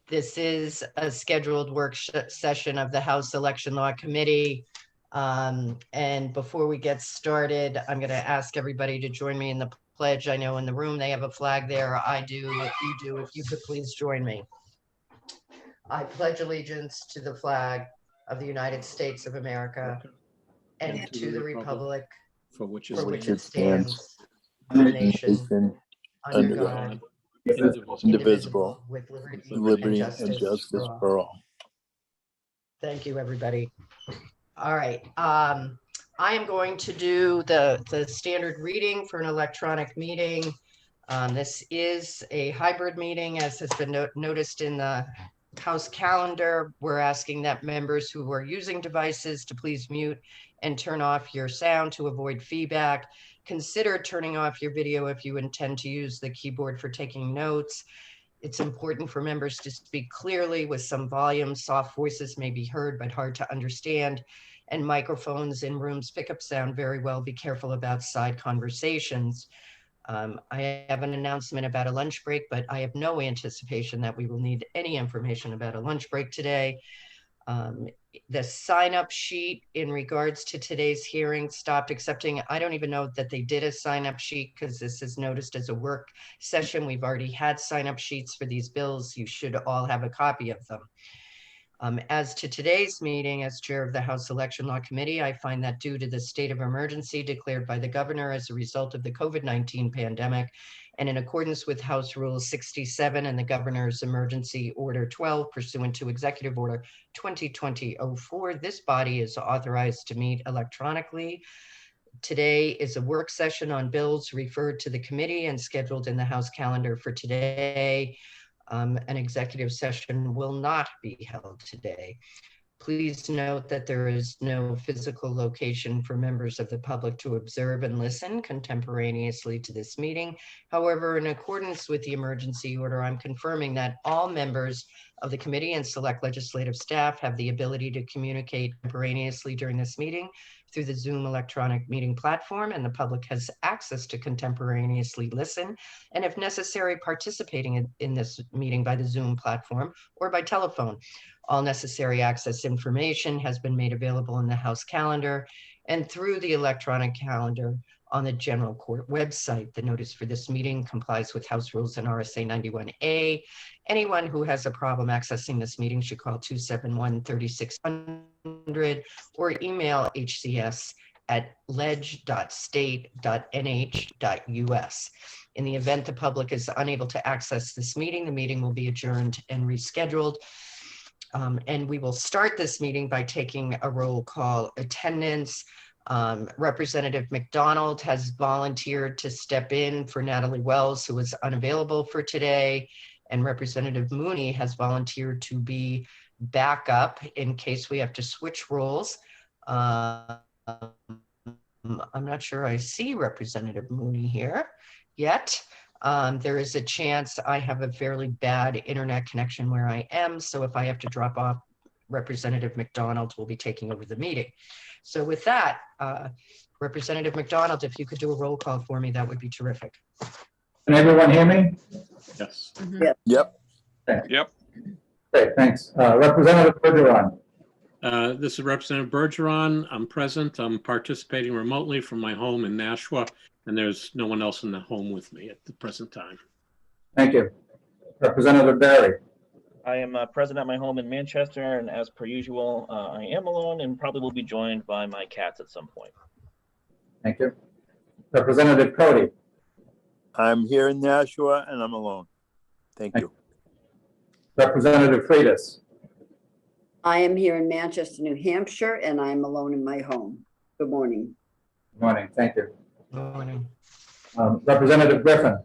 This is a scheduled work session of the House Election Law Committee. And before we get started, I'm going to ask everybody to join me in the pledge. I know in the room they have a flag there. I do. If you do, if you could please join me. I pledge allegiance to the flag of the United States of America and to the republic for which it stands, one nation, under God, indivisible, with liberty and justice for all. Thank you, everybody. All right. I am going to do the standard reading for an electronic meeting. This is a hybrid meeting, as has been noticed in the House calendar. We're asking that members who are using devices to please mute and turn off your sound to avoid feedback. Consider turning off your video if you intend to use the keyboard for taking notes. It's important for members to speak clearly with some volume. Soft voices may be heard, but hard to understand. And microphones in rooms pick up sound very well. Be careful about side conversations. I have an announcement about a lunch break, but I have no anticipation that we will need any information about a lunch break today. The sign-up sheet in regards to today's hearing stopped accepting. I don't even know that they did a sign-up sheet because this is noticed as a work session. We've already had sign-up sheets for these bills. You should all have a copy of them. As to today's meeting, as chair of the House Election Law Committee, I find that due to the state of emergency declared by the governor as a result of the COVID-19 pandemic, and in accordance with House Rule 67 and the governor's emergency order 12 pursuant to Executive Order 2020-04, this body is authorized to meet electronically. Today is a work session on bills referred to the committee and scheduled in the House calendar for today. An executive session will not be held today. Please note that there is no physical location for members of the public to observe and listen contemporaneously to this meeting. However, in accordance with the emergency order, I'm confirming that all members of the committee and select legislative staff have the ability to communicate contemporaneously during this meeting through the Zoom electronic meeting platform, and the public has access to contemporaneously listen, and if necessary, participating in this meeting by the Zoom platform or by telephone. All necessary access information has been made available in the House calendar and through the electronic calendar on the General Court website. The notice for this meeting complies with House Rules and RSA 91A. Anyone who has a problem accessing this meeting should call 271-3600 or email hcs@ledge.state.nh.us. In the event the public is unable to access this meeting, the meeting will be adjourned and rescheduled. And we will start this meeting by taking a roll call attendance. Representative McDonald has volunteered to step in for Natalie Wells, who is unavailable for today. And Representative Mooney has volunteered to be backup in case we have to switch roles. I'm not sure I see Representative Mooney here yet. There is a chance I have a fairly bad internet connection where I am. So if I have to drop off, Representative McDonald will be taking over the meeting. So with that, Representative McDonald, if you could do a roll call for me, that would be terrific. Can everyone hear me? Yes. Mm-hmm. Yep. Thanks. Yep. Great, thanks. Representative Bergeron. This is Representative Bergeron. I'm present. I'm participating remotely from my home in Nashua, and there's no one else in the home with me at the present time. Thank you. Representative Barry. I am present at my home in Manchester, and as per usual, I am alone and probably will be joined by my cats at some point. Thank you. Representative Cote. I'm here in Nashua and I'm alone. Thank you. Representative Freitas. I am here in Manchester, New Hampshire, and I'm alone in my home. Good morning. Good morning. Thank you. Good morning. Representative Griffin.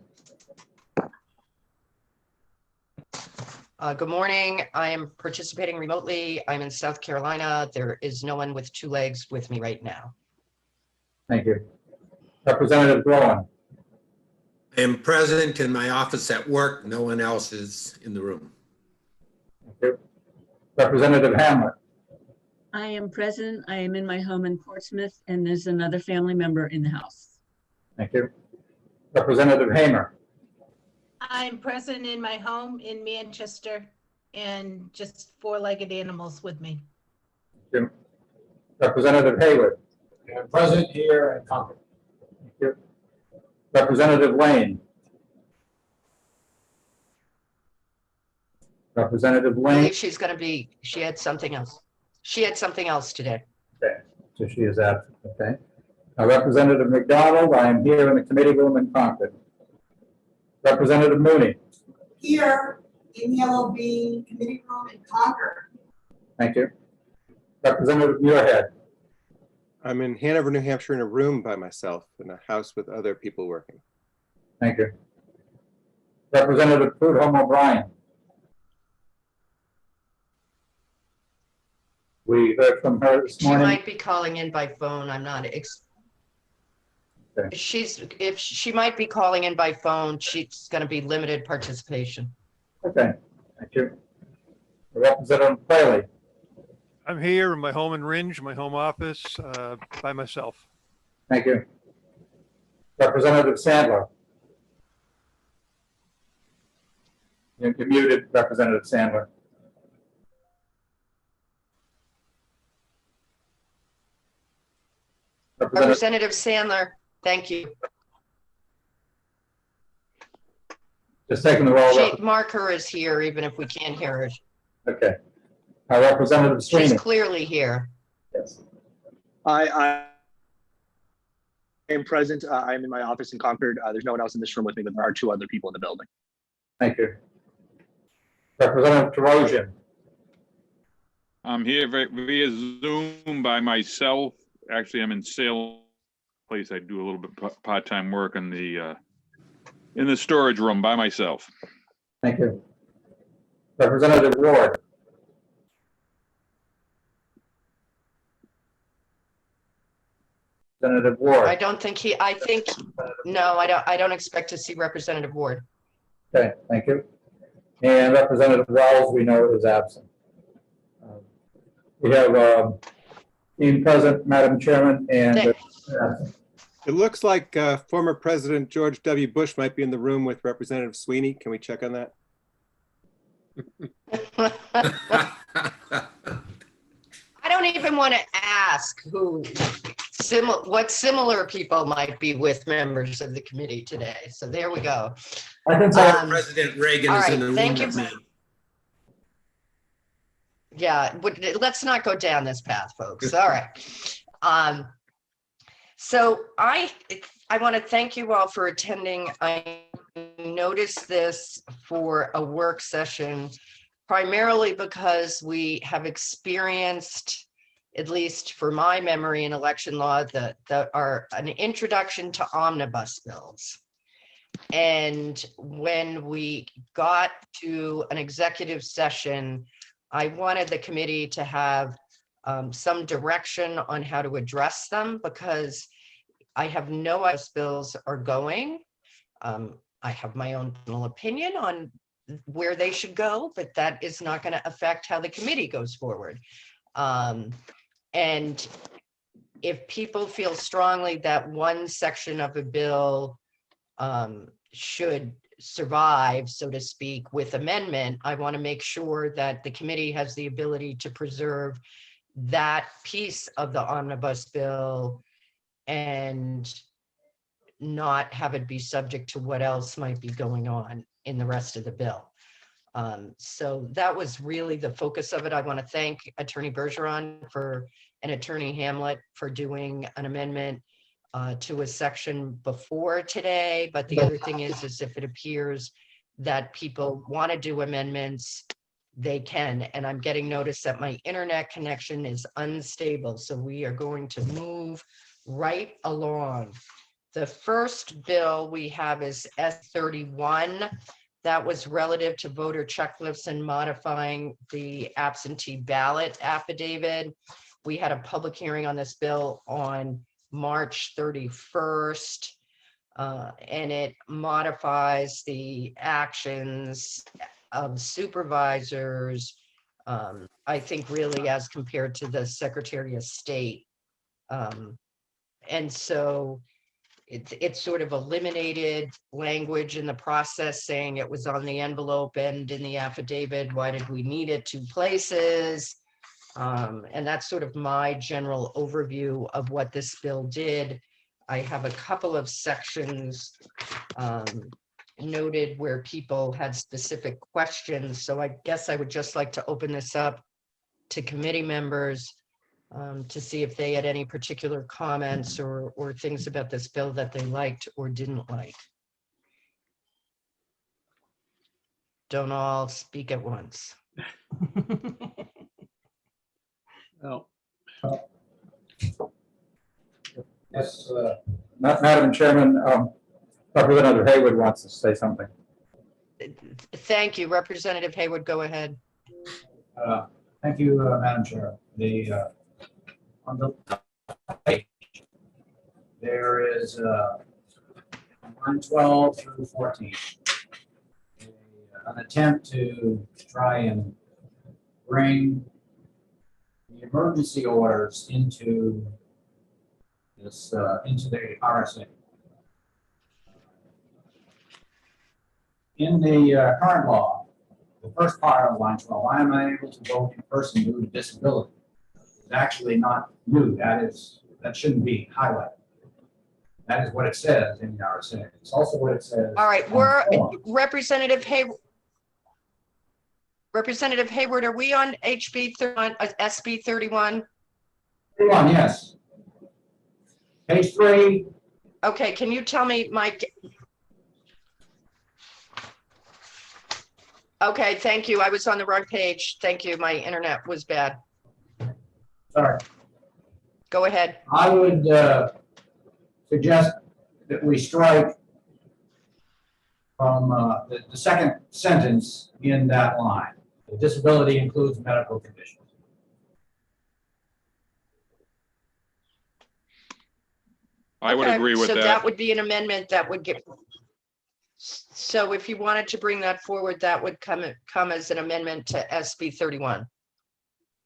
Good morning. I am participating remotely. I'm in South Carolina. There is no one with two legs with me right now. Thank you. Representative Groen. I am present in my office at work. No one else is in the room. Thank you. Representative Hamlet. I am present. I am in my home in Portsmouth, and there's another family member in the house. Thank you. Representative Hamer. I'm present in my home in Manchester and just four-legged animals with me. Thank you. Representative Hayward. I'm present here in Concord. Thank you. Representative Lane. Representative I Lane. believe she's going to be, she had something else. She had something else today. Okay, so she is absent, okay. Representative McDonald, I am here in the committee room in Concord. Representative Mooney. Here in the LOB committee room in Concord. Thank you. Representative Muirhead. I'm in Hanover, New Hampshire in a room by myself in a house with other people working. Thank you. Representative Prudhomme O'Brien. We heard from her this She morning. might be calling in by phone. I'm not. Okay. If she might be calling in by phone, she's going to be limited participation. Okay, thank you. Representative Paley. I'm here in my home in Ringe, my home office, by myself. Thank you. Representative Sandler. You're muted, Representative Sandler. Representative Sandler, thank you. Just taking the roll. Mark her as here, even if we can't hear her. Okay. Representative Sweeney. She's clearly here. Yes. I am present. I'm in my office in Concord. There's no one else in this room with me, but there are two other people in the building. Thank you. Representative Terosian. I'm here via Zoom by myself. Actually, I'm in Salem place. I do a little bit part-time work in the storage room by myself. Thank you. Representative Ward. Representative Ward. I don't think no, I don't expect to see Representative Ward. Okay, thank you. And Representative Wells, we know is absent. We have team present, Madam Chairman, and it looks like former President George W. Bush might be in the room with Representative Sweeney. Can we check on that? I don't even want to ask what similar people might be with members of the committee today. So there we go. I can say President Reagan is in the room. Thank you. With me. Yeah, let's not go down this path, folks. All right. So I want to thank you all for attending. I noticed this for a work session, primarily because we have experienced, at least for my memory in election law, that are an introduction to omnibus bills. And when we got to an executive session, I wanted the committee to have some direction on how to address them, because I have no idea how bills are going. I have my own personal opinion on where they should go, but that is not going to affect how the committee goes forward. And if people feel strongly that one section of a bill should survive, so to speak, with amendment, I want to make sure that the committee has the ability to preserve that piece of the omnibus bill and not have it be subject to what else might be going on in the rest of the bill. So that was really the focus of it. I want to thank Attorney Bergeron and Attorney Hamlet for doing an amendment to a section before today. But the other thing is if it appears that people want to do amendments, they can. And I'm getting notice that my internet connection is unstable. So we are going to move right along. The first bill we have is S31. That was relative to voter checklists and modifying the absentee ballot affidavit. We had a public hearing on this bill on March 31st, and it modifies the actions of supervisors, I think really as compared to the Secretary of State. And so it sort of eliminated language in the process saying it was on the envelope and in the affidavit. Why did we need it 2 places? And that's sort of my general overview of what this bill did. I have a couple of sections noted where people had specific questions. So I guess I would just like to open this up to committee members to see if they had any particular comments or things about this bill that they liked or didn't like. Don't all speak at once. Well, Yes, Madam Chairman, Representative Haywood wants to say something. Thank you. Representative Haywood, go ahead. Thank you, Madam Chair. On the page, there is line 12 through 14, an attempt to try and bring the emergency orders into this into the RSA. In the current law, the first part of line 12, I am unable to vote in person due to disability. It's actually not new. That shouldn't be highlighted. That is what it says in the RSA. It's also what it says. All right, Representative Hayward. Representative Hayward, are we on HB 31, SB 31? 31, yes. Page 3. Okay, can you tell me, Mike? Okay, thank you. I was on the wrong page. Thank you. My internet was bad. Sorry. Go ahead. I would suggest that we strike from the second sentence in that line. The disability includes medical conditions. I would agree with so that. That would be an amendment that would get. So if you wanted to bring that forward, that would come as an amendment to SB 31.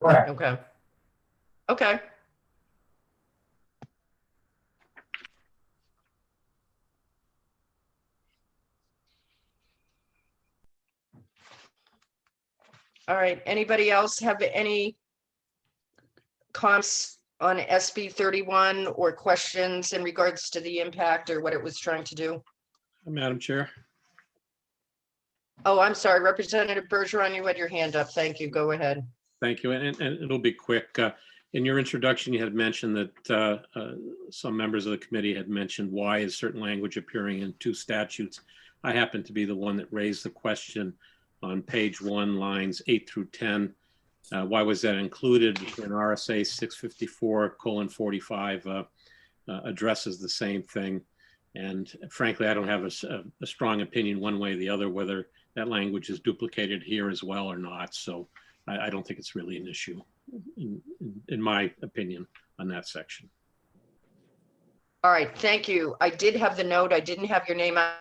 Correct. Okay. Okay. All right. Anybody else have any comments on SB 31 or questions in regards to the impact or what it was trying to do? Madam Chair. Oh, I'm sorry. Representative Bergeron, you had your hand up. Thank you. Go ahead. Thank you. And it'll be quick. In your introduction, you had mentioned that some members of the committee had mentioned why is certain language appearing in 2 statutes. I happen to be the one that raised the question on page 1, lines 8 through 10. Why was that included in RSA 654:45 addresses the same thing. And frankly, I don't have a strong opinion one way or the other, whether that language is duplicated here as well or not. So I don't think it's really an issue in my opinion on that section. All right, thank you. I did have the note. I didn't have your name. I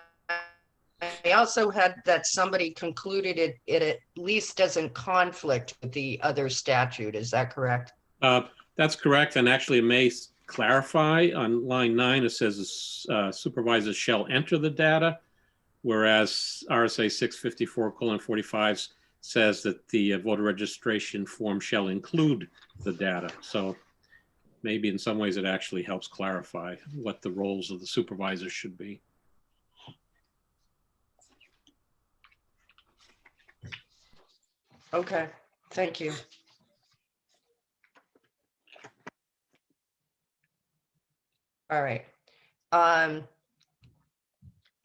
also had that somebody concluded it at least doesn't conflict with the other statute. Is that correct? That's correct. And actually it may clarify on line 9, it says supervisors shall enter the data, whereas RSA 654:45 says that the voter registration form shall include the data. So maybe in some ways it actually helps clarify what the roles of the supervisor should be. Okay, thank you. All right.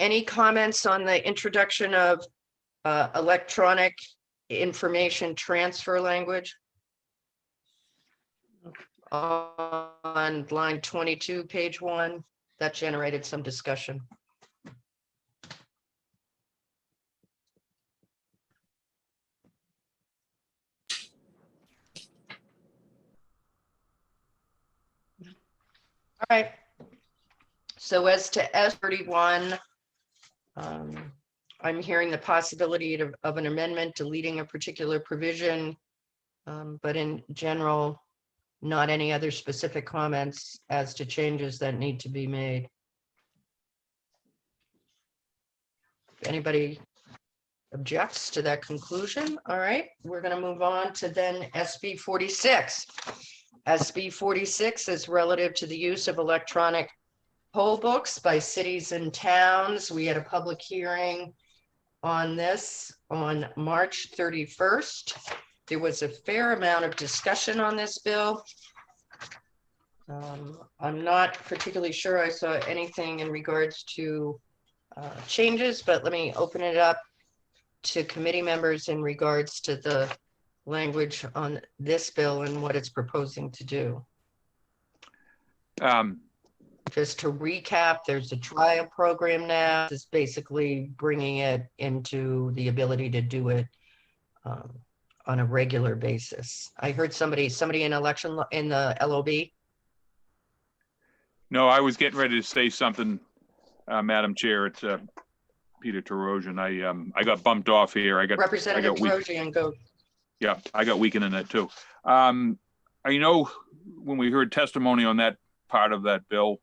Any comments on the introduction of electronic information transfer language? On line 22, page 1, that generated some discussion. All right. So as to S31, I'm hearing the possibility of an amendment deleting a particular provision, but in general, not any other specific comments as to changes that need to be made. Anybody objects to that conclusion? All right, we're going to move on to then SB 46. SB 46 is relative to the use of electronic poll books by cities and towns. We had a public hearing on this on March 31st. There was a fair amount of discussion on this bill. I'm not particularly sure I saw anything in regards to changes, but let me open it up to committee members in regards to the language on this bill and what it's proposing to do. Just to recap, there's a trial program now. It's basically bringing it into the ability to do it on a regular basis. I heard somebody in election in the LOB. No, I was getting ready to say something, Madam Chair. It's Peter Terosian. I got bumped off here. Representative Terosian, go. Yeah, I got weakened in that too. I know when we heard testimony on that part of that bill,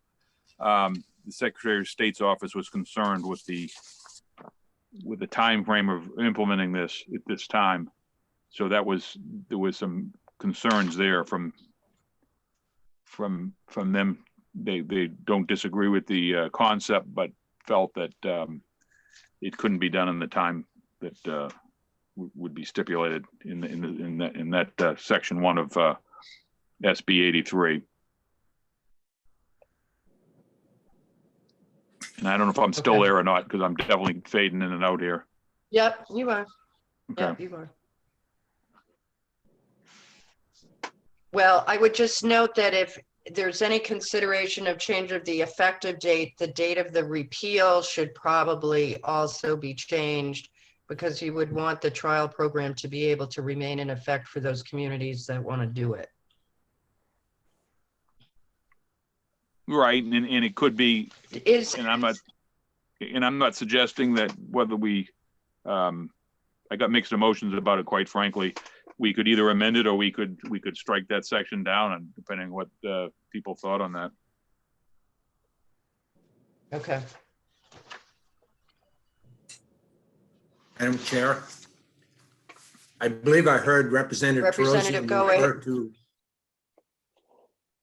the Secretary of State's office was concerned with the time frame of implementing this at this time. So there was some concerns there from them. They don't disagree with the concept, but felt that it couldn't be done in the time that would be stipulated in that section 1 of SB 83. And I don't know if I'm still there or not, because I'm definitely fading in and out here. Yep, you are. Okay. Yep, you are. Well, I would just note that if there's any consideration of change of the effective date, the date of the repeal should probably also be changed, because you would want the trial program to be able to remain in effect for those communities that want to do it. Right, and it could be, and I'm not suggesting that whether we, I got mixed emotions about it, quite frankly. We could either amend it or we could strike that section down, and depending on what people thought on that. Okay. Madam Chair, I believe I heard Representative Terosian refer to.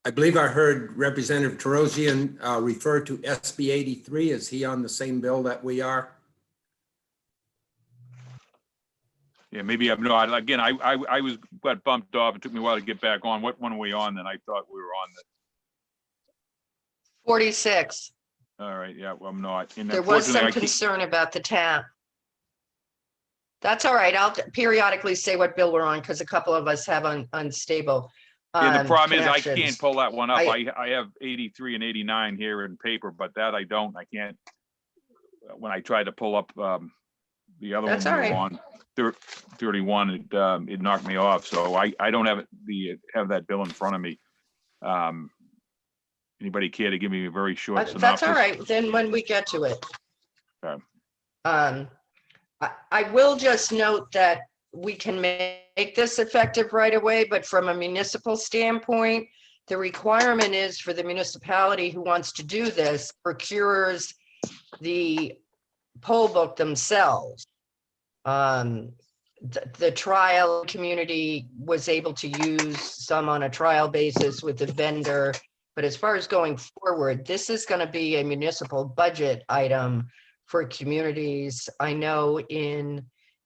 I believe I heard Representative Terosian refer to SB 83. Is he on the same bill that we are? Yeah, maybe I'm not. Again, I got bumped off. It took me a while to get back on. What one are we on then? I thought we were on the 46. All right, yeah, well, I'm not. And there was some concern about the town. That's all right. I'll periodically say what bill we're on, because a couple of us have unstable yeah, the problem is I connections. can't pull that one up. I have 83 and 89 here in paper, but that I don't. I can't. When I tried to pull up the other That's one all right. on 31, it knocked me off. So I don't have that bill in front of me. Anybody care to give me a very short synopsis? That's all right. Then when we get to it. Okay. I will just note that we can make this effective right away, but from a municipal standpoint, the requirement is for the municipality who wants to do this procures the poll book themselves. The trial community was able to use some on a trial basis with the vendor, but as far as going forward, this is going to be a municipal budget item for communities. I know in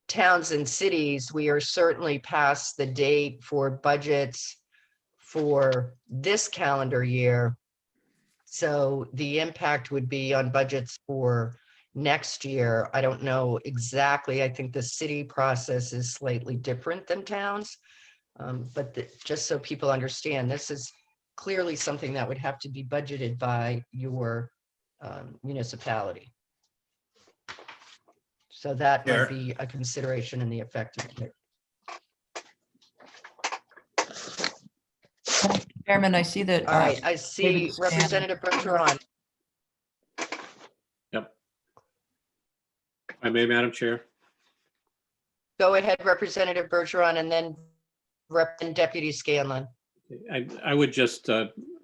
towns and cities, we are certainly past the date for budgets for this calendar year. So the impact would be on budgets for next year. I don't know exactly. I think the city process is slightly different than towns. But just so people understand, this is clearly something that would have to be budgeted by your municipality. So that might be a consideration in the effective date. Chairman, I see that. All right, I see Representative Bergeron. Yep. I may, Madam Chair. Go ahead, Representative Bergeron, and then Deputy Scanlon. I would just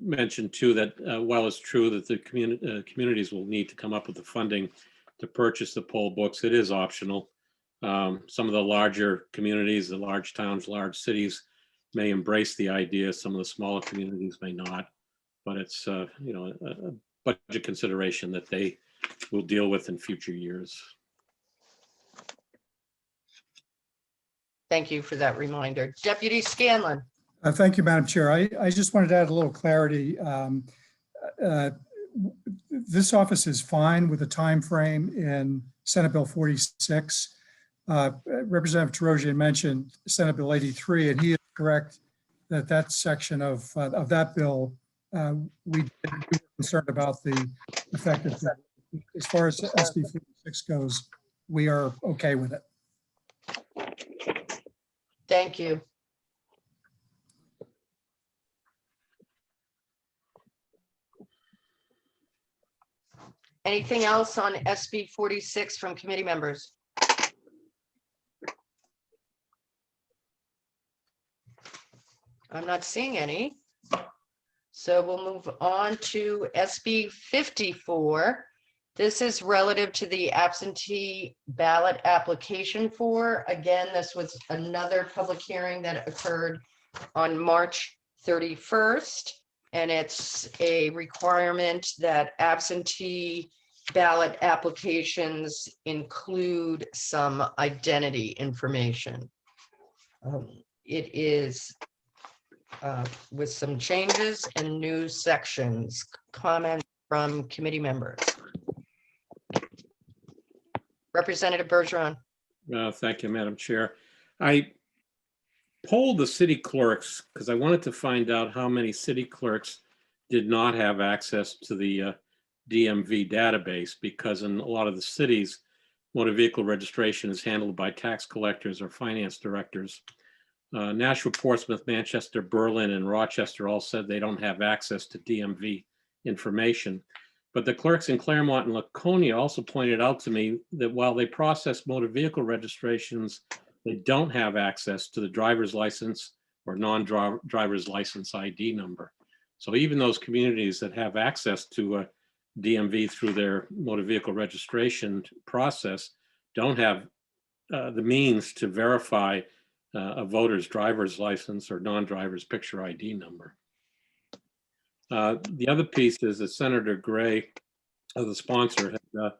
mention too that while it's true that the communities will need to come up with the funding to purchase the poll books. It is optional. Some of the larger communities, the large towns, large cities may embrace the idea. Some of the smaller communities may not, but it's a budget consideration that they will deal with in future years. Thank you for that reminder. Deputy Scanlon. Thank you, Madam Chair. I just wanted to add a little clarity. This office is fine with the time frame in Senate Bill 46. Representative Terosian mentioned Senate Bill 83, and he is correct that that section of that bill, we were concerned about the effect of that. As far as SB 46 goes, we are okay with it. Thank you. Anything else on SB 46 from committee members? I'm not seeing any. So we'll move on to SB 54. This is relative to the absentee ballot application for. Again, this was another public hearing that occurred on March 31st. And it's a requirement that absentee ballot applications include some identity information. It is with some changes and new sections. Comments from committee members. Representative Bergeron. Thank you, Madam Chair. I polled the city clerks because I wanted to find out how many city clerks did not have access to the DMV database, because in a lot of the cities, motor vehicle registration is handled by tax collectors or finance directors. Nashua, Portsmouth, Manchester, Berlin, and Rochester all said they don't have access to DMV information. But the clerks in Claremont and Laconia also pointed out to me that while they process motor vehicle registrations, they don't have access to the driver's license or non-driver's license ID number. So even those communities that have access to DMV through their motor vehicle registration process don't have the means to verify a voter's driver's license or non-driver's picture ID number. The other piece is that Senator Gray, the sponsor, had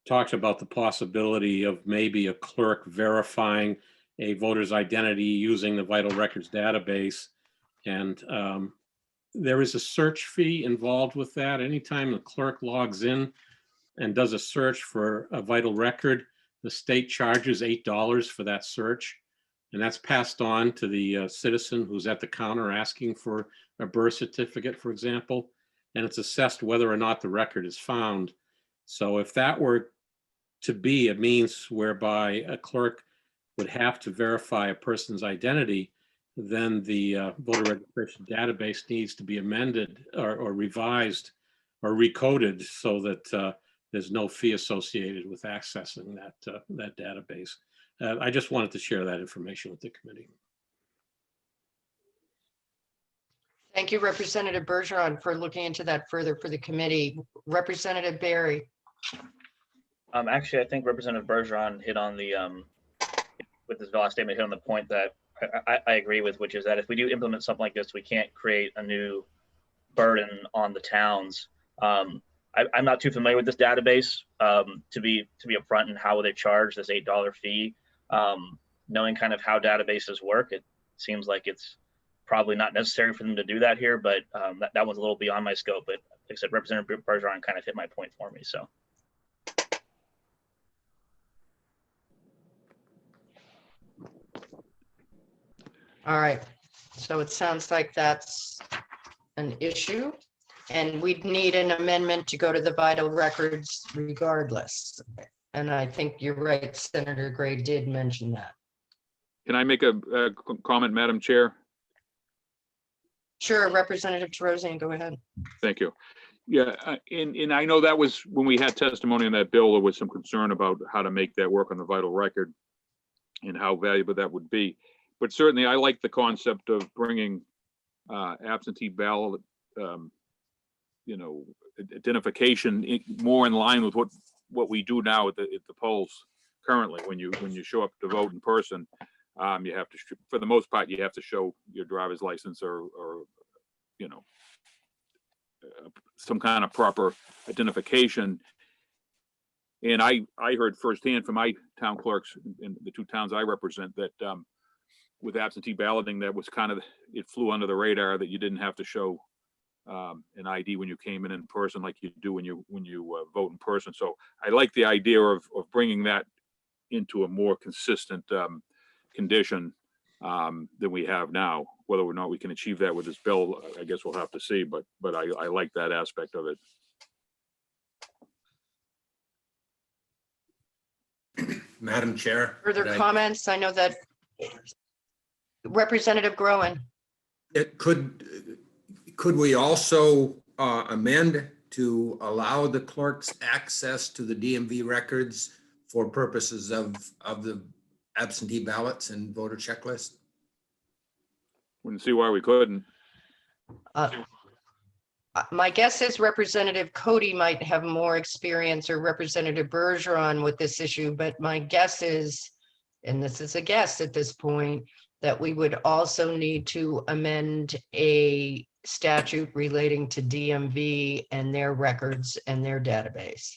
talked about the possibility of maybe a clerk verifying a voter's identity using the Vital Records database. And there is a search fee involved with that. Anytime the clerk logs in and does a search for a vital record, the state charges $8 for that search. And that's passed on to the citizen who's at the counter asking for a birth certificate, for example, and it's assessed whether or not the record is found. So if that were to be a means whereby a clerk would have to verify a person's identity, then the voter registration database needs to be amended or revised or recoded so that there's no fee associated with accessing that database. I just wanted to share that information with the committee. Thank you, Representative Bergeron, for looking into that further for the committee. Representative Barry. Actually, I think Representative Bergeron hit on the, with his last statement, hit on the point that I agree with, which is that if we do implement something like this, we can't create a new burden on the towns. I'm not too familiar with this database, to be upfront, and how they charge this $8 fee. Knowing kind of how databases work, it seems like it's probably not necessary for them to do that here, but that was a little beyond my scope. But like I said, Representative Bergeron kind of hit my point for me. So. All right, so it sounds like that's an issue, and we'd need an amendment to go to the vital records regardless. And I think you're right, Senator Gray did mention that. Can I make a comment, Madam Chair? Sure, Representative Terosian, go ahead. Thank you. Yeah, and I know that was when we had testimony on that bill, there was some concern about how to make that work on the vital record and how valuable that would be. But certainly I like the concept of bringing absentee ballot, identification more in line with what what we do now at the polls currently. When you show up to vote in person, you have to, for the most part, you have to show your driver's license or you know, some kind of proper identification. And I heard firsthand from my town clerks in the two towns I represent that with absentee balloting, that was kind of, it flew under the radar that you didn't have to show an ID when you came in person like you do when you vote in person. So I like the idea of bringing that into a more consistent condition than we have now. Whether or not we can achieve that with this bill, I guess we'll have to see, but I like that aspect of it. Madam Chair. Further comments? I know that Representative Groen. Could we also amend to allow the clerks access to the DMV records for purposes of the absentee ballots and voter checklist? Wouldn't see why we couldn't. My guess is Representative Cote might have more experience, or Representative Bergeron, with this issue, but my guess is, and this is a guess at this point, that we would also need to amend a statute relating to DMV and their records and their database.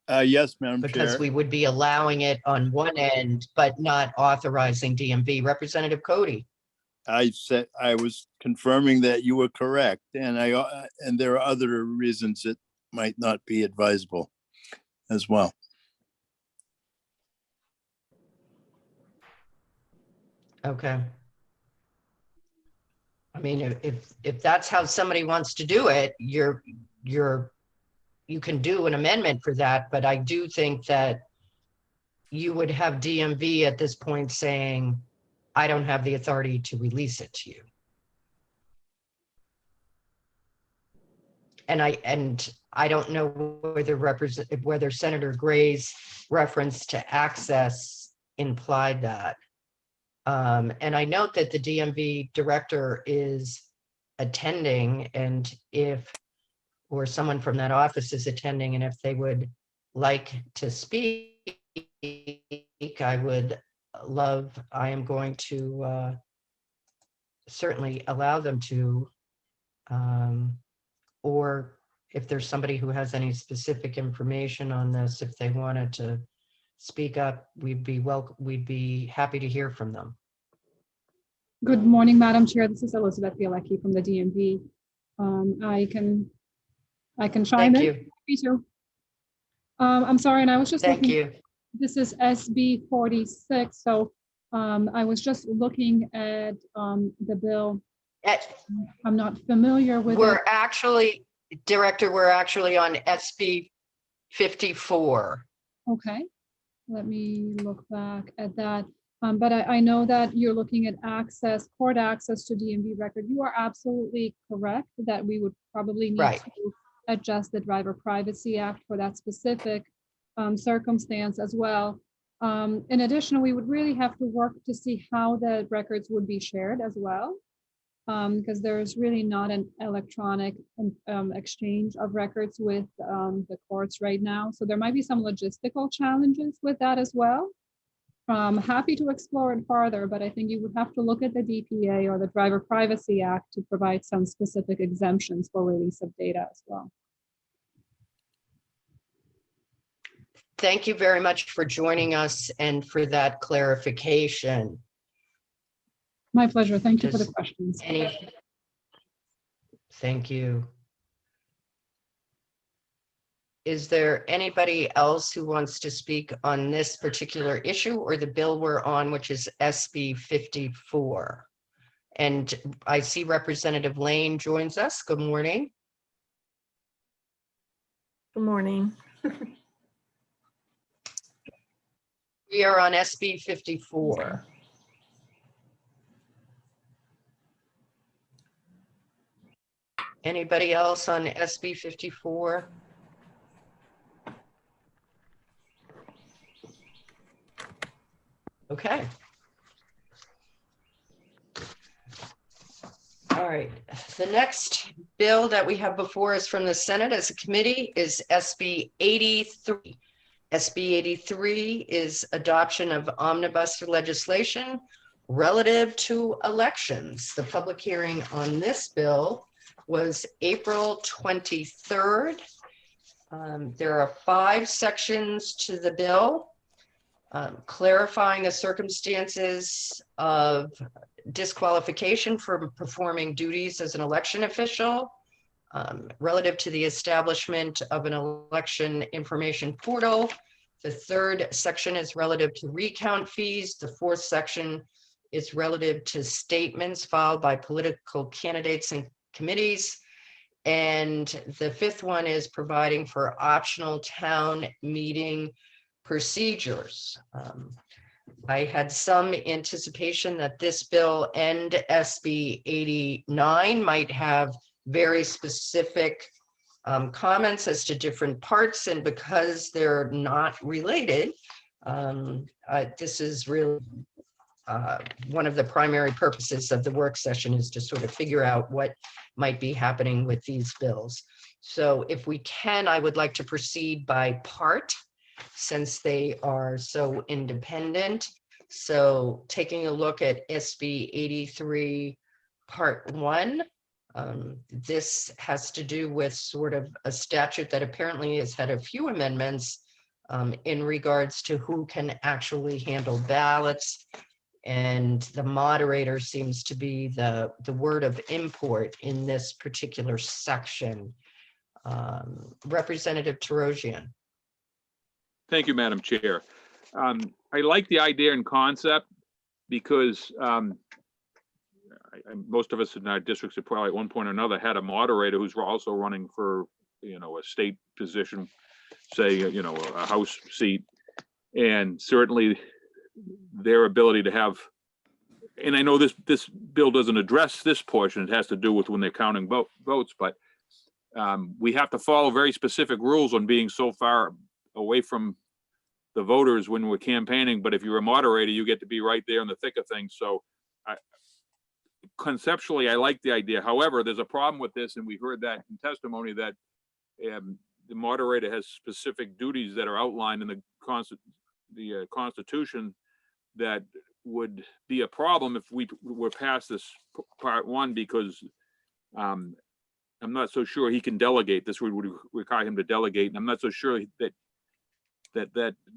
Yes, Madam Chair. Because we would be allowing it on one end, but not authorizing DMV. Representative Cote. I said I was confirming that you were correct, and there are other reasons it might not be advisable as well. Okay. I mean, if that's how somebody wants to do it, you can do an amendment for that, but I do think that you would have DMV at this point saying, I don't have the authority to release it to you. And I don't know whether Senator Gray's reference to access implied that. And I note that the DMV director is attending, and or someone from that office is attending, and if they would like to speak, I am going to certainly allow them to, or if there's somebody who has any specific information on this, if they wanted to speak up, we'd be happy to hear from them. Good morning, Madam Chair. This is Elizabeth Bielecki from the DMV. I can chime in. Thank you. I'm sorry, and I was just Thank you. This is SB 46. So I was just looking at the bill. I'm not familiar with it. Director, we're actually on SB 54. Okay, let me look back at that. But I know that you're looking at court access to DMV record. You are absolutely correct that we would probably need to adjust the Driver Privacy Act for that specific circumstance as well. In addition, we would really have to work to see how the records would be shared as well, because there's really not an electronic exchange of records with the courts right now. So there might be some logistical challenges with that as well. I'm happy to explore it further, but I think you would have to look at the DPA or the Driver Privacy Act to provide some specific exemptions for release of data as well. Thank you very much for joining us and for that clarification. My pleasure. Thank you for the questions. Thank you. Is there anybody else who wants to speak on this particular issue or the bill we're on, which is SB 54? And I see Representative Lane joins us. Good morning. Good morning. We are on SB 54. Anybody else on SB 54? Okay. All right. The next bill that we have before us from the Senate as a committee is SB 83. SB 83 is adoption of omnibus legislation relative to elections. The public hearing on this bill was April 23rd. There are 5 sections to the bill, clarifying the circumstances of disqualification from performing duties as an election official, relative to the establishment of an election information portal. The 3rd section is relative to recount fees. The 4th section is relative to statements filed by political candidates and committees. And the 5th one is providing for optional town meeting procedures. I had some anticipation that this bill and SB 89 might have very specific comments as to different parts, and because they're not related, this is really one of the primary purposes of the work session, is to sort of figure out what might be happening with these bills. So if we can, I would like to proceed by part, since they are so independent. So taking a look at SB 83 Part 1, this has to do with sort of a statute that apparently has had a few amendments in regards to who can actually handle ballots. And the moderator seems to be the word of import in this particular section. Representative Terosian. Thank you, Madam Chair. I like the idea and concept because most of us in our districts have probably at one point or another had a moderator who's also running for, a state position, say, a House seat. And certainly their ability to have, and I know this bill doesn't address this portion, it has to do with when they're counting votes, but we have to follow very specific rules on being so far away from the voters when we're campaigning. But if you're a moderator, you get to be right there in the thick of things. So conceptually, I like the idea. However, there's a problem with this, and we heard that in testimony, that the moderator has specific duties that are outlined in the Constitution that would be a problem if we were past this Part 1, because I'm not so sure he can delegate. This would require him to delegate, and I'm not so sure that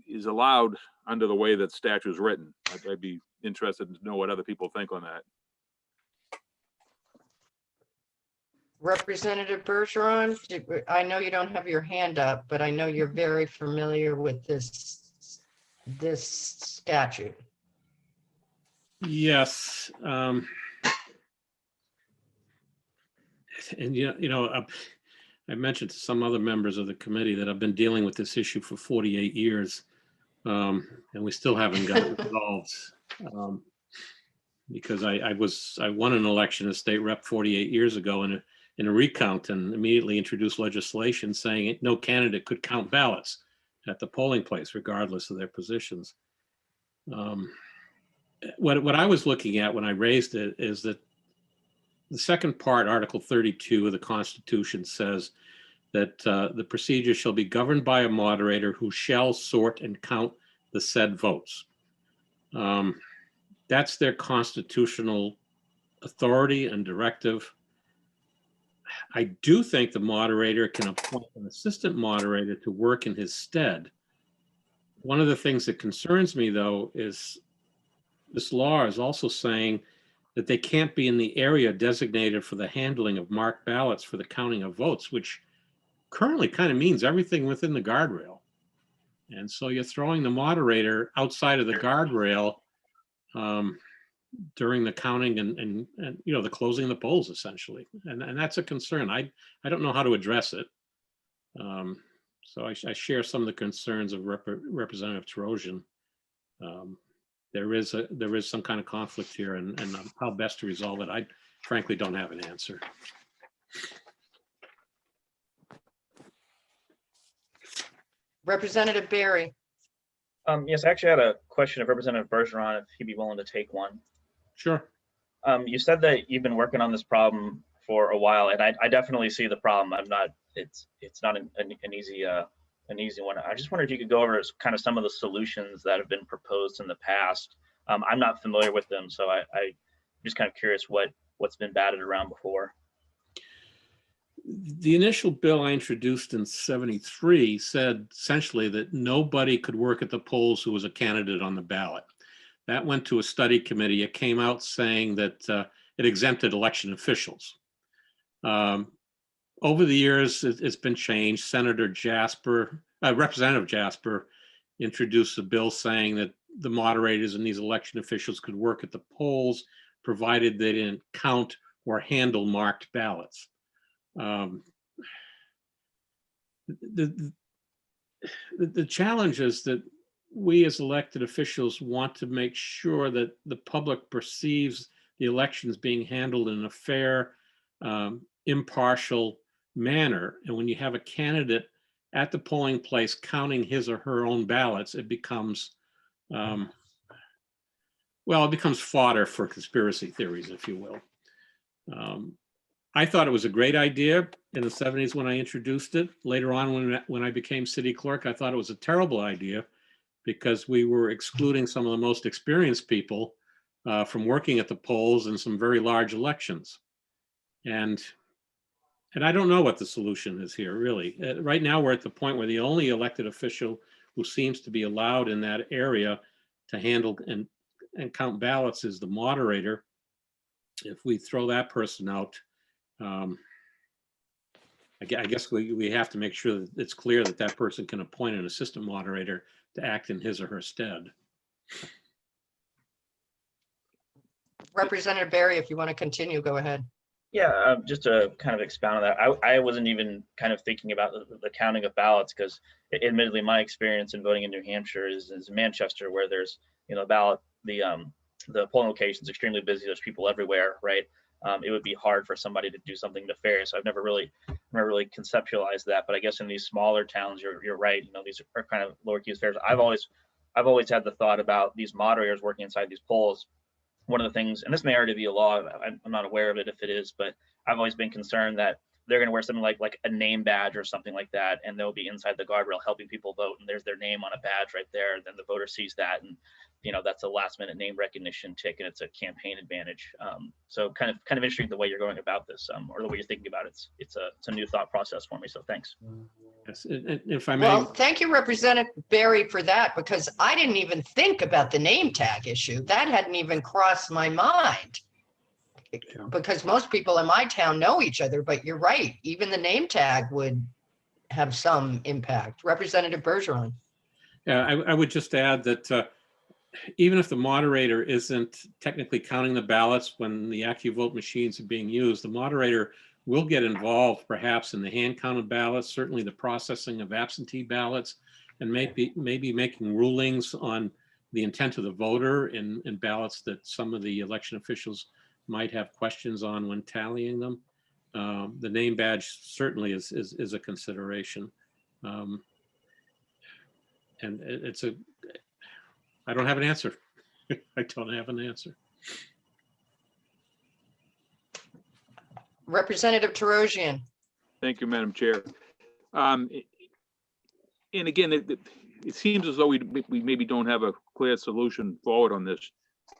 is allowed under the way that statute is written. I'd be interested to know what other people think on that. Representative Bergeron, I know you don't have your hand up, but I know you're very familiar with this statute. Yes. And I mentioned to some other members of the committee that I've been dealing with this issue for 48 years, and we still haven't got it resolved. Because I won an election as state rep 48 years ago in a recount, and immediately introduced legislation saying no candidate could count ballots at the polling place, regardless of their positions. What I was looking at when I raised it is that the second part, Article 32 of the Constitution, says that the procedure shall be governed by a moderator who shall sort and count the said votes. That's their constitutional authority and directive. I do think the moderator can appoint an assistant moderator to work in his stead. One of the things that concerns me, though, is this law is also saying that they can't be in the area designated for the handling of marked ballots for the counting of votes, which currently kind of means everything within the guardrail. And so you're throwing the moderator outside of the guardrail during the counting and the closing of the polls, essentially. And that's a concern. I don't know how to address it. So I share some of the concerns of Representative Terosian. There is some kind of conflict here, and how best to resolve it, I frankly don't have an answer. Representative Barry. Yes, actually, I had a question of Representative Bergeron, if he'd be willing to take one. Sure. You said that you've been working on this problem for a while, and I definitely see the problem. It's not an easy one. I just wonder if you could go over kind of some of the solutions that have been proposed in the past. I'm not familiar with them, so I'm just kind of curious what's been batted around before. The initial bill I introduced in '73 said essentially that nobody could work at the polls who was a candidate on the ballot. That went to a study committee. It came out saying that it exempted election officials. Over the years, it's been changed. Representative Jasper introduced a bill saying that the moderators and these election officials could work at the polls, provided they didn't count or handle marked ballots. The challenge is that we as elected officials want to make sure that the public perceives the elections being handled in a fair, impartial manner. And when you have a candidate at the polling place counting his or her own ballots, it becomes, it becomes fodder for conspiracy theories, if you will. I thought it was a great idea in the '70s when I introduced it. Later on, when I became city clerk, I thought it was a terrible idea because we were excluding some of the most experienced people from working at the polls in some very large elections. And I don't know what the solution is here, really. Right now, we're at the point where the only elected official who seems to be allowed in that area to handle and count ballots is the moderator. If we throw that person out, I guess we have to make sure that it's clear that that person can appoint an assistant moderator to act in his or her stead. Representative Barry, if you want to continue, go ahead. Yeah, just to kind of expound on that, I wasn't even kind of thinking about the counting of ballots because, admittedly, my experience in voting in New Hampshire is Manchester, where there's the polling location is extremely busy. There's people everywhere, right? It would be hard for somebody to do something nefarious. I've never really conceptualized that, but I guess in these smaller towns, you're right. These are kind of lowercase affairs. I've always had the thought about these moderators working inside these polls. One of the things, and this may already be a law, I'm not aware of it if it is, but I've always been concerned that they're going to wear something like a name badge or something like that, and they'll be inside the guardrail helping people vote, and there's their name on a badge right there, and then the voter sees that, and that's a last minute name recognition tick, and it's a campaign advantage. So kind of interesting the way you're going about this, or the way you're thinking about it. It's a new thought process for me. So thanks. Yes, if I may. Well, thank you, Representative Barry, for that, because I didn't even think about the name tag issue. That hadn't even crossed my mind. Because most people in my town know each other, but you're right. Even the name tag would have some impact. Representative Bergeron. Yeah, I would just add that even if the moderator isn't technically counting the ballots when the AccuVote machines are being used, the moderator will get involved perhaps in the hand counted ballots, certainly the processing of absentee ballots, and maybe making rulings on the intent of the voter in ballots that some of the election officials might have questions on when tallying them. The name badge certainly is a consideration. And I don't have an answer. I don't have an answer. Representative Tarosian. Thank you, Madam Chair. And again, it seems as though we maybe don't have a clear solution forward on this.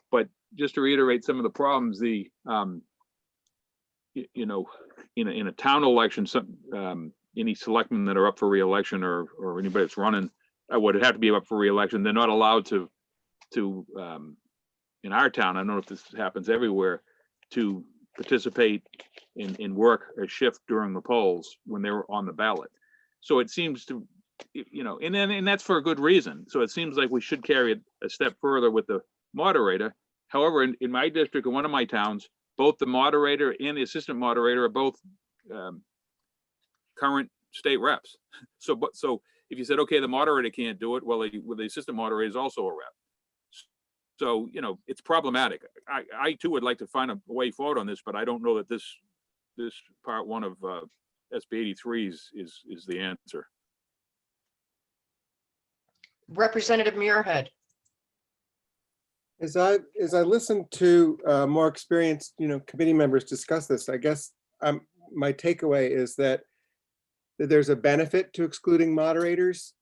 But just to reiterate some of the problems, in a town election, any selectmen that are up for re-election or anybody that's running would have to be up for re-election. They're not allowed to in our town, I don't know if this happens everywhere, to participate in work a shift during the polls when they were on the ballot. So it seems to, and that's for a good reason. So it seems like we should carry it a step further with the moderator. However, in my district, in one of my towns, both the moderator and the assistant moderator are both current state reps. So if you said, okay, the moderator can't do it, well, the assistant moderator is also a rep. So, it's problematic. I too would like to find a way forward on this, but I don't know that this part one of SB 83 is the answer. Representative Muirhead. As I listened to more experienced, committee members discuss this, I guess my takeaway is that there's a benefit to excluding moderators.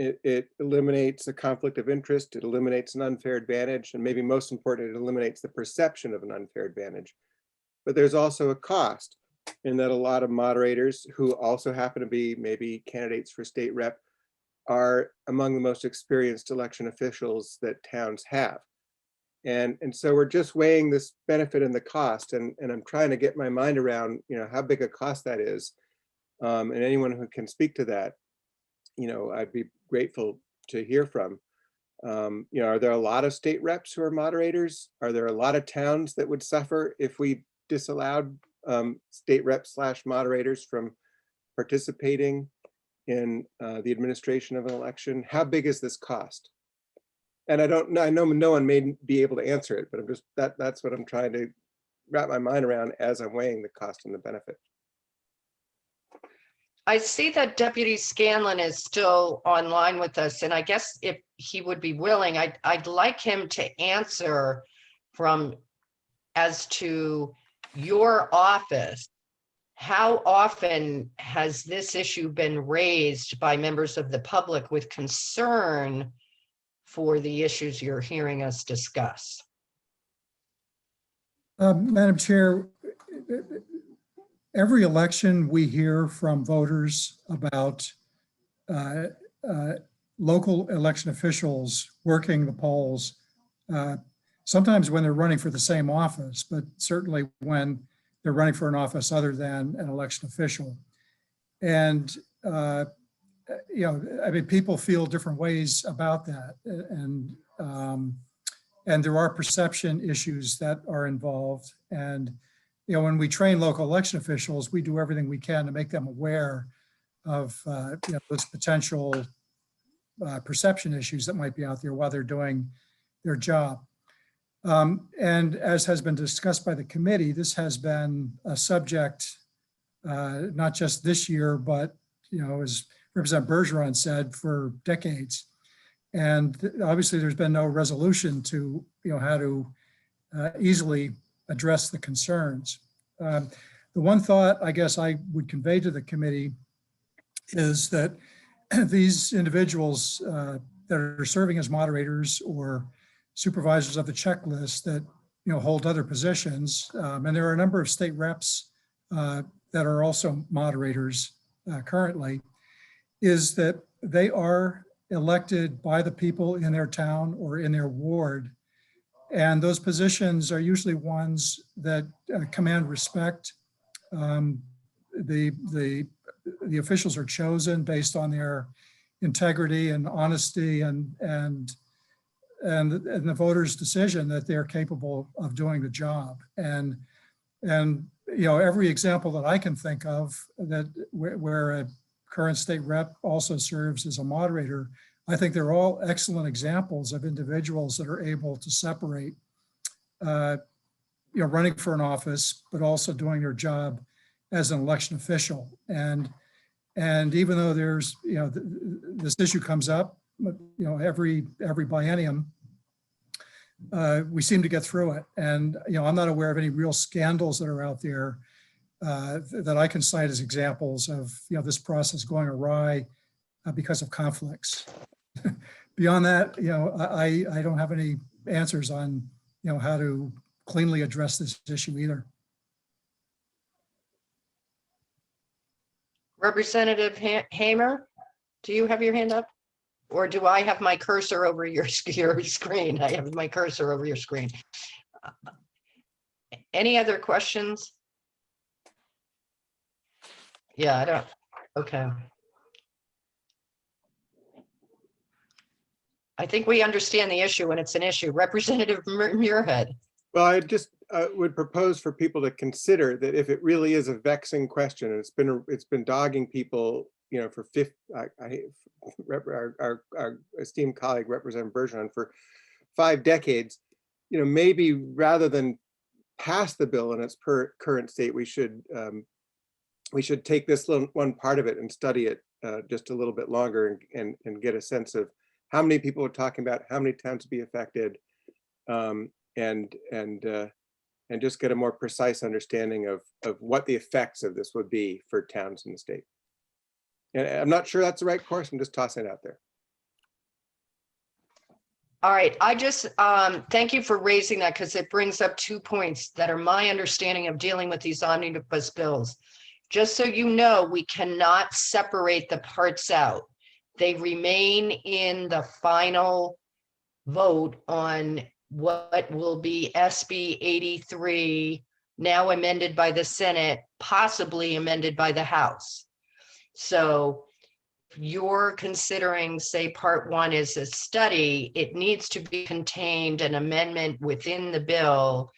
It eliminates a conflict of interest, it eliminates an unfair advantage, and maybe most important, it eliminates the perception of an unfair advantage. But there's also a cost in that a lot of moderators who also happen to be maybe candidates for state rep are among the most experienced election officials that towns have. And so we're just weighing this benefit and the cost, and I'm trying to get my mind around, how big a cost that is. And anyone who can speak to that, I'd be grateful to hear from. Are there a lot of state reps who are moderators? Are there a lot of towns that would suffer if we disallowed state reps / moderators from participating in the administration of an election? How big is this cost? And I know no one may be able to answer it, but that's what I'm trying to wrap my mind around as I'm weighing the cost and the benefit. I see that Deputy Scanlon is still online with us, and I guess if he would be willing, I'd like him to answer as to your office. How often has this issue been raised by members of the public with concern for the issues you're hearing us discuss? Madam Chair, every election we hear from voters about local election officials working the polls, sometimes when they're running for the same office, but certainly when they're running for an office other than an election official. And, people feel different ways about that. And there are perception issues that are involved. And, when we train local election officials, we do everything we can to make them aware of those potential perception issues that might be out there while they're doing their job. And as has been discussed by the committee, this has been a subject, not just this year, but, as Representative Bergeron said, for decades. And obviously there's been no resolution to, how to easily address the concerns. The one thought I guess I would convey to the committee is that these individuals that are serving as moderators or supervisors of the checklist that hold other positions, and there are a number of state reps that are also moderators currently, is that they are elected by the people in their town or in their ward. And those positions are usually ones that command respect. The officials are chosen based on their integrity and honesty and the voters' decision that they're capable of doing the job. And every example that I can think of that where a current state rep also serves as a moderator, I think they're all excellent examples of individuals that are able to separate, running for an office, but also doing their job as an election official. And even though there's, this issue comes up, every biennium, we seem to get through it. And, I'm not aware of any real scandals that are out there that I can cite as examples of, this process going awry because of conflicts. Beyond that, I don't have any answers on, how to cleanly address this issue either. Representative Hamer, do you have your hand up? Or do I have my cursor over your screen? I have my cursor over your screen. Any other questions? Yeah, I don't. Okay. I think we understand the issue when it's an issue. Representative Muirhead. Well, I just would propose for people to consider that if it really is a vexing question, and it's been dogging people, for our esteemed colleague Representative Bergeron for 5 decades, maybe rather than pass the bill in its current state, we should take this one part of it and study it just a little bit longer and get a sense of how many people are talking about, how many towns to be affected, and and just get a more precise understanding of what the effects of this would be for towns in the state. And I'm not sure that's the right course. I'm just tossing it out there. All right, I just thank you for raising that because it brings up 2 points that are my understanding of dealing with these omnibus bills. Just so you know, we cannot separate the parts out. They remain in the final vote on what will be SB 83, now amended by the Senate, possibly amended by the House. So if you're considering, say, part 1 is a study, it needs to be contained an amendment within the bill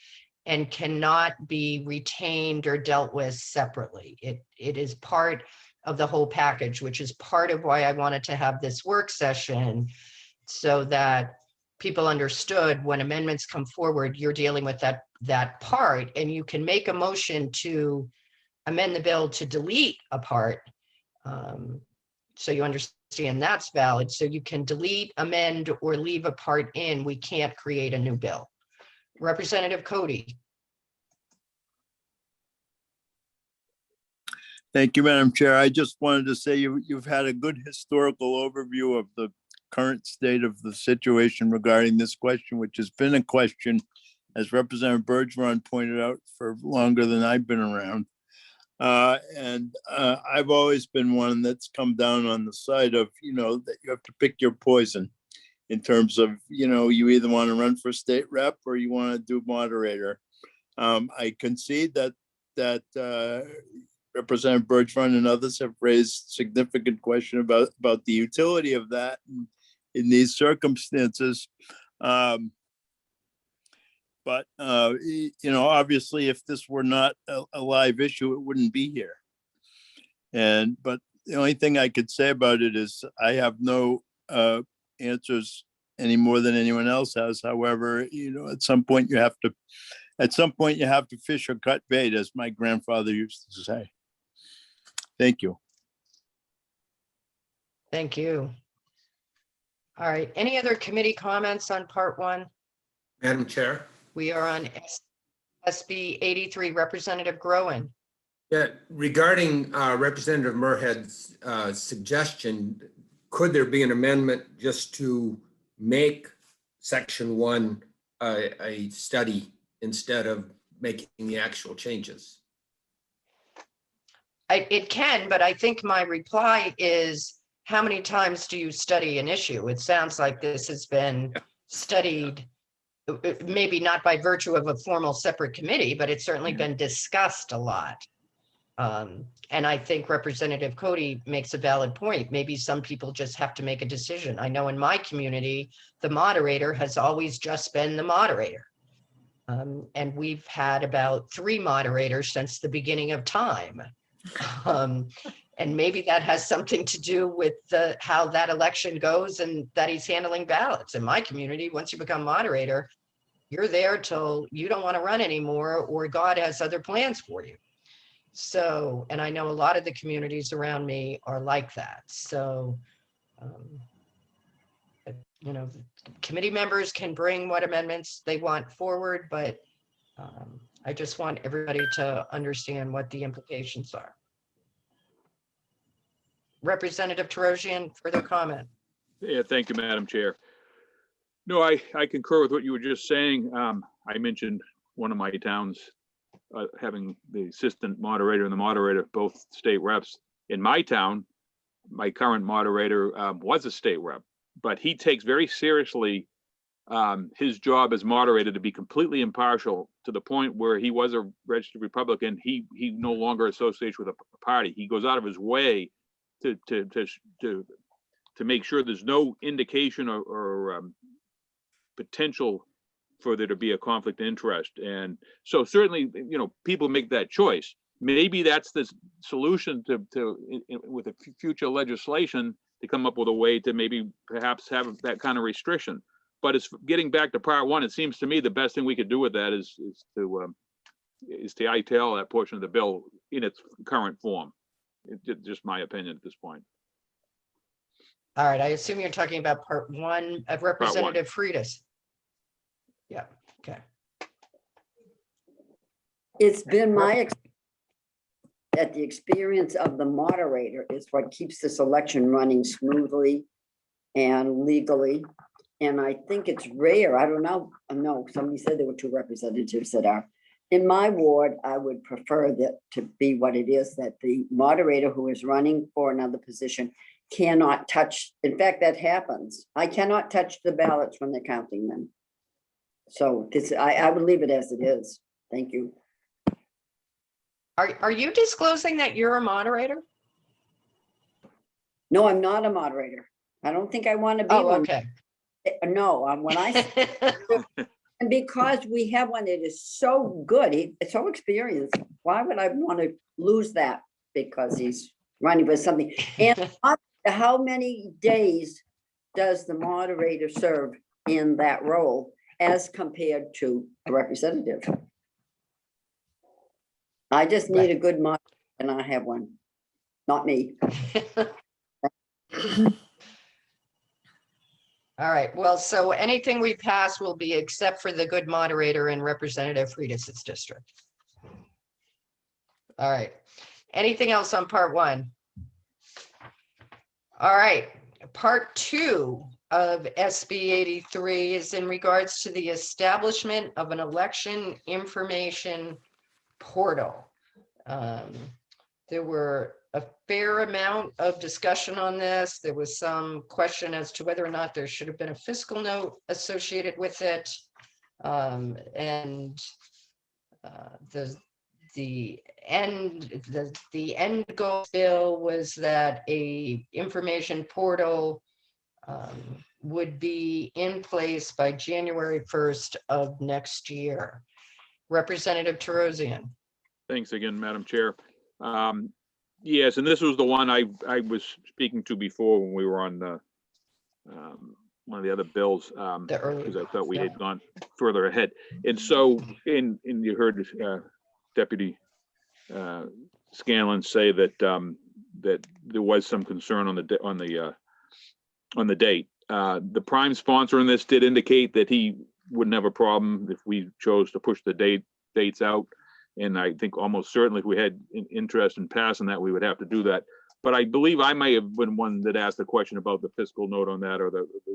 and cannot be retained or dealt with separately. It is part of the whole package, which is part of why I wanted to have this work session so that people understood when amendments come forward, you're dealing with that part, and you can make a motion to amend the bill to delete a part. So you understand that's valid. So you can delete, amend, or leave a part in. We can't create a new bill. Representative Cote. Thank you, Madam Chair. I just wanted to say you've had a good historical overview of the current state of the situation regarding this question, which has been a question, as Representative Bergeron pointed out, for longer than I've been around. I've always been one that's come down on the side of, that you have to pick your poison in terms of, you either want to run for state rep or you want to do moderator. I concede that Representative Bergeron and others have raised significant question about the utility of that in these circumstances. But obviously, if this were not a live issue, it wouldn't be here. But the only thing I could say about it is I have no answers any more than anyone else has. However, at some point you have to fish or cut bait, as my grandfather used to say. Thank you. Thank you. All right, any other committee comments on part 1? Madam Chair? We are on SB 83, Representative Groen. Yeah, regarding Representative Murhead's suggestion, could there be an amendment just to make section 1 a study instead of making the actual changes? It can, but I think my reply is, how many times do you study an issue? It sounds like this has been studied, maybe not by virtue of a formal separate committee, but it's certainly been discussed a lot. And I think Representative Cote makes a valid point. Maybe some people just have to make a decision. I know in my community, the moderator has always just been the moderator. And we've had about 3 moderators since the beginning of time. And maybe that has something to do with how that election goes and that he's handling ballots. In my community, once you become moderator, you're there till you don't want to run anymore or God has other plans for you. So, and I know a lot of the communities around me are like that. So, committee members can bring what amendments they want forward, but I just want everybody to understand what the implications are. Representative Terosian, further comment? Yeah, thank you, Madam Chair. No, I concur with what you were just saying. I mentioned one of my towns having the assistant moderator and the moderator, both state reps. In my town, my current moderator was a state rep, but he takes very seriously his job as moderator to be completely impartial, to the point where he was a registered Republican. He no longer associates with a party. He goes out of his way to make sure there's no indication or potential for there to be a conflict of interest. And so certainly, people make that choice. Maybe that's the solution with a future legislation, to come up with a way to maybe perhaps have that kind of restriction. But it's getting back to part 1. It seems to me the best thing we could do with that is to ITL that portion of the bill in its current form. It's just my opinion at this point. All right, I assume you're talking about part 1 of Representative Freitas. Yeah, okay. It's been my experience that the experience of the moderator is what keeps this election running smoothly and legally. And I think it's rare. I don't know. No, somebody said there were 2 representatives that are. In my ward, I would prefer that to be what it is, that the moderator who is running for another position cannot touch. In fact, that happens. I cannot touch the ballots when they're counting them. So this, I would leave it as it is. Thank you. Are you disclosing that you're a moderator? No, I'm not a moderator. I don't think I want to be one. Okay. No, when I, and because we have one that is so good, it's so experienced, why would I want to lose that because he's running for something? And how many days does the moderator serve in that role as compared to a representative? I just need a good moderator, and I have one, not me. All right, well, so anything we pass will be except for the good moderator in Representative Friedrich's district. All right, anything else on part 1? All right, part 2 of SB 83 is in regards to the establishment of an election information portal. There were a fair amount of discussion on this. There was some question as to whether or not there should have been a fiscal note associated with it. The end goal bill was that a information portal would be in place by January 1st of next year. Representative Terosian. Thanks again, Madam Chair. Yes, and this was the one I was speaking to before when we were on the one of the other bills, because I thought we had gone further ahead. And so, and you heard Deputy Scanlon say that that there was some concern on the date. The prime sponsor in this did indicate that he wouldn't have a problem if we chose to push the dates out. And I think almost certainly if we had an interest in passing that, we would have to do that. But I believe I may have been one that asked the question about the fiscal note on that, or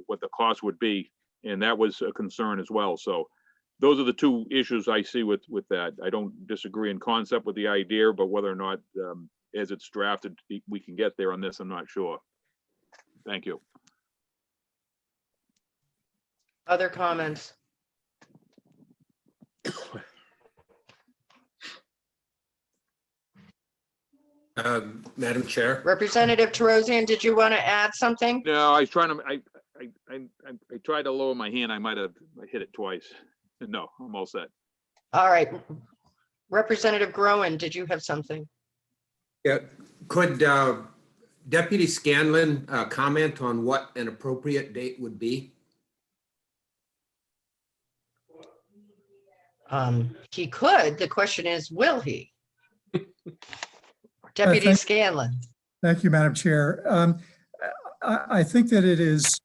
what the cost would be. And that was a concern as well. So those are the 2 issues I see with that. I don't disagree in concept with the idea, but whether or not as it's drafted, we can get there on this, I'm not sure. Thank you. Other comments? Madam Chair. Representative Terosian, did you want to add something? No, I was trying to, I tried to lower my hand. I might have hit it twice. No, I'm all set. All right. Representative Groen, did you have something? Yeah, could Deputy Scanlon comment on what an appropriate date would be? He could. The question is, will he? Deputy Scanlon. Thank you, Madam Chair. I think that it is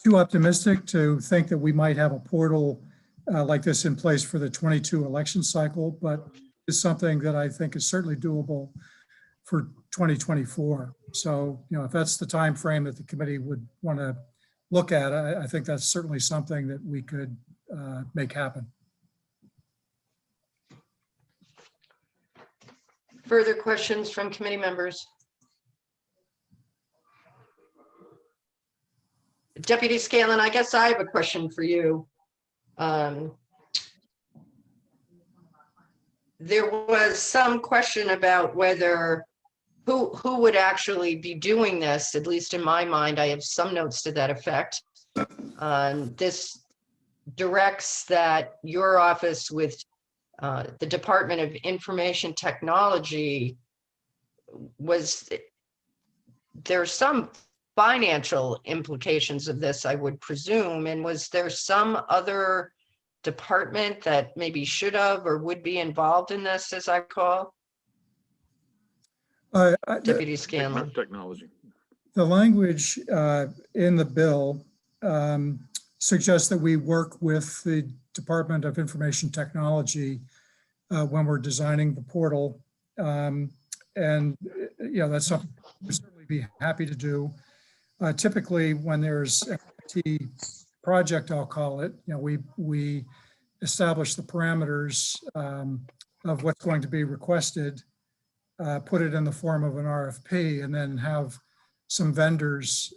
too optimistic to think that we might have a portal like this in place for the 22 election cycle, but it's something that I think is certainly doable for 2024. So, if that's the time frame that the committee would want to look at, I think that's certainly something that we could make happen. Further questions from committee members? Deputy Scanlon, I guess I have a question for you. There was some question about whether who would actually be doing this. At least in my mind, I have some notes to that effect. This directs that your office with the Department of Information Technology there's some financial implications of this, I would presume. And was there some other department that maybe should have or would be involved in this, as I recall? Deputy Scanlon. Technology. The language in the bill suggest that we work with the Department of Information Technology when we're designing the portal. And, that's something we'd certainly be happy to do. Typically, when there's a project, I'll call it, we establish the parameters of what's going to be requested, put it in the form of an RFP, and then have some vendors,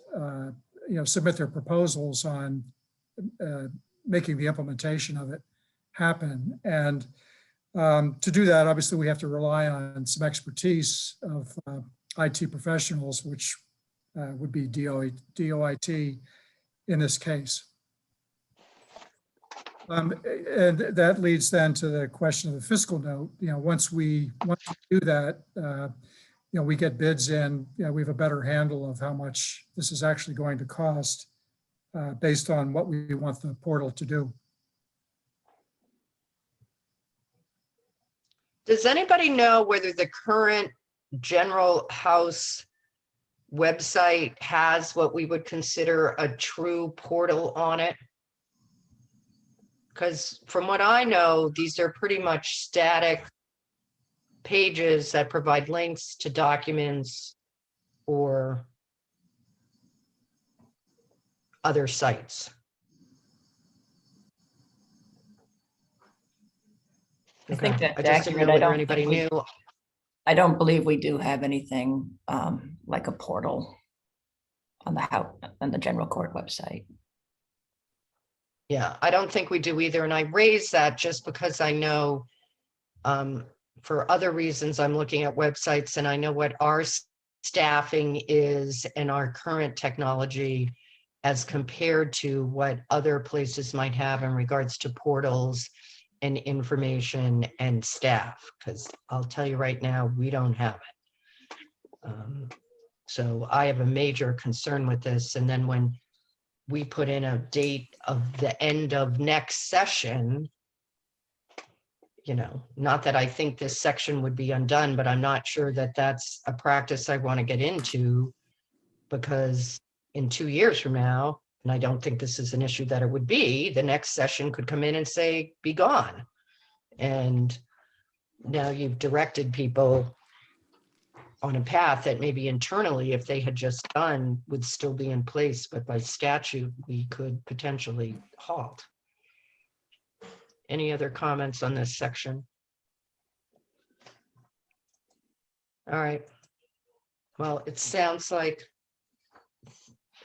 submit their proposals on making the implementation of it happen. And to do that, obviously, we have to rely on some expertise of IT professionals, which would be DOIT in this case. And that leads then to the question of the fiscal note. Once we do that, we get bids in, we have a better handle of how much this is actually going to cost based on what we want the portal to do. Does anybody know whether the current General House website has what we would consider a true portal on it? Because from what I know, these are pretty much static pages that provide links to documents or other sites. I think Okay. that's I just didn't accurate. know I whether don't anybody think knew. I don't believe we do have anything like a portal on the general court website. Yeah, I don't think we do either. And I raise that just because I know for other reasons, I'm looking at websites and I know what our staffing is and our current technology as compared to what other places might have in regards to portals and information and staff. Because I'll tell you right now, we don't have it. So I have a major concern with this. And then when we put in a date of the end of next session, not that I think this section would be undone, but I'm not sure that that's a practice I want to get into, because in 2 years from now, and I don't think this is an issue that it would be, the next session could come in and say, be gone. And now you've directed people on a path that maybe internally, if they had just done, would still be in place, but by statute, we could potentially halt. Any other comments on this section? All right. Well, it sounds like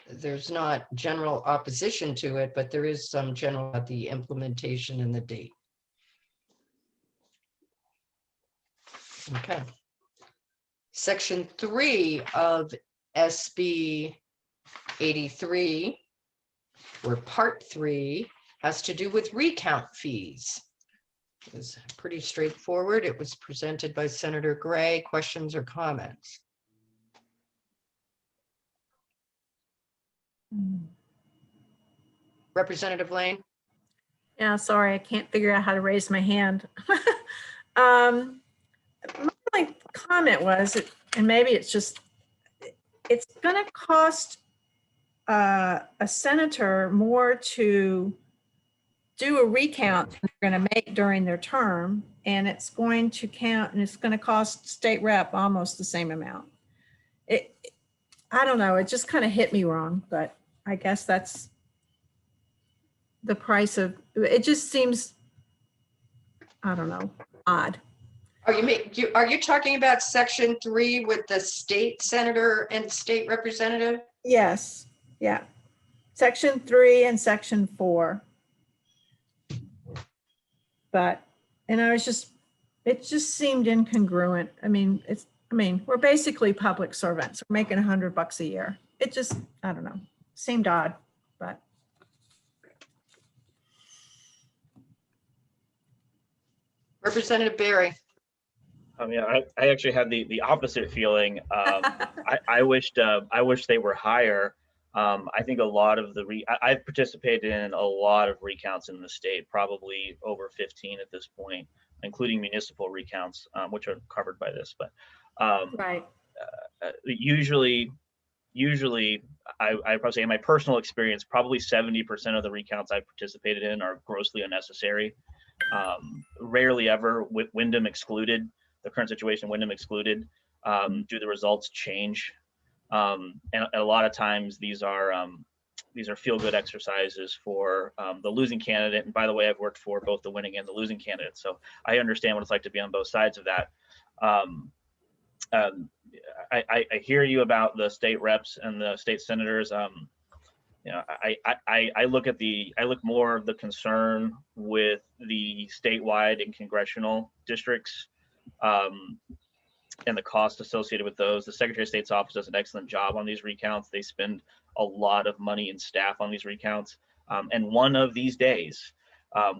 there's not general opposition to it, but there is some general about the implementation and the date. Okay. Section 3 of SB 83, or Part 3, has to do with recount fees. It's pretty straightforward. It was presented by Senator Gray. Questions or comments? Representative Lane? Yeah, sorry, I can't figure out how to raise my hand. My comment was, and maybe it's just, it's going to cost a senator more to do a recount than they're going to make during their term, and it's going to count, and it's going to cost state rep almost the same amount. I don't know, it just kind of hit me wrong, but I guess that's the price of it. Just seems, I don't know, odd. Are you talking about section 3 with the state senator and state representative? Yes, yeah. Section 3 and section 4. But, and I was just, it just seemed incongruent. I mean, we're basically public servants. We're making $100 a year. It just, I don't know, seemed odd, but. Representative Barry. Yeah, I actually had the opposite feeling. I wished they were higher. I think a lot of I've participated in a lot of recounts in the state, probably over 15 at this point, including municipal recounts, which are covered by this. But right. Usually Usually, I probably say in my personal experience, probably 70% of the recounts I've participated in are grossly unnecessary. Rarely ever, with Wyndham excluded, the current situation, Wyndham excluded, do the results change. And a lot of times these are feel-good exercises for the losing candidate. And by the way, I've worked for both the winning and the losing candidate, so I understand what it's like to be on both sides of that. I hear you about the state reps and the state senators. You know, I look more of the concern with the statewide and congressional districts, and the cost associated with those. The Secretary of State's office does an excellent job on these recounts. They spend a lot of money and staff on these recounts. And one of these days,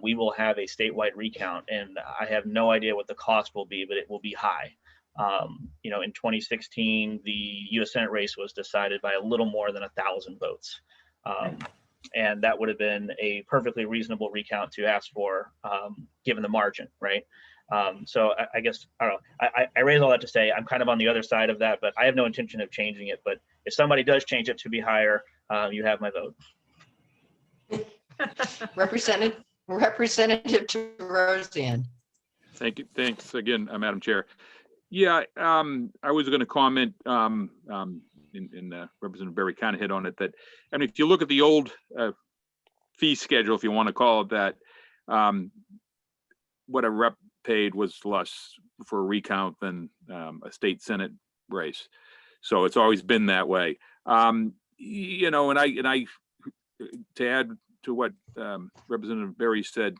we will have a statewide recount, and I have no idea what the cost will be, but it will be high. You know, in 2016, the U.S. Senate race was decided by a little more than 1,000 votes. And that would have been a perfectly reasonable recount to ask for, given the margin, right? So I guess, I don't know, I raise all that to say I'm kind of on the other side of that, but I have no intention of changing it. But if somebody does change it to be higher, you have my vote. Representative Terosian. Thank you. Thanks again, Madam Chair. Yeah, I was going to comment, Representative Berry kind of hit on it, that, I mean, if you look at the old fee schedule, if you want to call it that, what a rep paid was less for a recount than a state Senate race. So it's always been that way. You know, and I, to add to what Representative Berry said,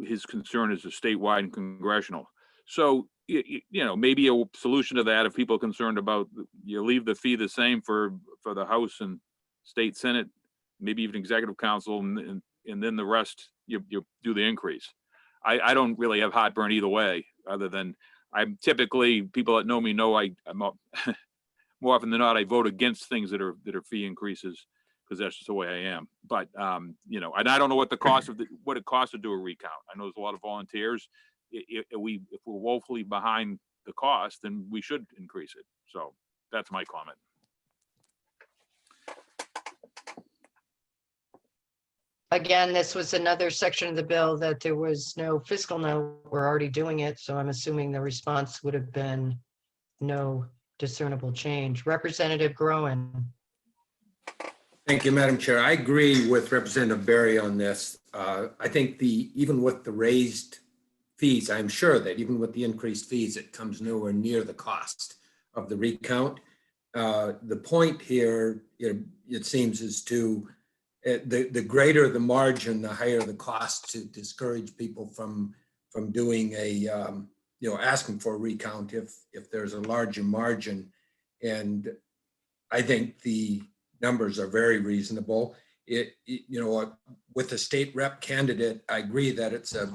his concern is a statewide and congressional. So, you know, maybe a solution to that, if people are concerned about, you leave the fee the same for the House and state Senate, maybe even executive council, and then the rest, you do the increase. I don't really have heartburn either way, other than I'm typically, people that know me know I'm more often than not, I vote against things that are fee increases, because that's just the way I am. But you know, and I don't know what the cost of what it costs to do a recount. I know there's a lot of volunteers. If we're woefully behind the cost, then we should increase it. So that's my comment. Again, this was another section of the bill that there was no fiscal note. We're already doing it, so I'm assuming the response would have been no discernible change. Representative Groen. Thank you, Madam Chair. I agree with Representative Berry on this. I think even with the raised fees, I'm sure that even with the increased fees, it comes nowhere near the cost of the recount. The point here, it seems, is to the greater the margin, the higher the cost, to discourage people from doing asking for a recount if there's a larger margin. And I think the numbers are very reasonable. With the state rep candidate, I agree that it's a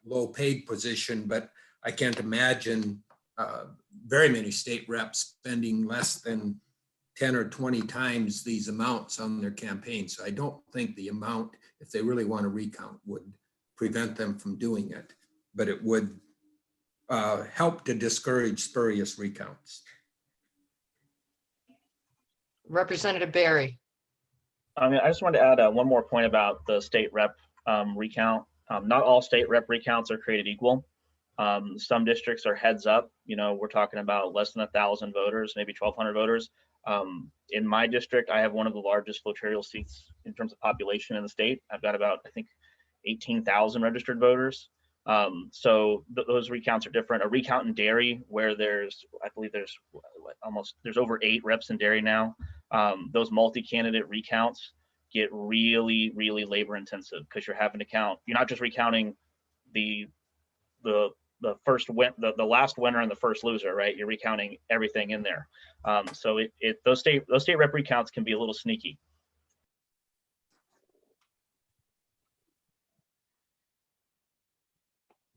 low paid position, but I can't imagine very many state reps spending less than 10 or 20 times these amounts on their campaign. So I don't think the amount, if they really want to recount, would prevent them from doing it, but it would help to discourage spurious recounts. Representative Berry. I mean, I just wanted to add one more point about the state rep recount. Not all state rep recounts are created equal. Some districts are heads up. You know, we're talking about less than 1,000 voters, maybe 1,200 voters. In my district, I have one of the largest flotorial seats in terms of population in the state. I've got about, I think, 18,000 registered voters. So those recounts are different. A recount in Derry, where I believe there's over 8 reps in Derry now. Those multi-candidate recounts get really, really labor intensive, because you're having to count. You're not just recounting the last winner and the first loser, right? You're recounting everything in there. So those state rep recounts can be a little sneaky.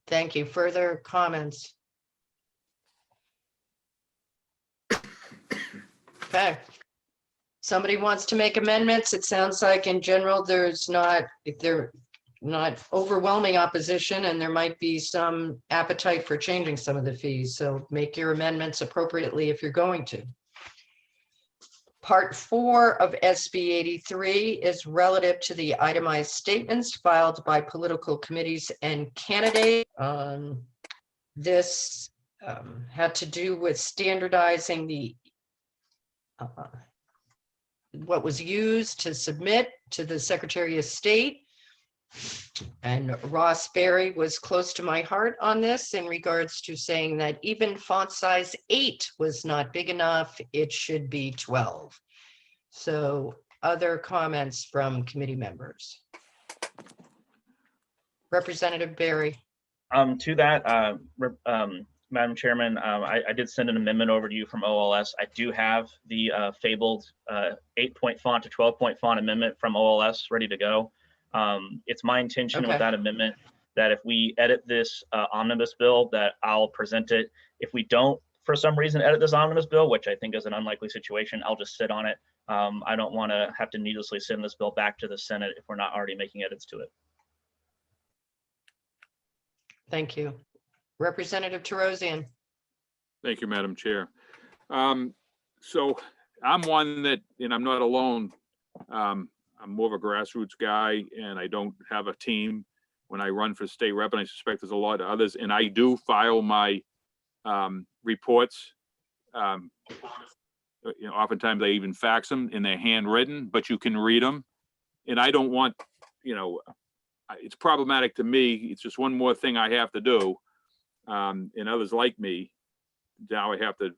Thank you. Further comments? Okay. Somebody wants to make amendments. It sounds like in general, there's not overwhelming opposition, and there might be some appetite for changing some of the fees. So make your amendments appropriately if you're going to. Part 4 of SB 83 is relative to the itemized statements filed by political committees and candidates. This had to do with standardizing the what was used to submit to the Secretary of State. And Ross Berry was close to my heart on this in regards to saying that even font size 8 was not big enough. It should be 12. So other comments from committee members? Representative Berry. To that, Madam Chairman, I did send an amendment over to you from OLS. I do have the fabled 8-point font to 12-point font amendment from OLS ready to go. It's my intention with that amendment that if we edit this omnibus bill, that I'll present it. If we don't, for some reason, edit this omnibus bill, which I think is an unlikely situation, I'll just sit on it. I don't want to have to needlessly send this bill back to the Senate if we're not already making edits to it. Thank you. Representative Terosian. Thank you, Madam Chair. So I'm one that, and I'm not alone. I'm more of a grassroots guy, and I don't have a team when I run for state rep, and I suspect there's a lot of others. And I do file my reports. Oftentimes I even fax them, and they're handwritten, but you can read them. And I don't want, it's problematic to me. It's just one more thing I have to do. And others like me, now I have to,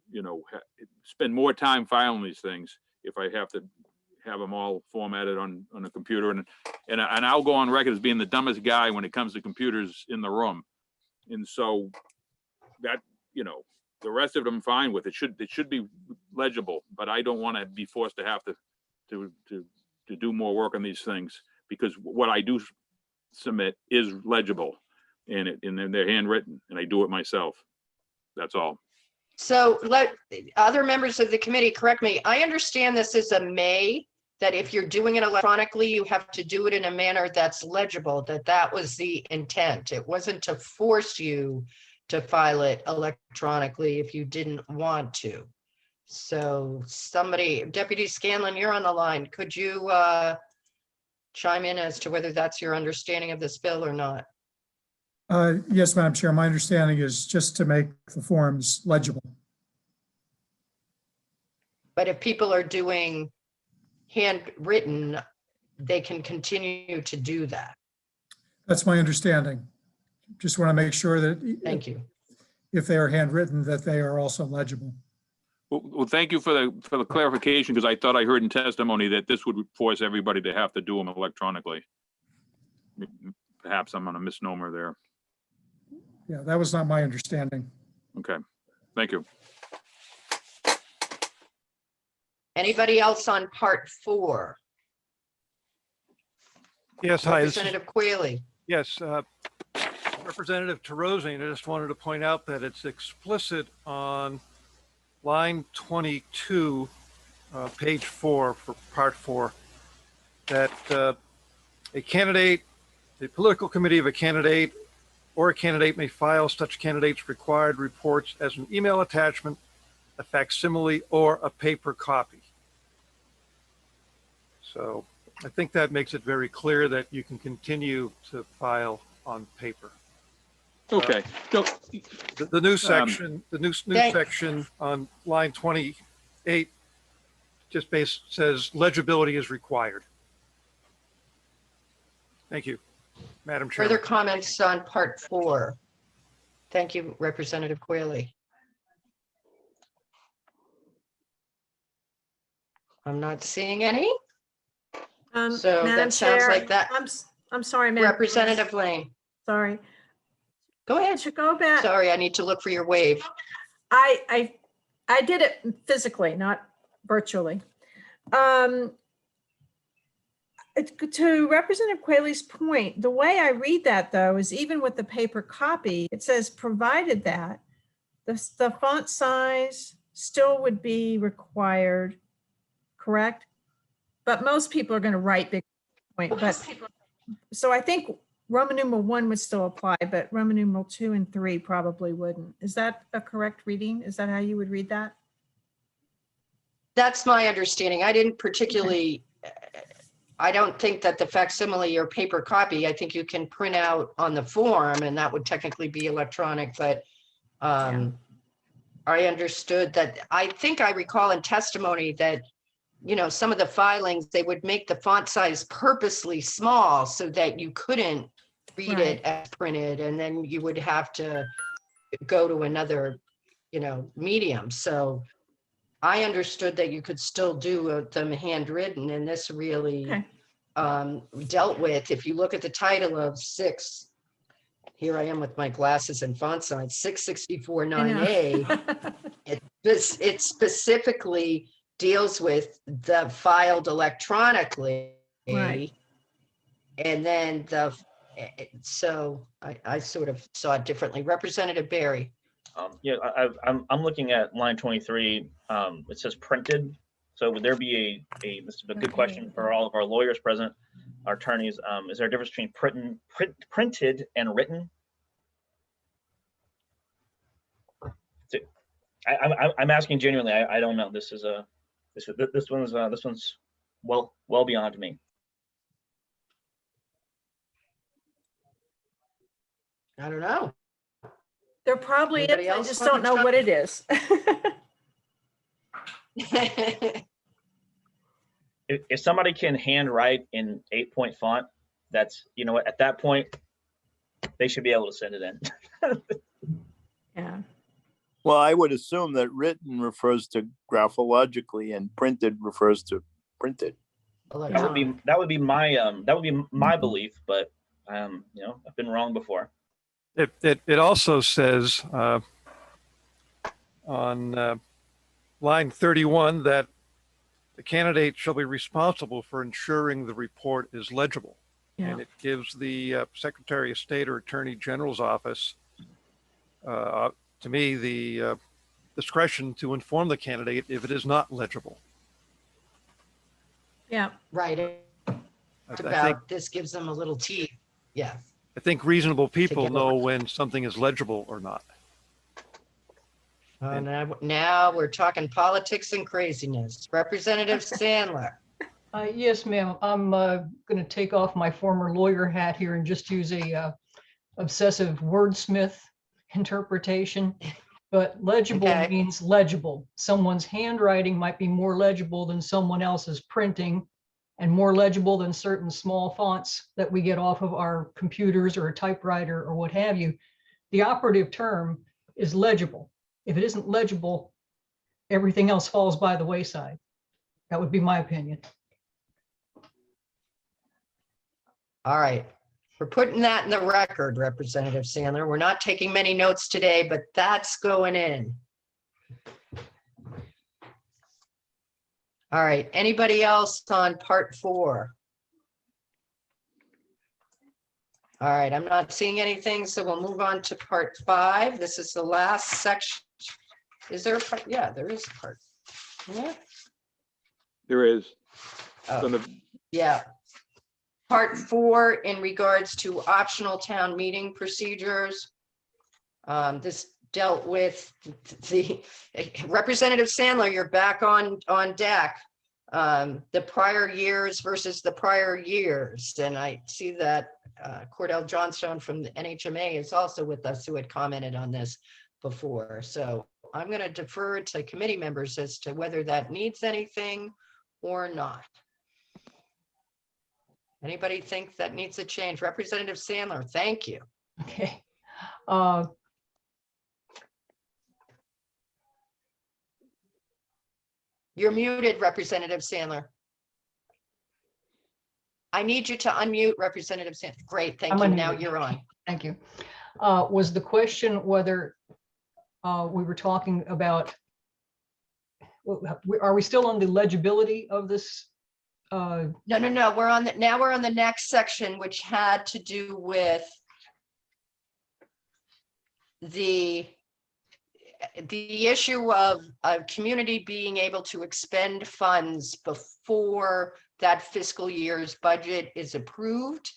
spend more time filing these things if I have to have them all formatted on a computer. And I'll go on record as being the dumbest guy when it comes to computers in the room. And so that, the rest of them I'm fine with. It should be legible, but I don't want to be forced to have to do more work on these things, because what I do submit is legible, and they're handwritten, and I do it myself. That's all. So let other members of the committee correct me. I understand this is a may, that if you're doing it electronically, you have to do it in a manner that's legible, that was the intent. It wasn't to force you to file it electronically if you didn't want to. So Deputy Scanlon, you're on the line. Could you chime in as to whether that's your understanding of this bill or not? Yes, Madam Chair, my understanding is just to make the forms legible. But if people are doing handwritten, they can continue to do that. That's my understanding. Just want to make sure that Thank you. If they are handwritten, that they are also legible. Well, thank you for the clarification, because I thought I heard in testimony that this would force everybody to have to do them electronically. Perhaps I'm on a misnomer there. Yeah, that was not my understanding. Okay, thank you. Anybody else on part 4? Yes, hi. Representative Quayle. Yes, Representative Terosian, I just wanted to point out that it's explicit on line 22, page 4 for part 4, that a candidate, the political committee of a candidate or a candidate may file such candidate's required reports as an email attachment, a facsimile, or a paper copy. So I think that makes it very clear that you can continue to file on paper. Okay. So the new section, section on line 28 just says legibility is required. Thank you, Madam Chair. Further comments on part 4? Thank you, Representative Quayle. I'm not seeing any. So Madam that sounds Chair, like that. I'm sorry, Madam. Representative Lane. Sorry. Go ahead. To go back. Sorry, I need to look for your wave. I did it physically, not virtually. To Representative Quayle's point, the way I read that though is even with the paper copy, it says provided that the font size still would be required, correct? But most people are going to write big point. So I think Roman numeral 1 would still apply, but Roman numeral 2 and 3 probably wouldn't. Is that a correct reading? Is that how you would read that? That's my understanding. I didn't particularly, I don't think that the facsimile or paper copy, I think you can print out on the form and that would technically be electronic, but I understood that, I think I recall in testimony that, you know, some of the filings, they would make the font size purposely small so that you couldn't read it as printed, and then you would have to go to another, you know, medium. So I understood that you could still do them handwritten, and this really dealt with, if you look at the title of 6, here I am with my glasses and font size, 664 9A, it specifically deals with the filed electronically. Right. And then so I sort of saw it differently. Representative Barry. Yeah, I'm looking at line 23. It says printed. So would there be this is a good question for all of our lawyers present, our attorneys. Is there a difference between printed and written? I'm asking genuinely. I don't know. This one's well beyond me. I don't know. There probably is. Anybody I else just want don't to know what it is. If somebody can handwrite in 8-point font, that's, you know what, at that point, they should be able to send it in. Yeah. Well, I would assume that written refers to graphologically and printed refers to printed. That would be my belief, but you know, I've been wrong before. It also says on line 31 that the candidate shall be responsible for ensuring the report is legible. Yeah. And it gives the Secretary of State or Attorney General's office, to me, the discretion to inform the candidate if it is not legible. Yeah. Right. This gives them a little teeth. Yeah. I think reasonable people get know when something is legible or not. Now we're talking politics and craziness. Representative Sandler. Yes, ma'am. I'm going to take off my former lawyer hat here and just use a obsessive wordsmith interpretation. But legible means legible. Someone's handwriting might be more legible than someone else's printing, and more legible than certain small fonts that we get off of our computers or a typewriter or what have you. The operative term is legible. If it isn't legible, everything else falls by the wayside. That would be my opinion. All right. We're putting that in the record, Representative Sandler. We're not taking many notes today, but that's going in. All right. Anybody else on part 4? All right. I'm not seeing anything, so we'll move on to part 5. This is the last section. Is there a part? Yeah, there is a part. Yeah. There is. Oh, yeah. Part 4 in regards to optional town meeting procedures. This dealt with the Representative Sandler, you're back on deck. The prior years versus the prior years. And I see that Cordell Johnstone from the NHMA is also with us, who had commented on this before. So I'm going to defer to committee members as to whether that needs anything or not. Anybody think that needs a change? Representative Sandler, thank you. Okay. You're muted, Representative Sandler. I need you to unmute, Representative Sandler. Great, thank you. Now you're on. Thank you. Was the question whether we were talking about, are we still on the legibility of this? No. We're on the next section, which had to do with the issue of a community being able to expend funds before that fiscal year's budget is approved.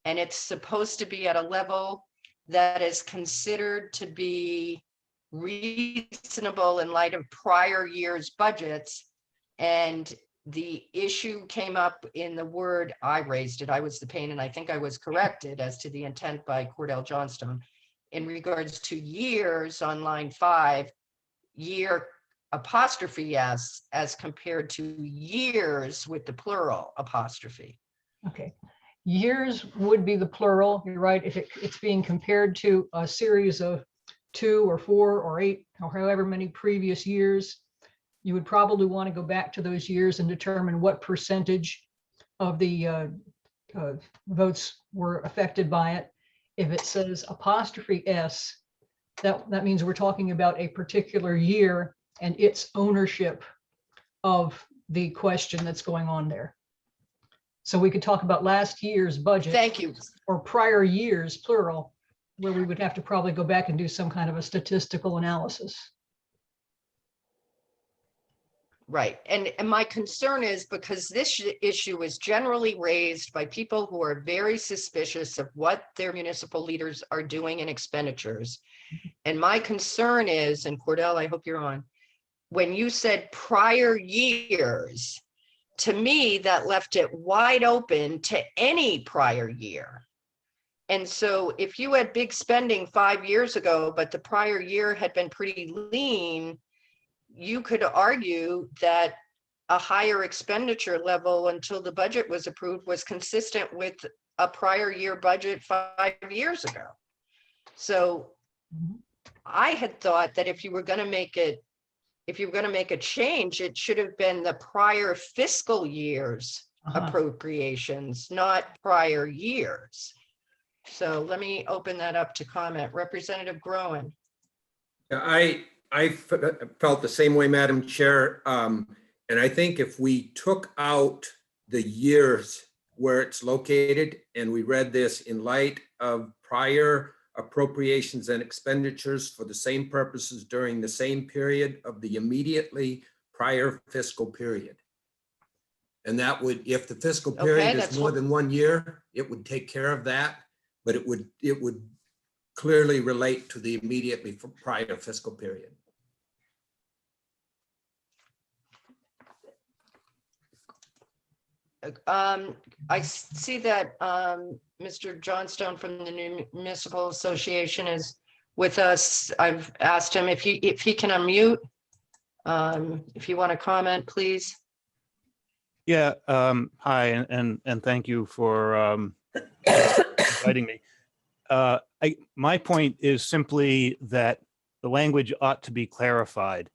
And it's supposed to be at a level that is considered to be reasonable in light of prior year's budgets. And the issue came up in the word, I raised it, I was the pain, and I think I was corrected as to the intent by Cordell Johnstone. In regards to years on line 5, year apostrophe s as compared to years with the plural apostrophe. Okay. Years would be the plural. You're right. If it's being compared to a series of 2 or 4 or 8 or however many previous years, you would probably want to go back to those years and determine what percentage of the votes were affected by it. If it says apostrophe s, that means we're talking about a particular year and its ownership of the question that's going on there. So we could talk about last year's budget. Thank you. Or prior years, plural, where we would have to probably go back and do some kind of a statistical analysis. Right. And my concern is because this issue is generally raised by people who are very suspicious of what their municipal leaders are doing in expenditures. And my concern is, and Cordell, I hope you're on, when you said prior years, to me, that left it wide open to any prior year. And so if you had big spending 5 years ago, but the prior year had been pretty lean, you could argue that a higher expenditure level until the budget was approved was consistent with a prior year budget 5 years ago. So I had thought that if you were going to make it, if you were going to make a change, it should have been the prior fiscal year's appropriations, not prior years. So let me open that up to comment. Representative Groen. I felt the same way, Madam Chair. And I think if we took out the years where it's located and we read this in light of prior appropriations and expenditures for the same purposes during the same period of the immediately prior fiscal period. And that would, if the fiscal period is more than 1 year, it would take care of that, but it would clearly relate to the immediately prior fiscal period. I see that Mr. Johnstone from the Municipal Association is with us. I've asked him if he can unmute. If you want to comment, please. Yeah, hi, and thank you for inviting me. My point is simply that the language ought to be clarified.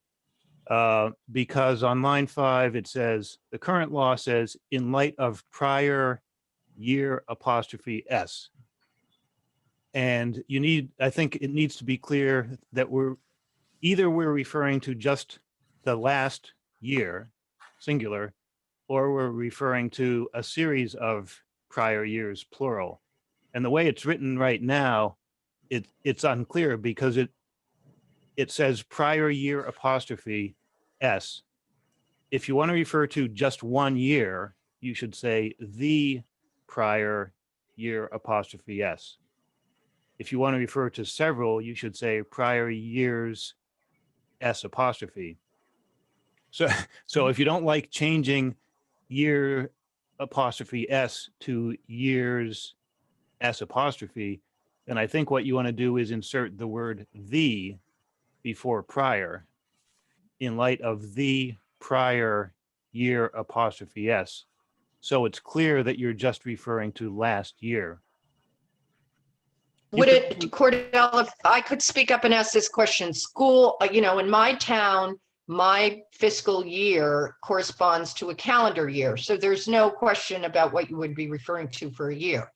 Because on line 5, it says, the current law says, in light of prior year apostrophe s. And you need, I think it needs to be clear that we're referring to just the last year, singular, or we're referring to a series of prior years, plural. And the way it's written right now, it's unclear because it says prior year apostrophe s. If you want to refer to just 1 year, you should say the prior year apostrophe s. If you want to refer to several, you should say prior years s apostrophe. So if you don't like changing year apostrophe s to years s apostrophe, then I think what you want to do is insert the word the before prior, in light of the prior year apostrophe s. So it's clear that you're just referring to last year. Would it, Cordell, if I could speak up and ask this question, school, in my town, my fiscal year corresponds to a calendar year. So there's no question about what you would be referring to for a year.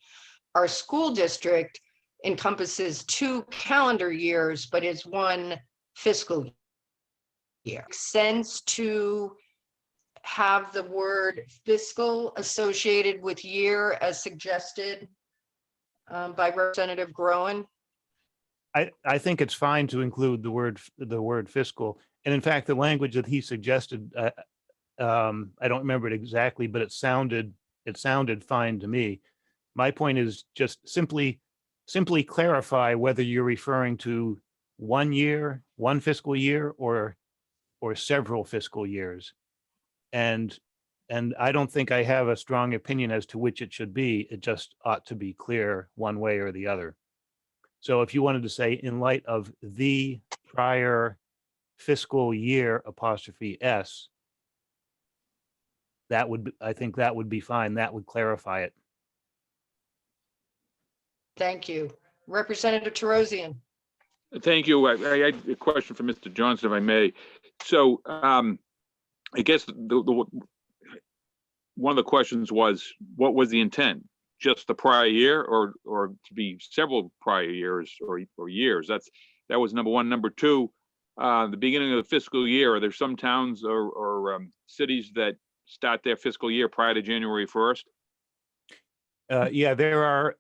Our school district encompasses 2 calendar years, but is 1 fiscal year. Makes sense to have the word fiscal associated with year as suggested by Representative Groen? I think it's fine to include the word fiscal. And in fact, the language that he suggested, I don't remember it exactly, but it sounded fine to me. My point is just simply clarify whether you're referring to 1 year, 1 fiscal year, or several fiscal years. And I don't think I have a strong opinion as to which it should be. It just ought to be clear one way or the other. So if you wanted to say in light of the prior fiscal year '(s), that would be, I think that would be fine. That would clarify it. Thank you. Representative Terosian. Thank you. I had a question for Mr. Johnson, if I may. So I guess one of the questions was, what was the intent? Just the prior year, or to be several prior years or years? That was number one. Number two, the beginning of the fiscal year, are there some towns or cities that start their fiscal year prior to January 1st? Yeah, there are.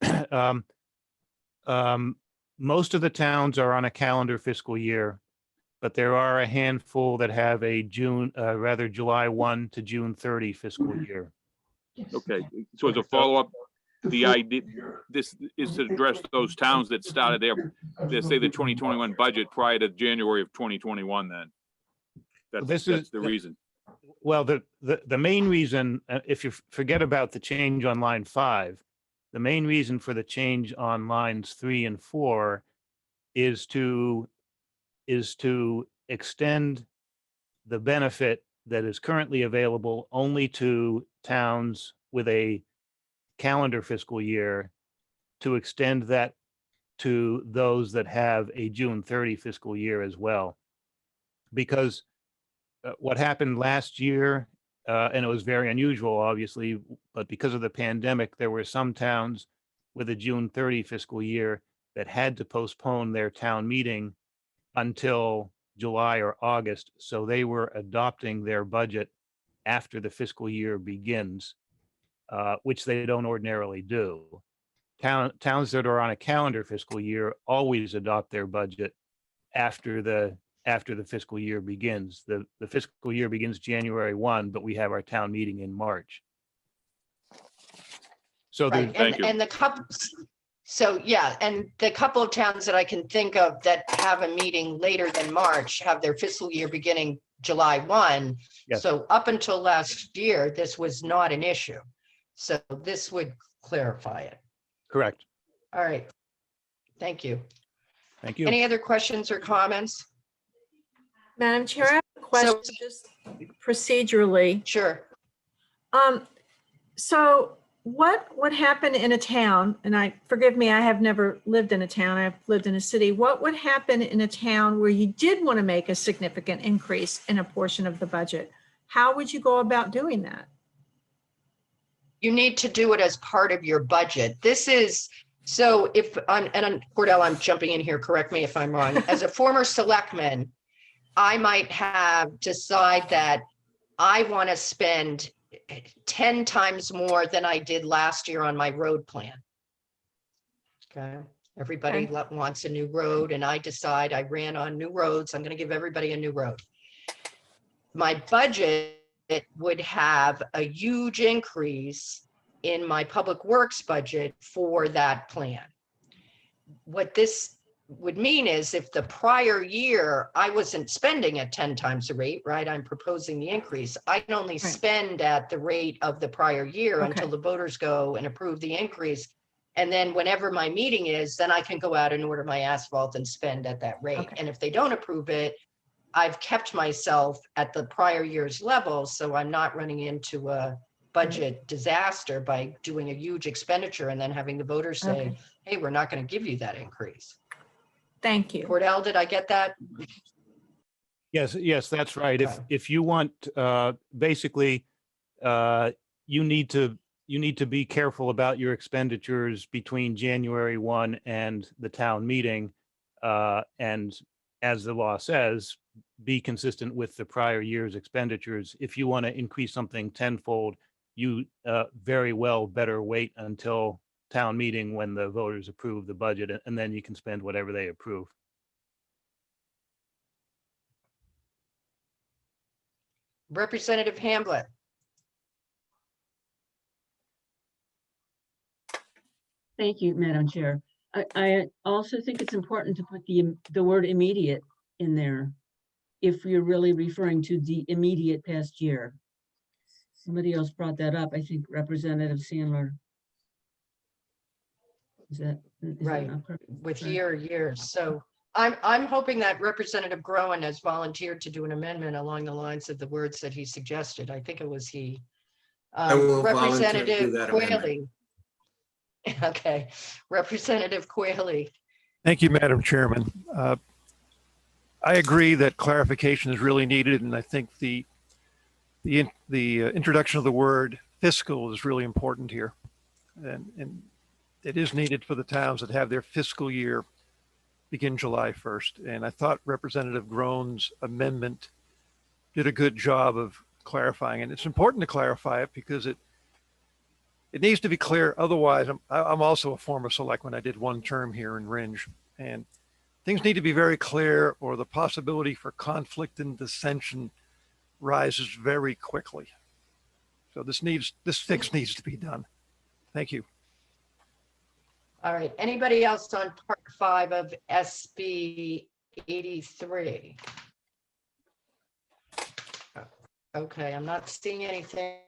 Most of the towns are on a calendar fiscal year, but there are a handful that have a July 1 to June 30 fiscal year. Okay, so as a follow-up, the idea, this is to address those towns that started their say the 2021 budget prior to January of 2021 then. That's the reason. Well, the main reason, if you forget about the change on line 5, the main reason for the change on lines 3 and 4 is to extend the benefit that is currently available only to towns with a calendar fiscal year, to extend that to those that have a June 30 fiscal year as well. Because what happened last year, and it was very unusual, obviously, but because of the pandemic, there were some towns with a June 30 fiscal year that had to postpone their town meeting until July or August. So they were adopting their budget after the fiscal year begins, which they don't ordinarily do. Towns that are on a calendar fiscal year always adopt their budget after the fiscal year begins. The fiscal year begins January 1, but we have our town meeting in March. So Right. And the couple, so yeah, and the couple of towns that I can think of that have a meeting later than March have their fiscal year beginning July 1. Yes. So up until last year, this was not an issue. So this would clarify it. Correct. All right. Thank you. Thank you. Any other questions or comments? Madam Chair, I have a question just procedurally. Sure. So what happened in a town, and forgive me, I have never lived in a town, I've lived in a city. What would happen in a town where you did want to make a significant increase in a portion of the budget? How would you go about doing that? You need to do it as part of your budget. This is, so if Cordell, I'm jumping in here, correct me if I'm wrong. As a former selectman, I might have decide that I want to spend 10 times more than I did last year on my road plan. Okay. Everybody wants a new road, and I decide I ran on new roads. I'm going to give everybody a new road. My budget would have a huge increase in my public works budget for that plan. What this would mean is if the prior year I wasn't spending at 10 times the rate, right? I'm proposing the increase. I can only spend at the rate of the prior year until the voters go and approve the increase. And then whenever my meeting is, then I can go out and order my asphalt and spend at that rate. And if they don't approve it, I've kept myself at the prior year's level, so I'm not running into a budget disaster by doing a huge expenditure and then having the voters say, hey, we're not going to give you that increase. Thank you. Cordell, did I get that? Yes, that's right. If you want, basically, you need to be careful about your expenditures between January 1 and the town meeting, and as the law says, be consistent with the prior year's expenditures. If you want to increase something tenfold, you very well better wait until town meeting when the voters approve the budget, and then you can spend whatever they approve. Representative Hamblett. Thank you, Madam Chair. I also think it's important to put the word immediate in there if you're really referring to the immediate past year. Somebody else brought that up. I think Representative Sandler. Is that Right, not correct? with Right. years. So I'm hoping that Representative Groen has volunteered to do an amendment along the lines of the words that he suggested. I think it was he. I will volunteer to do Representative that amendment. Quayle. Okay, Representative Quayle. Thank you, Madam Chairman. I agree that clarification is really needed, and I think the introduction of the word fiscal is really important here. And it is needed for the towns that have their fiscal year begin July 1st. And I thought Representative Groen's amendment did a good job of clarifying. And it's important to clarify it because it needs to be clear. Otherwise, I'm also a former selectman. I did one term here in Ringe, and things need to be very clear, or the possibility for conflict and dissension rises very quickly. So this fix needs to be done. Thank you. All right, anybody else on part 5 of SB 83? Okay, I'm not seeing anything.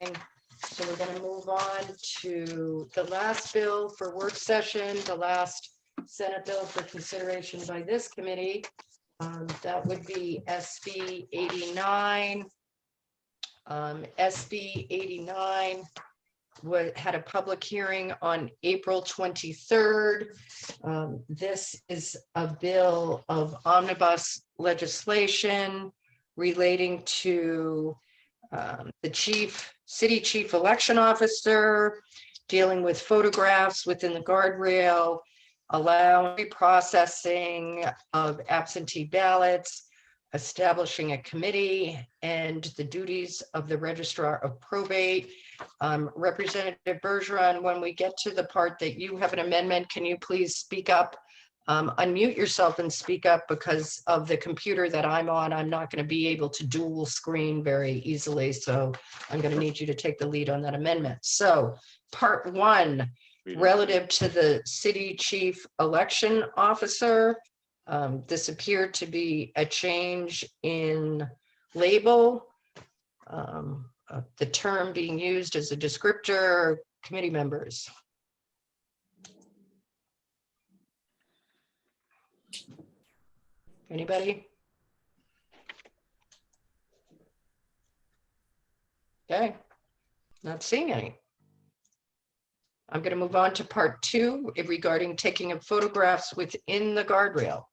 So we're going to move on to the last bill for work session, the last Senate bill for consideration by this committee. That would be SB 89. SB 89 had a public hearing on April 23rd. This is a bill of omnibus legislation relating to the city chief election officer, dealing with photographs within the guardrail, allowing processing of absentee ballots, establishing a committee, and the duties of the registrar of probate. Representative Bergeron, when we get to the part that you have an amendment, can you please speak up? Unmute yourself and speak up, because of the computer that I'm on, I'm not going to be able to dual screen very easily. So I'm going to need you to take the lead on that amendment. So part 1, relative to the city chief election officer. This appeared to be a change in label. The term being used as a descriptor. Committee members. Anybody? Okay, not seeing any. I'm going to move on to part 2 regarding taking of photographs within the guardrail.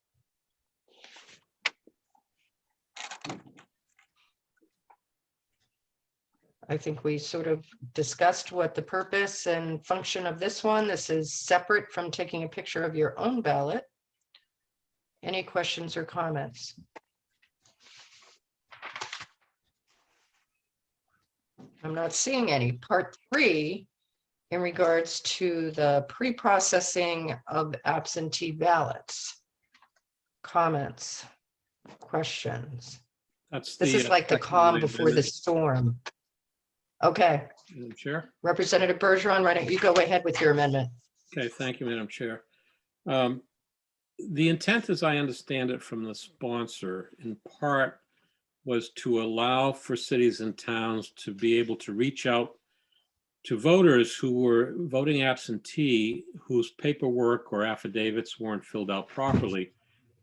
I think we sort of discussed what the purpose and function of this one. This is separate from taking a picture of your own ballot. Any questions or comments? I'm not seeing any. Part 3, in regards to the pre-processing of absentee ballots. Comments, questions? This is like the calm before the storm. Okay. Madam Chair. Representative Bergeron, why don't you go ahead with your amendment? Okay, thank you, Madam Chair. The intent, as I understand it from the sponsor, in part was to allow for cities and towns to be able to reach out to voters who were voting absentee, whose paperwork or affidavits weren't filled out properly,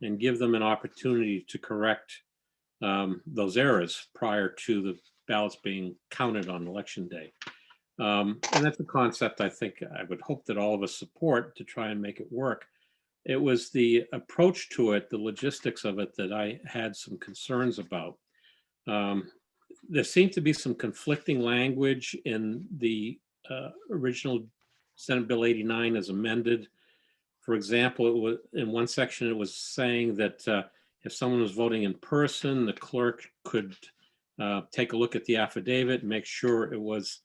and give them an opportunity to correct those errors prior to the ballots being counted on election day. And that's a concept I think I would hope that all of us support to try and make it work. It was the approach to it, the logistics of it, that I had some concerns about. There seemed to be some conflicting language in the original Senate Bill 89 as amended. For example, it was in one section, it was saying that if someone was voting in person, the clerk could take a look at the affidavit and make sure it was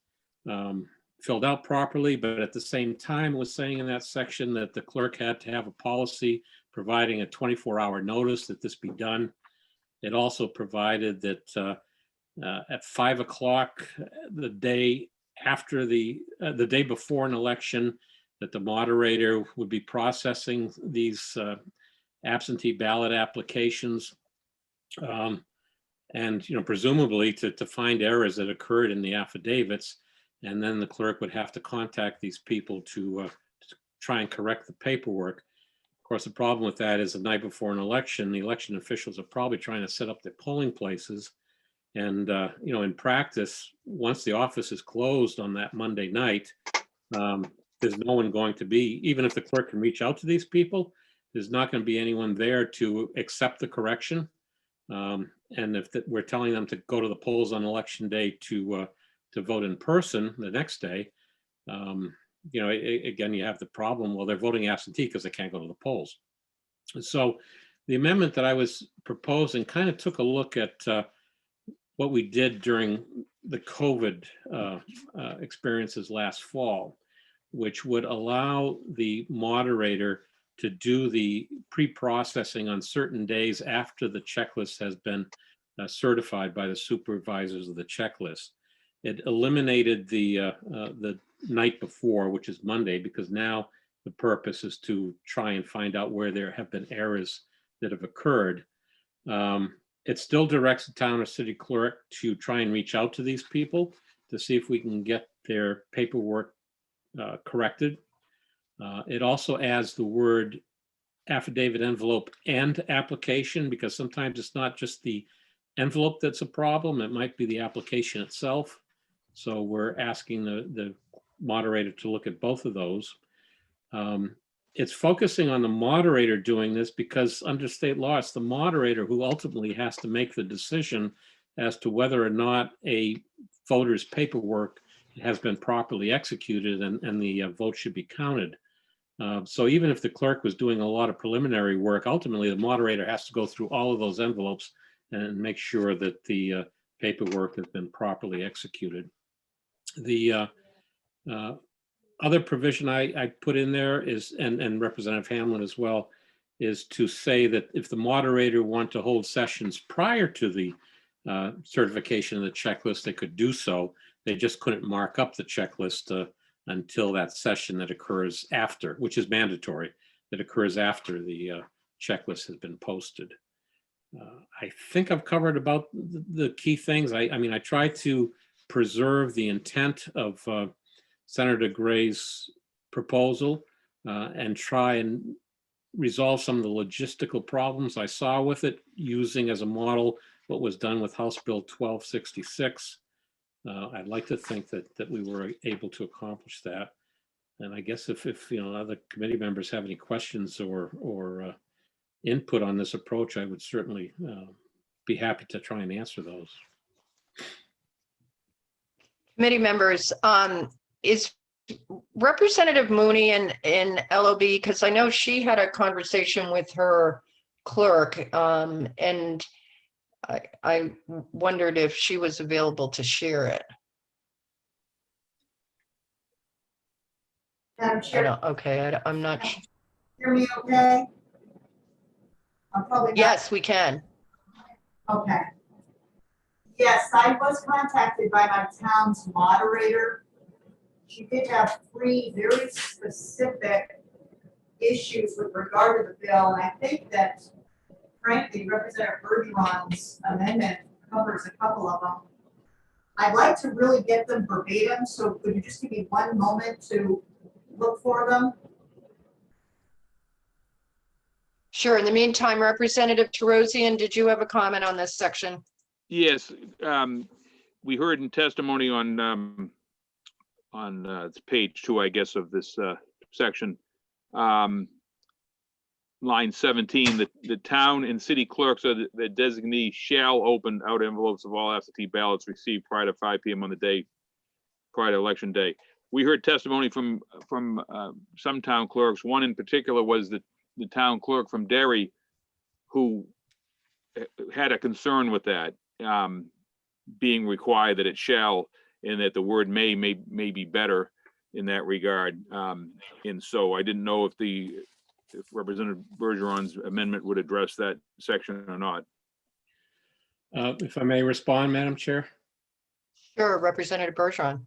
filled out properly. But at the same time, it was saying in that section that the clerk had to have a policy providing a 24-hour notice that this be done. It also provided that at 5 o'clock the day after the day before an election, that the moderator would be processing these absentee ballot applications. and, presumably to find errors that occurred in the affidavits. And then the clerk would have to contact these people to try and correct the paperwork. Of course, the problem with that is the night before an election, the election officials are probably trying to set up their polling places. And, in practice, once the office is closed on that Monday night, there's no one going to be, even if the clerk can reach out to these people, there's not going to be anyone there to accept the correction. And if we're telling them to go to the polls on election day to vote in person the next day, again, you have the problem, well, they're voting absentee because they can't go to the polls. So the amendment that I was proposing kind of took a look at what we did during the COVID experiences last fall, which would allow the moderator to do the pre-processing on certain days after the checklist has been certified by the supervisors of the checklist. It eliminated the night before, which is Monday, because now the purpose is to try and find out where there have been errors that have occurred. It still directs the town or city clerk to try and reach out to these people to see if we can get their paperwork corrected. It also adds the word affidavit, envelope, and application, because sometimes it's not just the envelope that's a problem, it might be the application itself. So we're asking the moderator to look at both of those. It's focusing on the moderator doing this because under state law, it's the moderator who ultimately has to make the decision as to whether or not a voter's paperwork has been properly executed and the vote should be counted. So even if the clerk was doing a lot of preliminary work, ultimately the moderator has to go through all of those envelopes and make sure that the paperwork has been properly executed. The other provision I put in there is, and Representative Hamlin as well, is to say that if the moderator want to hold sessions prior to the certification of the checklist, they could do so. They just couldn't mark up the checklist until that session that occurs after, which is mandatory, that occurs after the checklist has been posted. I think I've covered about the key things. I mean, I try to preserve the intent of Senator Gray's proposal and try and resolve some of the logistical problems I saw with it, using as a model what was done with House Bill 1266. I'd like to think that we were able to accomplish that. And I guess if other committee members have any questions or input on this approach, I would certainly be happy to try and answer those. Committee members, is Representative Mooney in LOB, because I know she had a conversation with her clerk, and I wondered if she was available to share it. Madam Chair, I'm not. hear me okay? I'm probably not. Yes, we can. Okay. Yes, I was contacted by my town's moderator. She did have 3 very specific issues with regard to the bill, and I think that frankly, Representative Bergeron's amendment covers a couple of them. I'd like to really get them verbatim, so could you just give me one moment to look for them? Sure. In the meantime, Representative Terosian, did you have a comment on this section? Yes, we heard in testimony on page 2, I guess, of this section, line 17, the town and city clerks or the designee shall open out envelopes of all absentee ballots received prior to 5 p.m. on the day prior to election day. We heard testimony from some town clerks. One in particular was the town clerk from Derry, who had a concern with that being required that it shall, and that the word may be better in that regard. And so I didn't know if Representative Bergeron's amendment would address that section or not. If I may respond, Madam Chair. Sure, Representative Bergeron.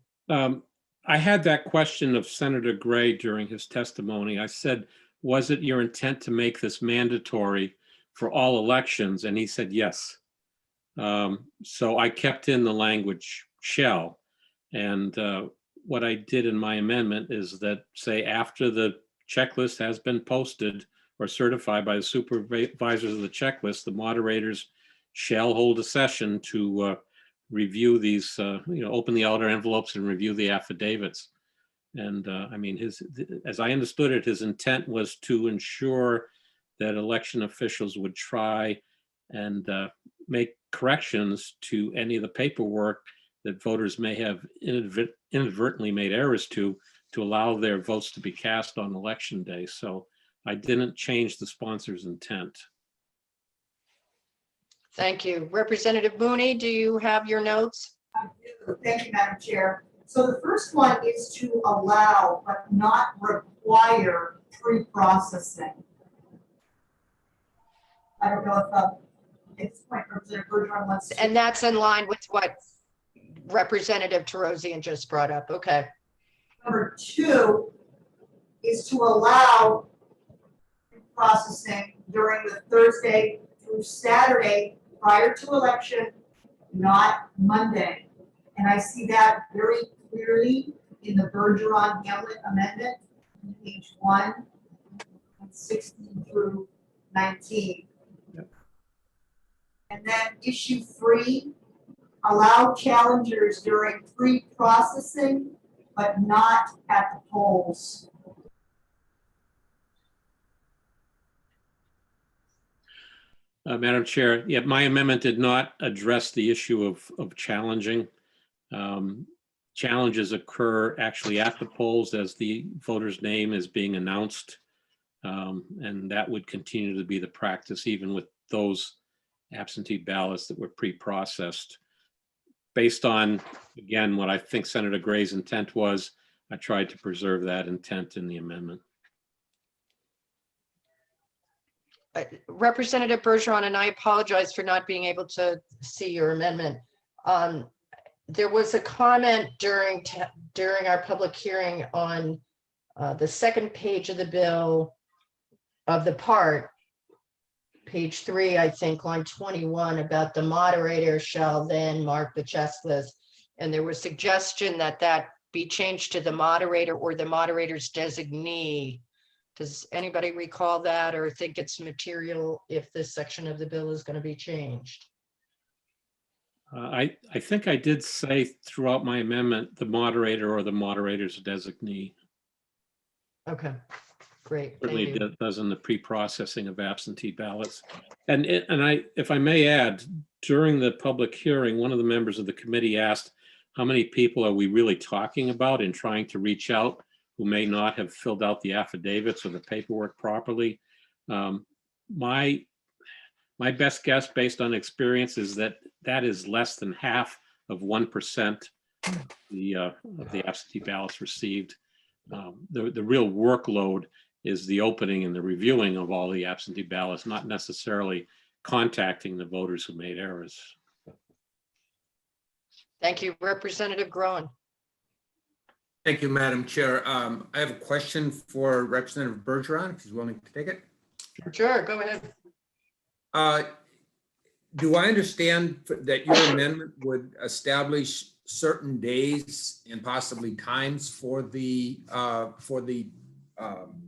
I had that question of Senator Gray during his testimony. I said, was it your intent to make this mandatory for all elections? And he said, yes. So I kept in the language shall. And what I did in my amendment is that, say, after the checklist has been posted or certified by the supervisors of the checklist, the moderators shall hold a session to review these, open the outer envelopes and review the affidavits. And I mean, as I understood it, his intent was to ensure that election officials would try and make corrections to any of the paperwork that voters may have inadvertently made errors to allow their votes to be cast on election day. So I didn't change the sponsor's intent. Thank you. Representative Mooney, do you have your notes? Thank you, Madam Chair. So the first one is to allow but not require pre-processing. I don't know if at this point Representative Bergeron wants to. And that's in line with what Representative Terosian just brought up. Okay. Number 2 is to allow processing during the Thursday through Saturday prior to election, not Monday. And I see that very clearly in the Bergeron Hamlet amendment, page 1, 16 through 19. Yep. And then issue 3, allow challengers during pre-processing, but not at the polls. Madam Chair, yeah, my amendment did not address the issue of challenging. Challenges occur actually at the polls as the voter's name is being announced. And that would continue to be the practice even with those absentee ballots that were pre-processed. Based on, again, what I think Senator Gray's intent was, I tried to preserve that intent in the amendment. Representative Bergeron, and I apologize for not being able to see your amendment. There was a comment during our public hearing on the second page of the bill of the part, page 3, I think, line 21, about the moderator shall then mark the checklist. And there was suggestion that that be changed to the moderator or the moderator's designee. Does anybody recall that or think it's material if this section of the bill is going to be changed? I think I did say throughout my amendment, the moderator or the moderator's designee. Okay, great. Certainly does in the pre-processing of absentee ballots. And if I may add, during the public hearing, one of the members of the committee asked, how many people are we really talking about in trying to reach out who may not have filled out the affidavits or the paperwork properly? My best guess based on experience is that that is less than half of 1% of the absentee ballots received. The real workload is the opening and the reviewing of all the absentee ballots, not necessarily contacting the voters who made errors. Thank you, Representative Groen. Thank you, Madam Chair. I have a question for Representative Bergeron, if he's willing to take it. Sure, go ahead. Do I understand that your amendment would establish certain days and possibly times for the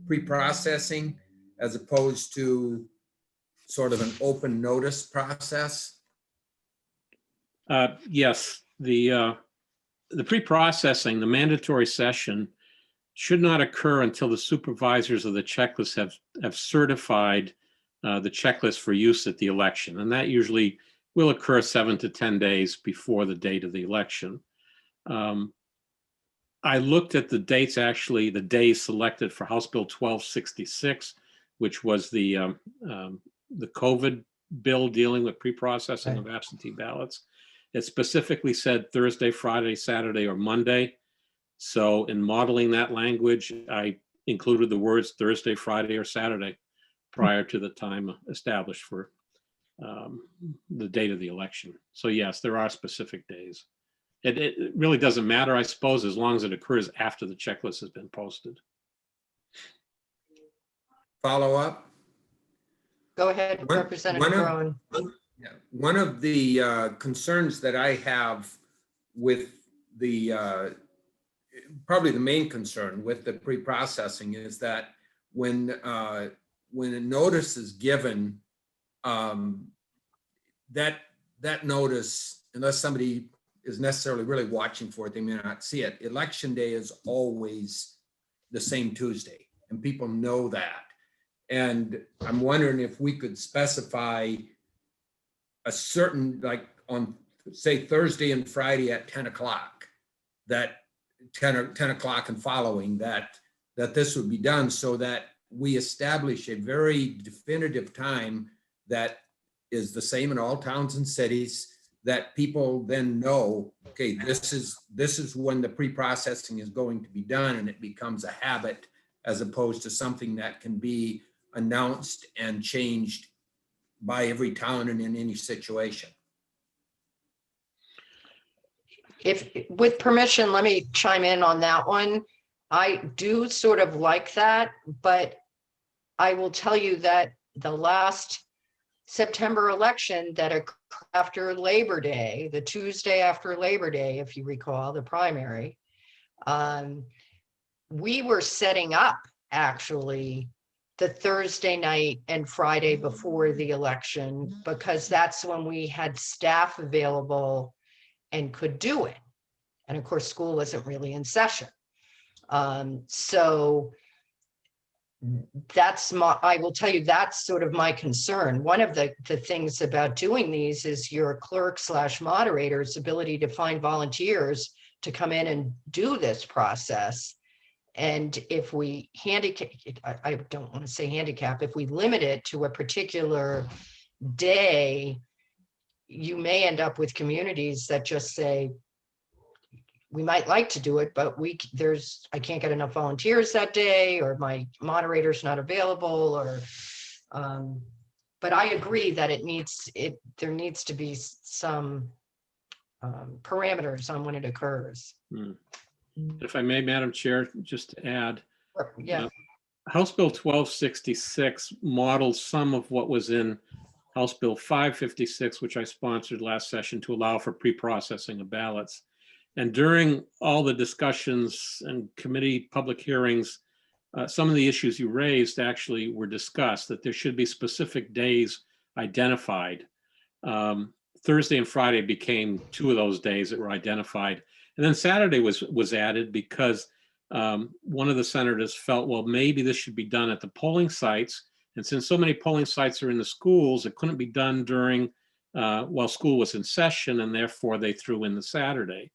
pre-processing as opposed to sort of an open notice process? Yes, the pre-processing, the mandatory session should not occur until the supervisors of the checklist have certified the checklist for use at the election. And that usually will occur 7 to 10 days before the date of the election. I looked at the dates, actually, the days selected for House Bill 1266, which was the COVID bill dealing with pre-processing of absentee ballots. It specifically said Thursday, Friday, Saturday, or Monday. So in modeling that language, I included the words Thursday, Friday, or Saturday prior to the time established for the date of the election. So yes, there are specific days. It really doesn't matter, I suppose, as long as it occurs after the checklist has been posted. Follow up? Go ahead, Representative Groen. Yeah, one of the concerns that I have with the, probably the main concern with the pre-processing is that when a notice is given, that notice, unless somebody is necessarily really watching for it, they may not see it. Election day is always the same Tuesday, and people know that. And I'm wondering if we could specify a certain, like on, say, Thursday and Friday at 10 o'clock, that 10 o'clock and following, that this would be done, so that we establish a very definitive time that is the same in all towns and cities, that people then know, okay, this is when the pre-processing is going to be done, and it becomes a habit as opposed to something that can be announced and changed by every town and in any situation. If, with permission, let me chime in on that one. I do sort of like that, but I will tell you that the last September election that occurred after Labor Day, the Tuesday after Labor Day, if you recall, the primary, we were setting up actually the Thursday night and Friday before the election, because that's when we had staff available and could do it. And of course, school wasn't really in session. So that's I will tell you, that's sort of my concern. One of the things about doing these is your clerk / moderator's ability to find volunteers to come in and do this process. And if we handicap, I don't want to say handicap, if we limit it to a particular day, you may end up with communities that just say, we might like to do it, but I can't get enough volunteers that day, or my moderator's not available, or, but I agree that there needs to be some parameters on when it occurs. If I may, Madam Chair, just to add, Yeah. House Bill 1266 models some of what was in House Bill 556, which I sponsored last session to allow for pre-processing of ballots. And during all the discussions and committee public hearings, some of the issues you raised actually were discussed, that there should be specific days identified. Thursday and Friday became two of those days that were identified. And then Saturday was added because one of the senators felt, well, maybe this should be done at the polling sites. And since so many polling sites are in the schools, it couldn't be done during while school was in session, and therefore they threw in the Saturday.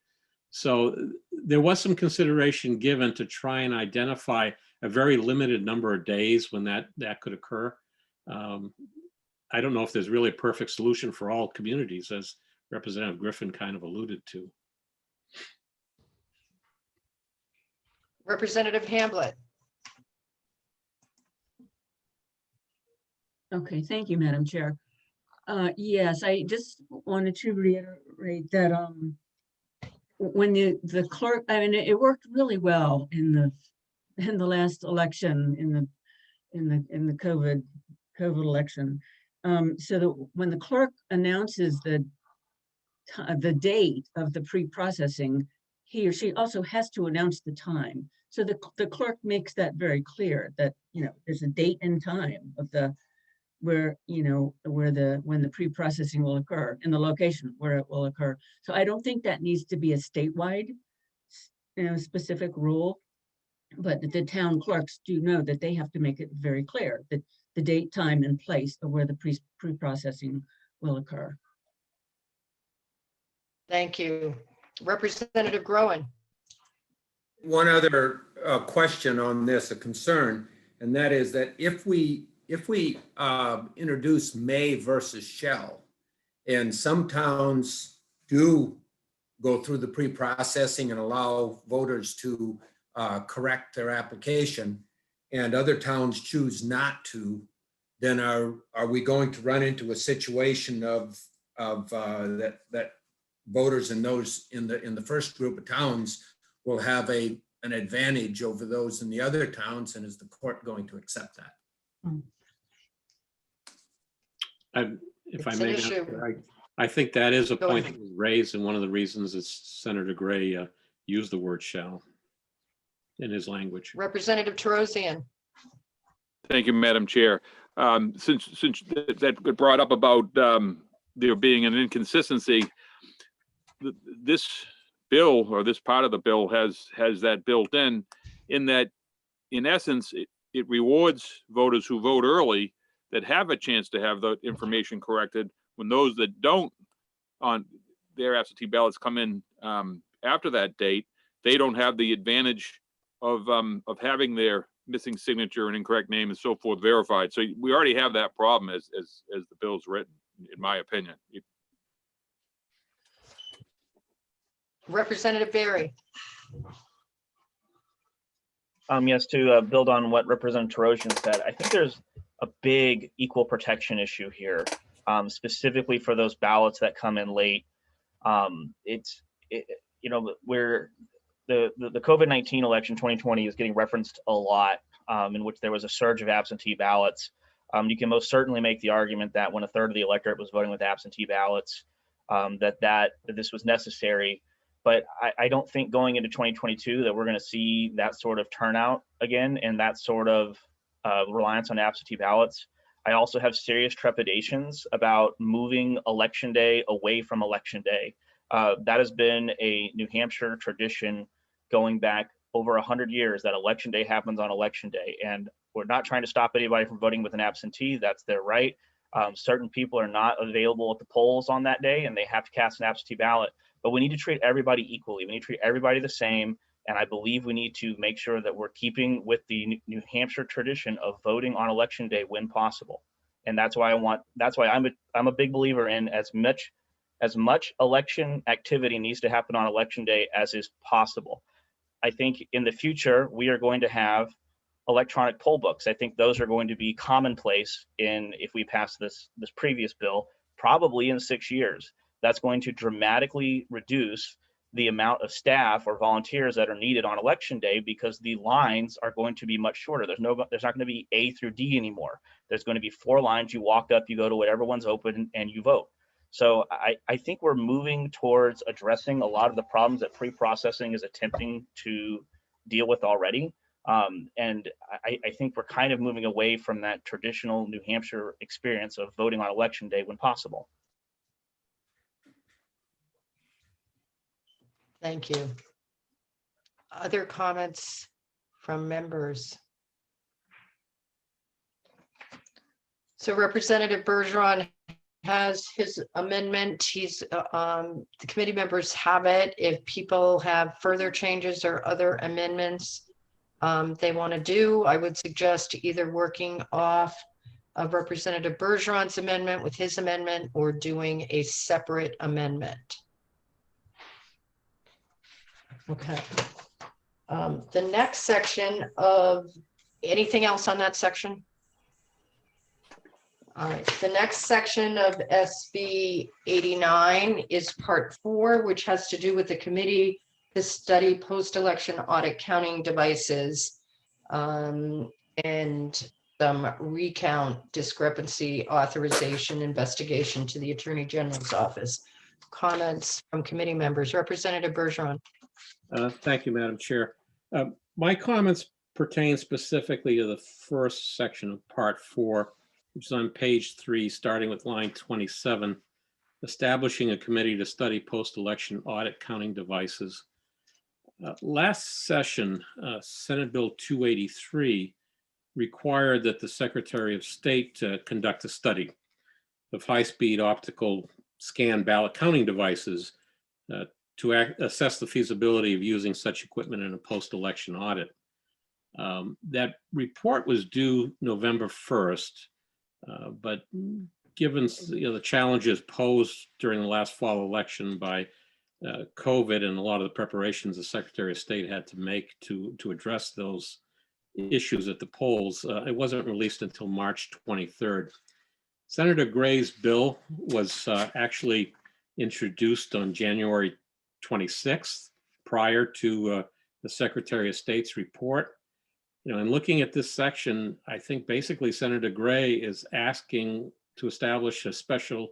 So there was some consideration given to try and identify a very limited number of days when that could occur. I don't know if there's really a perfect solution for all communities, as Representative Griffin kind of alluded to. Representative Hamblett. Okay, thank you, Madam Chair. Yes, I just wanted to reiterate that when the clerk, I mean, it worked really well in the last election, in the COVID election. So that when the clerk announces the date of the pre-processing, he or she also has to announce the time. So the clerk makes that very clear, that, you know, there's a date and time of when the pre-processing will occur, and the location where it will occur. So I don't think that needs to be a statewide, specific rule, but the town clerks do know that they have to make it very clear that the date, time, and place of where the pre-processing will occur. Thank you. Representative Groen. One other question on this, a concern, and that is that if we introduce may versus shall, and some towns do go through the pre-processing and allow voters to correct their application, and other towns choose not to, then are we going to run into a situation of that voters in those in the first group of towns will have an advantage over those in the other towns, and is the court going to accept that? If I It's an may, issue. Madam Chair, I think that is a Go point ahead. that was raised, and one of the reasons is Senator Gray used the word shall in his language. Representative Torosian. Thank you, Madam Chair. Since that got brought up about there being an inconsistency, this bill or this part of the bill has that built in that, in essence, it rewards voters who vote early that have a chance to have the information corrected, when those that don't on their absentee ballots come in after that date, they don't have the advantage of having their missing signature and incorrect name and so forth verified. So we already have that problem as the bill's written, in my opinion. Representative Barry. Yes, to build on what Representative Torosian said, I think there's a big equal protection issue here, specifically for those ballots that come in late. Where the COVID-19 election 2020 is getting referenced a lot, in which there was a surge of absentee ballots. You can most certainly make the argument that when a third of the electorate was voting with absentee ballots, that this was necessary. But I don't think going into 2022 that we're going to see that sort of turnout again and that sort of reliance on absentee ballots. I also have serious trepidations about moving Election Day away from Election Day. That has been a New Hampshire tradition going back over 100 years, that Election Day happens on Election Day. And we're not trying to stop anybody from voting with an absentee. That's their right. Certain people are not available at the polls on that day and they have to cast an absentee ballot. But we need to treat everybody equally. We need to treat everybody the same. And I believe we need to make sure that we're keeping with the New Hampshire tradition of voting on Election Day when possible. And that's why I'm a big believer in as much election activity needs to happen on Election Day as is possible. I think in the future, we are going to have electronic poll books. I think those are going to be commonplace if we pass this previous bill, probably in 6 years. That's going to dramatically reduce the amount of staff or volunteers that are needed on Election Day, because the lines are going to be much shorter. There's not going to be A through D anymore. There's going to be 4 lines. You walk up, you go to whatever one's open, and you vote. So I think we're moving towards addressing a lot of the problems that pre-processing is attempting to deal with already. And I think we're kind of moving away from that traditional New Hampshire experience of voting on Election Day when possible. Thank you. Other comments from members? So Representative Bergeron has his amendment. The committee members have it. If people have further changes or other amendments they want to do, I would suggest either working off of Representative Bergeron's amendment with his amendment or doing a separate amendment. Okay. The next section of, anything else on that section? All right, the next section of SB 89 is part 4, which has to do with the committee to study post-election audit counting devices and some recount discrepancy authorization investigation to the Attorney General's office. Comments from committee members. Representative Bergeron. Thank you, Madam Chair. My comments pertain specifically to the first section of part 4, which is on page 3, starting with line 27, establishing a committee to study post-election audit counting devices. Last session, Senate Bill 283 required that the Secretary of State conduct a study of high-speed optical scan ballot counting devices to assess the feasibility of using such equipment in a post-election audit. That report was due November 1st, but given the challenges posed during the last fall election by COVID and a lot of the preparations the Secretary of State had to make to address those issues at the polls, it wasn't released until March 23rd. Senator Gray's bill was actually introduced on January 26th, prior to the Secretary of State's report. And looking at this section, I think basically Senator Gray is asking to establish a special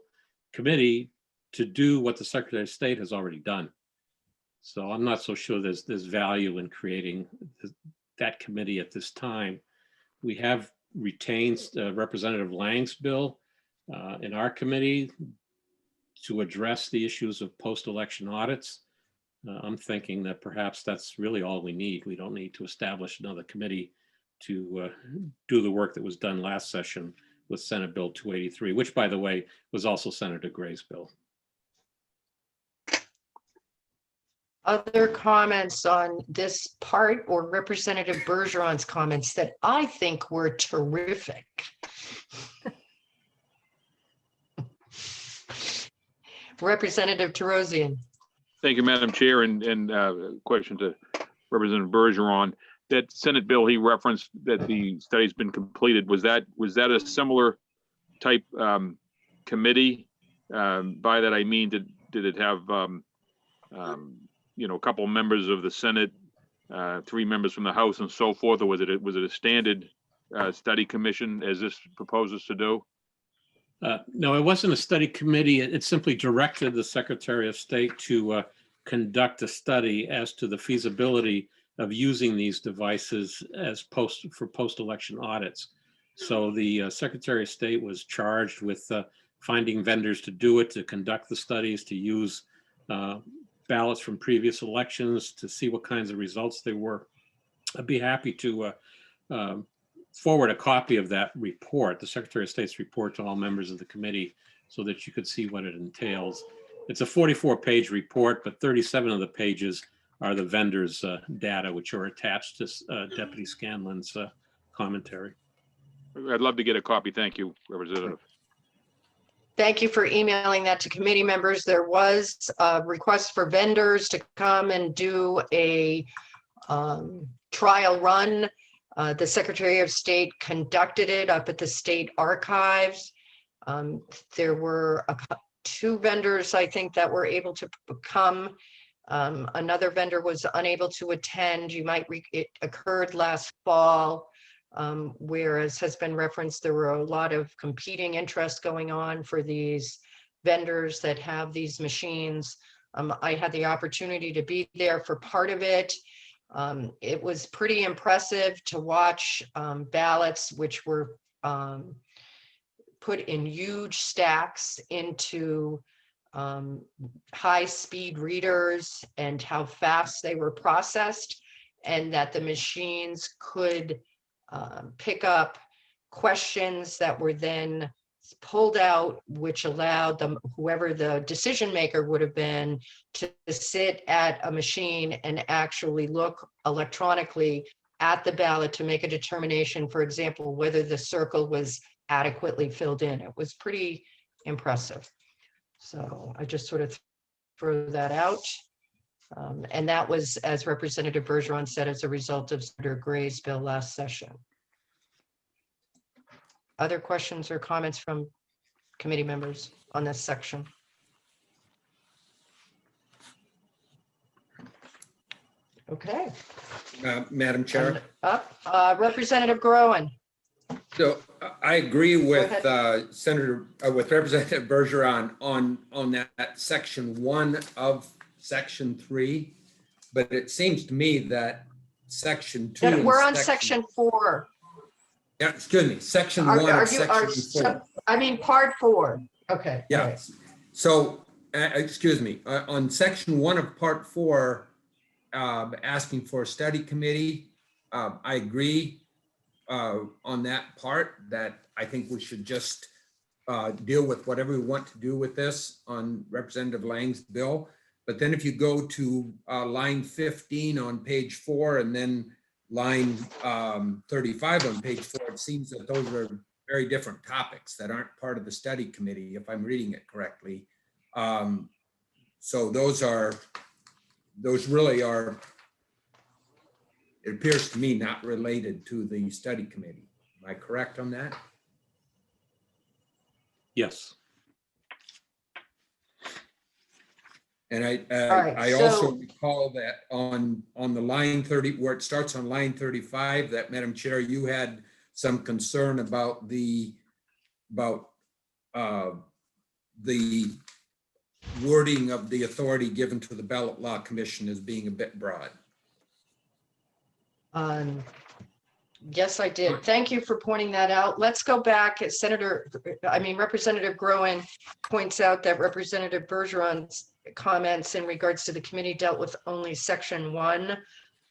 committee to do what the Secretary of State has already done. So I'm not so sure there's value in creating that committee at this time. We have retained Representative Lang's bill in our committee to address the issues of post-election audits. I'm thinking that perhaps that's really all we need. We don't need to establish another committee to do the work that was done last session with Senate Bill 283, which, by the way, was also Senator Gray's bill. Other comments on this part, or Representative Bergeron's comments that I think were terrific? Representative Terosian. Thank you, Madam Chair, and question to Representative Bergeron. That Senate bill he referenced that the study's been completed, was that a similar type committee? By that I mean, did it have a couple members of the Senate, 3 members from the House, and so forth, or was it a standard study commission as this proposes to do? No, it wasn't a study committee. It simply directed the Secretary of State to conduct a study as to the feasibility of using these devices as post-election audits. So the Secretary of State was charged with finding vendors to do it, to conduct the studies, to use ballots from previous elections to see what kinds of results they were. I'd be happy to forward a copy of that report, the Secretary of State's report, to all members of the committee so that you could see what it entails. It's a 44-page report, but 37 of the pages are the vendors' data, which are attached to Deputy Scanlon's commentary. I'd love to get a copy. Thank you, Representative. Thank you for emailing that to committee members. There was a request for vendors to come and do a trial run. The Secretary of State conducted it up at the state archives. There were 2 vendors, I think, that were able to come. Another vendor was unable to attend. It occurred last fall. Whereas has been referenced, there were a lot of competing interests going on for these vendors that have these machines. I had the opportunity to be there for part of it. It was pretty impressive to watch ballots which were put in huge stacks into high-speed readers and how fast they were processed, and that the machines could pick up questions that were then pulled out, which allowed them, whoever the decision maker would have been, to sit at a machine and actually look electronically at the ballot to make a determination, for example, whether the circle was adequately filled in. It was pretty impressive. So I just sort of throw that out. And that was, as Representative Bergeron said, as a result of Senator Gray's bill last session. Other questions or comments from committee members on this section? Okay. Madam Chair. Representative Groen. So I agree with with Representative Bergeron on that section 1 of section 3, but it seems to me that section 2. We're on section 4. Yeah, excuse me, section 1 of section 4. I mean, part 4. Okay. Yeah. Right. So, excuse me, on section 1 of part 4, asking for a study committee, I agree on that part, that I think we should just deal with whatever we want to do with this on Representative Lang's bill. But then if you go to line 15 on page 4 and then line 35 on page 4, it seems that those are very different topics that aren't part of the study committee, if I'm reading it correctly. So those really are, it appears to me, not related to the study committee. Am I correct on that? Yes. And I right, also recall that on the line 30, where it starts on line 35, that Madam Chair, you had some concern about the wording of the authority given to the Ballot Law Commission as being a bit broad. Yes, I did. Thank you for pointing that out. Let's go back. Representative Groen points out that Representative Bergeron's comments in regards to the committee dealt with only section 1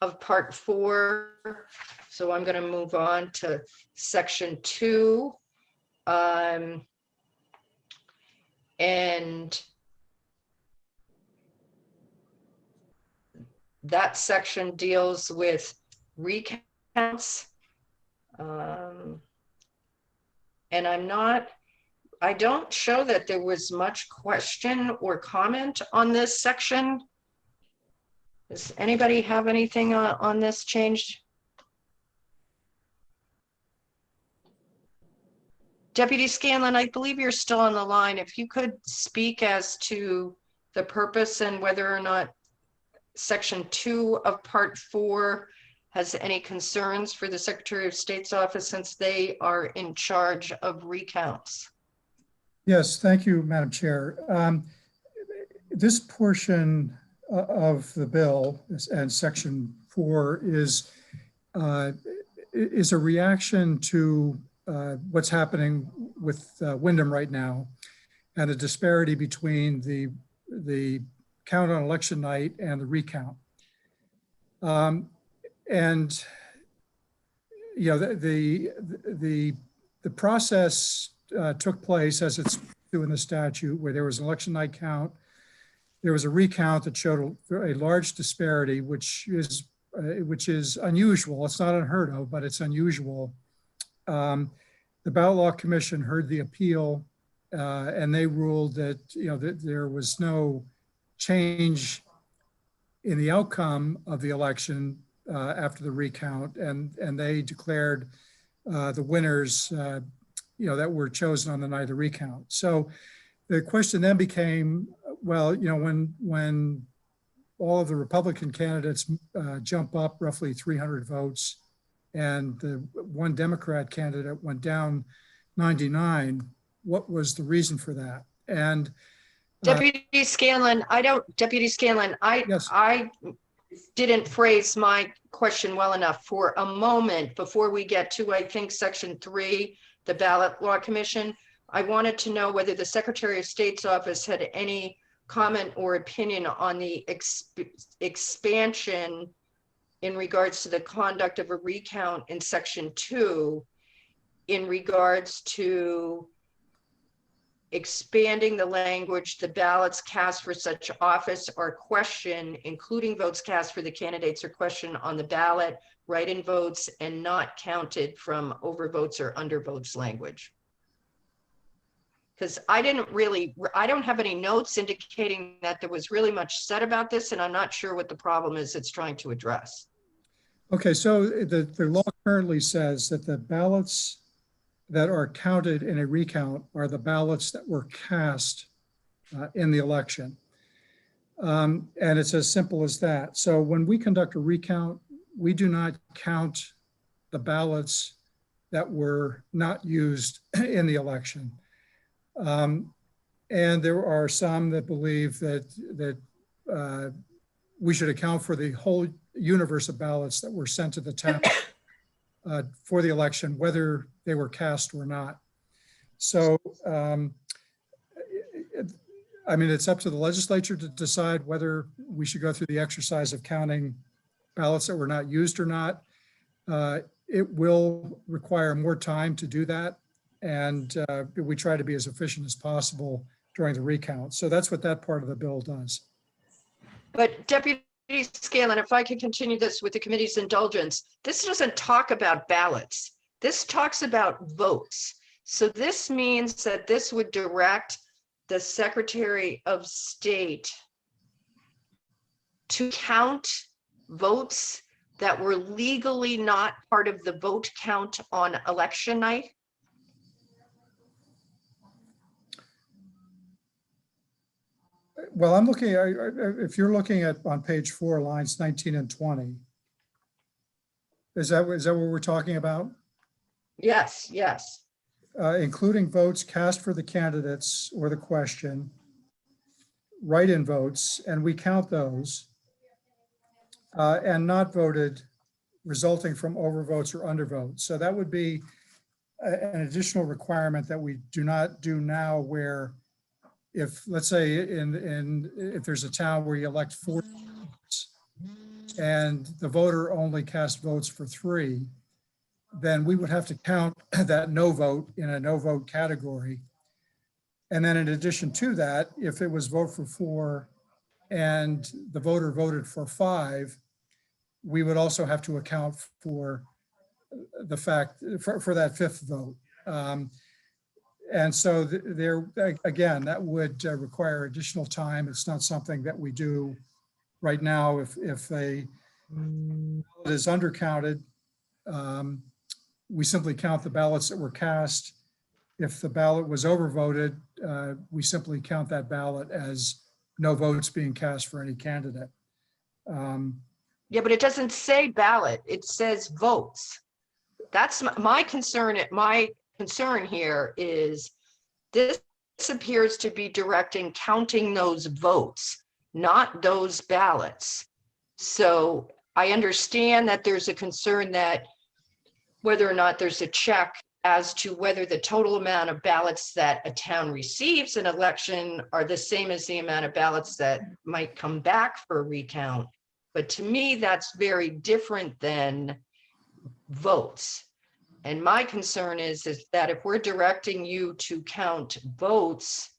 of part 4. So I'm going to move on to section 2. And that section deals with recounts. And I don't show that there was much question or comment on this section. Does anybody have anything on this change? Deputy Scanlon, I believe you're still on the line. If you could speak as to the purpose and whether or not section 2 of part 4 has any concerns for the Secretary of State's office since they are in charge of recounts. Yes, thank you, Madam Chair. This portion of the bill and section 4 is a reaction to what's happening with Wyndham right now and a disparity between the count on election night and the recount. And you know, the process took place as it's doing the statute, where there was an election night count. There was a recount that showed a large disparity, which is unusual. It's not unheard of, but it's unusual. The Ballot Law Commission heard the appeal, and they ruled that that there was no change in the outcome of the election after the recount, and they declared the winners that were chosen on the night of the recount. So the question then became, well, when all of the Republican candidates jump up roughly 300 votes and the one Democrat candidate went down 99, what was the reason for that? And Deputy Scanlon, yes. I didn't phrase my question well enough. For a moment before we get to, I think, section 3, the Ballot Law Commission, I wanted to know whether the Secretary of State's office had any comment or opinion on the expansion in regards to the conduct of a recount in section 2 in regards to expanding the language, the ballots cast for such office or question, including votes cast for the candidates or question on the ballot, write-in votes, and not counted from overvotes or undervotes language. Because I don't have any notes indicating that there was really much said about this, and I'm not sure what the problem is it's trying to address. Okay, so the law currently says that the ballots that are counted in a recount are the ballots that were cast in the election. And it's as simple as that. So when we conduct a recount, we do not count the ballots that were not used in the election. And there are some that believe that we should account for the whole universe of ballots that were sent to the town for the election, whether they were cast or not. So, I mean, it's up to the legislature to decide whether we should go through the exercise of counting ballots that were not used or not. It will require more time to do that. And we try to be as efficient as possible during the recount. So that's what that part of the bill does. But Deputy Scanlon, if I could continue this with the committee's indulgence, this doesn't talk about ballots. This talks about votes. So this means that this would direct the Secretary of State to count votes that were legally not part of the vote count on election night. Well, I'm looking at, if you're looking at on page 4, lines 19 and 20, is that what we're talking about? Yes, yes. including votes cast for the candidates or the question, write-in votes, and we count those, and not voted resulting from overvotes or undervotes. So that would be an additional requirement that we do not do now, where if, let's say, if there's a town where you elect 4 votes and the voter only cast votes for 3, then we would have to count that no vote in a no vote category. And then in addition to that, if it was vote for 4 and the voter voted for 5, we would also have to account for the fact for that 5th vote. And so there, again, that would require additional time. It's not something that we do right now. If a ballot is undercounted, we simply count the ballots that were cast. If the ballot was overvoted, we simply count that ballot as no votes being cast for any candidate. Yeah, but it doesn't say ballot, it says votes. That's my concern. My concern here is this appears to be directing counting those votes, not those ballots. So I understand that there's a concern that whether or not there's a check as to whether the total amount of ballots that a town receives in election are the same as the amount of ballots that might come back for a recount. But to me, that's very different than votes. And my concern is that if we're directing you to count votes,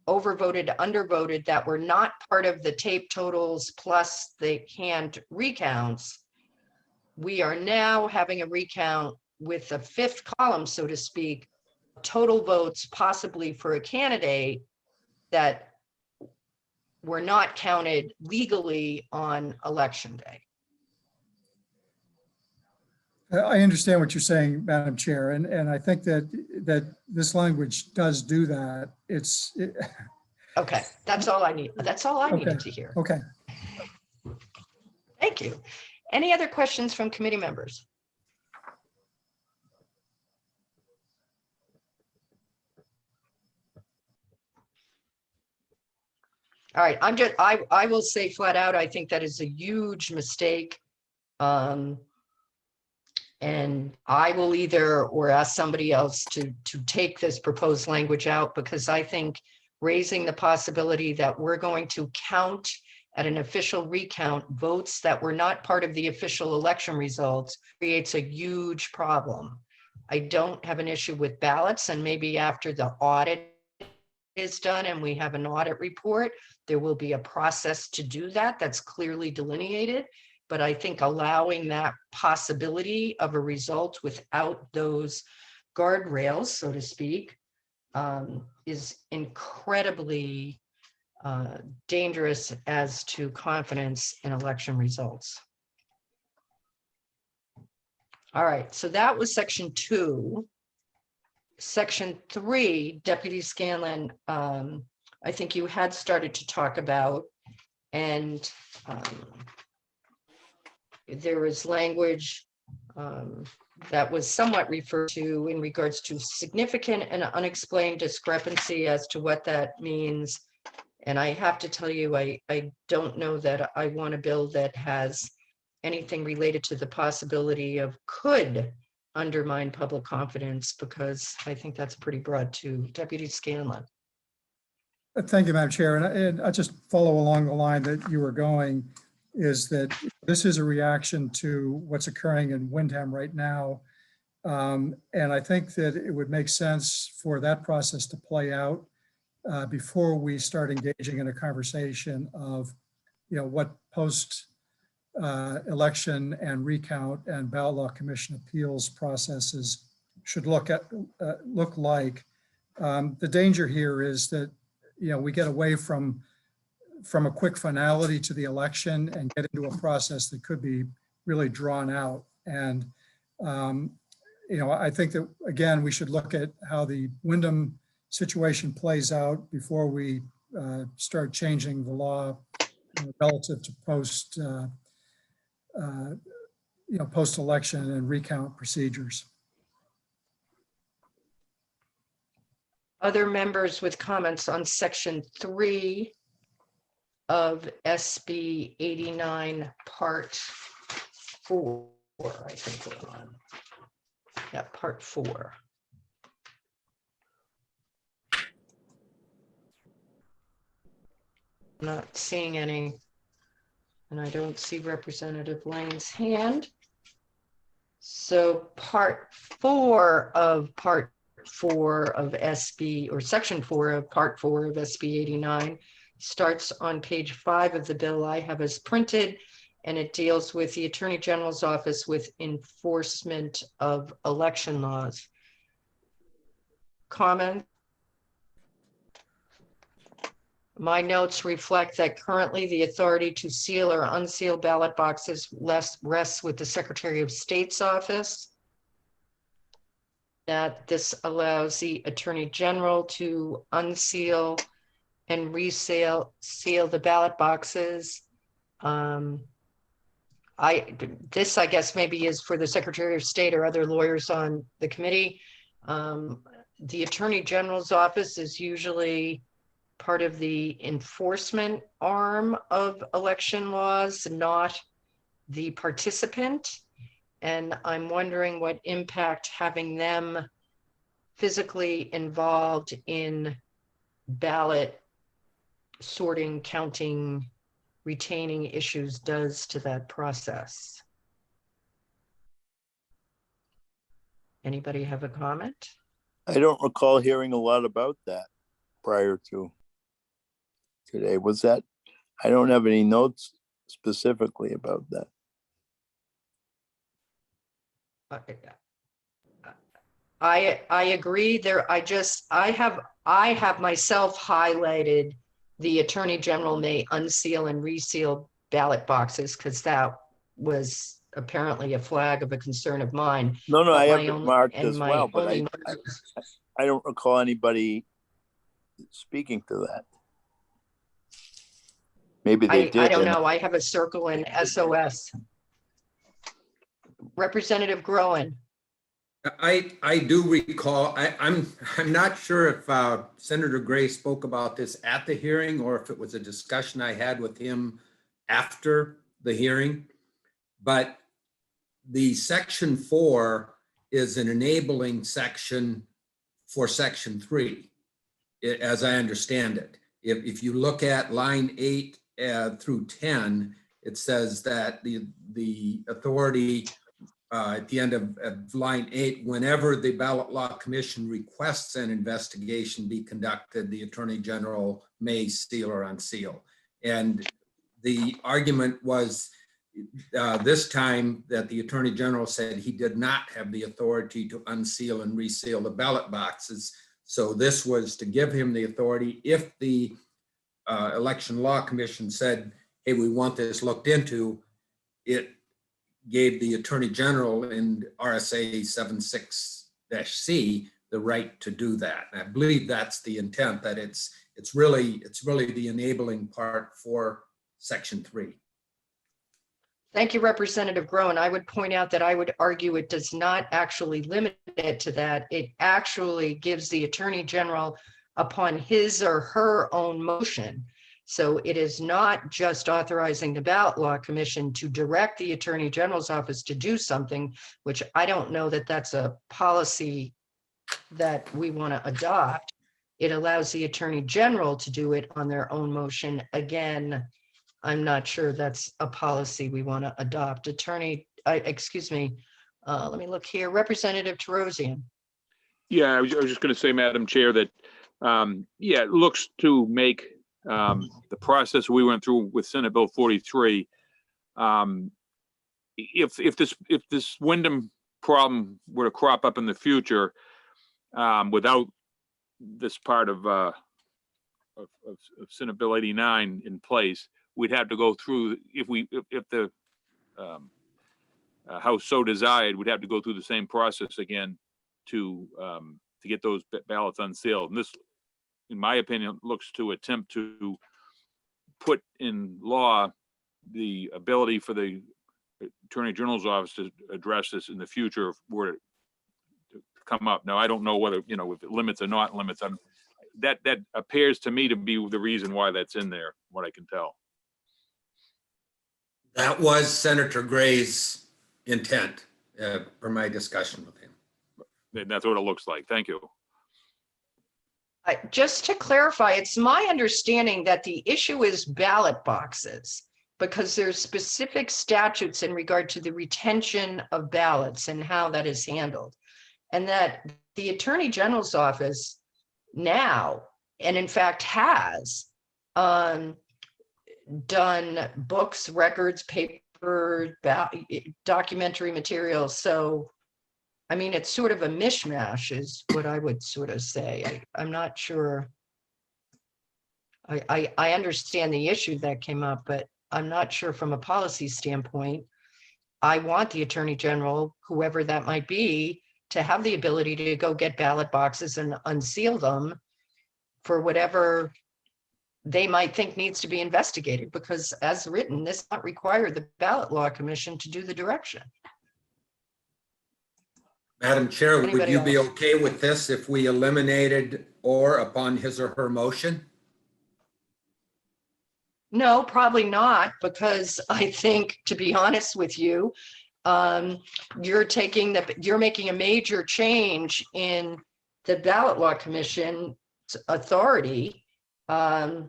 overvoted, undervoted, that were not part of the tape totals plus the hand recounts, we are now having a recount with a 5th column, so to speak, total votes possibly for a candidate that were not counted legally on election day. I understand what you're saying, Madam Chair, and I think that this language does do that. Okay, that's all I need. That's all I Okay. needed to hear. Okay. Thank you. Any other questions from committee members? All right, I will say flat out, I think that is a huge mistake. And I will either or ask somebody else to take this proposed language out, because I think raising the possibility that we're going to count at an official recount votes that were not part of the official election results creates a huge problem. I don't have an issue with ballots, and maybe after the audit is done and we have an audit report, there will be a process to do that that's clearly delineated. But I think allowing that possibility of a result without those guardrails, so to speak, is incredibly dangerous as to confidence in election results. All right, so that was section 2. Section 3, Deputy Scanlon, I think you had started to talk about, and there was language that was somewhat referred to in regards to significant and unexplained discrepancy as to what that means. And I have to tell you, I don't know that I want a bill that has anything related to the possibility of could undermine public confidence, because I think that's pretty broad too. Deputy Scanlon. Thank you, Madam Chair. And I just follow along the line that you were going, is that this is a reaction to what's occurring in Windham right now. And I think that it would make sense for that process to play out before we start engaging in a conversation of, what post election and recount and ballot law commission appeals processes should look like. The danger here is that, we get away from a quick finality to the election and get into a process that could be really drawn out. And, I think that, again, we should look at how the Windham situation plays out before we start changing the law relative to post-election and recount procedures. Other members with comments on section 3 of SB 89, part 4, I think we're on. Yeah, part 4. Not seeing any, and I don't see Representative Lane's hand. So part 4 of SB, or section 4 of part 4 of SB 89 starts on page 5 of the bill I have as printed, and it deals with the Attorney General's office with enforcement of election laws. Comment? My notes reflect that currently the authority to seal or unseal ballot boxes rests with the Secretary of State's office. That this allows the Attorney General to unseal and seal the ballot boxes. This, I guess, maybe is for the Secretary of State or other lawyers on the committee. The Attorney General's office is usually part of the enforcement arm of election laws, not the participant. And I'm wondering what impact having them physically involved in ballot sorting, counting, retaining issues does to that process. Anybody have a comment? I don't recall hearing a lot about that prior to today. Was that? I don't have any notes specifically about that. I agree there. I have myself highlighted the Attorney General may unseal and reseal ballot boxes because that was apparently a flag of a concern of mine. No, but I have my it own- marked and as my well, but only- I don't recall anybody speaking to that. Maybe they did. I don't and- know. I have a circle in SOS. Representative Groen. I do recall, I'm not sure if Senator Gray spoke about this at the hearing or if it was a discussion I had with him after the hearing, but the section 4 is an enabling section for section 3, as I understand it. If you look at line 8 through 10, it says that the authority at the end of line 8, whenever the Ballot Law Commission requests an investigation be conducted, the Attorney General may seal or unseal. And the argument was this time that the Attorney General said he did not have the authority to unseal and reseal the ballot boxes. So this was to give him the authority if the Election Law Commission said, hey, we want this looked into, it gave the Attorney General in RSA 76-C the right to do that. And I believe that's the intent, that it's really the enabling part for section 3. Thank you, Representative Groen. I would point out that I would argue it does not actually limit it to that. It actually gives the Attorney General upon his or her own motion. So it is not just authorizing the Ballot Law Commission to direct the Attorney General's office to do something, which I don't know that that's a policy that we want to adopt. It allows the Attorney General to do it on their own motion. Again, I'm not sure that's a policy we want to adopt. Excuse me, let me look here. Representative Terosian. Yeah, I was just going to say, Madam Chair, that it looks to make the process we went through with Senate Bill 43. If this Wyndham problem were to crop up in the future without this part of Senate Bill 89 in place, we'd have to go through, if the House so desired, we'd have to go through the same process again to get those ballots unsealed. And this, in my opinion, looks to attempt to put in law the ability for the Attorney General's office to address this in the future if were to come up. Now, I don't know whether, if it limits or not limits. that appears to me to be the reason why that's in there, what I can tell. That was Senator Gray's intent, from my discussion with him. And that's what it looks like. Thank you. Just to clarify, it's my understanding that the issue is ballot boxes, because there's specific statutes in regard to the retention of ballots and how that is handled. And that the Attorney General's office now, and in fact has, done books, records, paper, documentary materials. So, I mean, it's sort of a mishmash is what I would sort of say. I'm not sure. I understand the issue that came up, but I'm not sure from a policy standpoint. I want the Attorney General, whoever that might be, to have the ability to go get ballot boxes and unseal them for whatever they might think needs to be investigated, because as written, this not require the Ballot Law Commission to do the direction. Madam Chair, would Anybody you be else? okay with this if we eliminated or upon his or her motion? No, probably not, because I think, to be honest with you, you're making a major change in the Ballot Law Commission's authority. And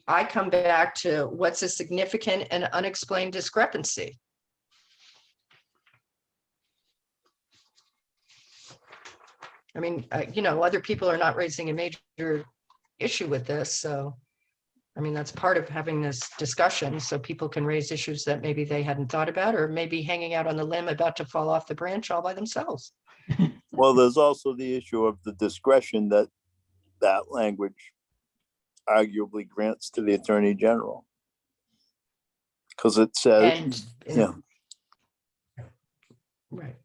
I come back to what's a significant and unexplained discrepancy. I mean, other people are not raising a major issue with this, so. I mean, that's part of having this discussion, so people can raise issues that maybe they hadn't thought about, or maybe hanging out on the limb about to fall off the branch all by themselves. Well, there's also the issue of the discretion that language arguably grants to the Attorney General. Because it says, yeah. Right.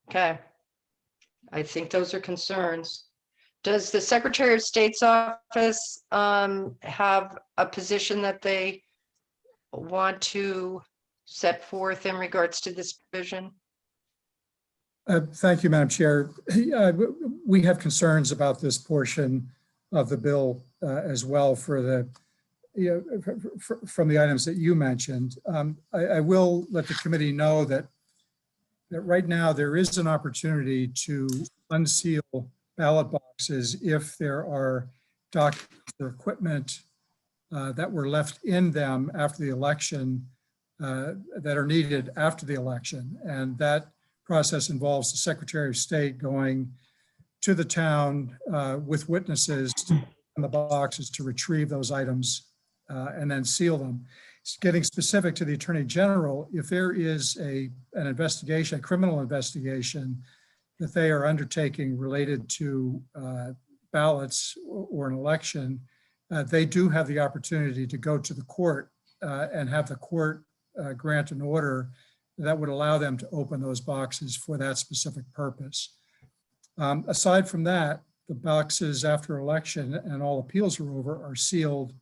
Okay. I think those are concerns. Does the Secretary of State's office have a position that they want to set forth in regards to this provision? Thank you, Madam Chair. We have concerns about this portion of the bill as well for the, from the items that you mentioned. I will let the committee know that right now there is an opportunity to unseal ballot boxes if there are documents or equipment that were left in them after the election that are needed after the election. And that process involves the Secretary of State going to the town with witnesses to open the boxes to retrieve those items and then seal them. Getting specific to the Attorney General, if there is an investigation, a criminal investigation that they are undertaking related to ballots or an election, they do have the opportunity to go to the court and have the court grant an order that would allow them to open those boxes for that specific purpose. Aside from that, the boxes after election and all appeals are over are sealed,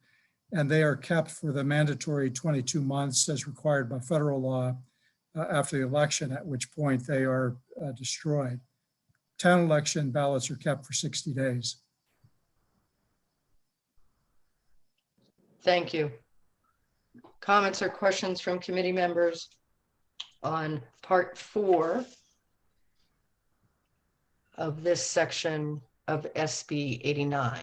and they are kept for the mandatory 22 months as required by federal law after the election, at which point they are destroyed. Town election ballots are kept for 60 days. Thank you. Comments or questions from committee members on part 4 of this section of SB 89?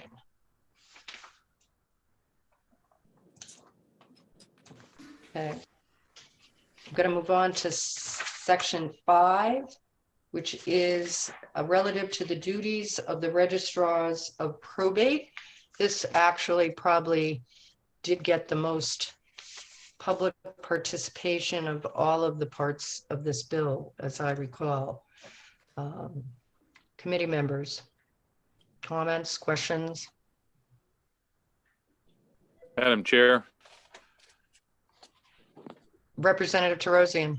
Okay. I'm going to move on to section 5, which is relative to the duties of the registrars of probate. This actually probably did get the most public participation of all of the parts of this bill, as I recall. Committee members, comments, questions? Madam Chair. Representative Terosian.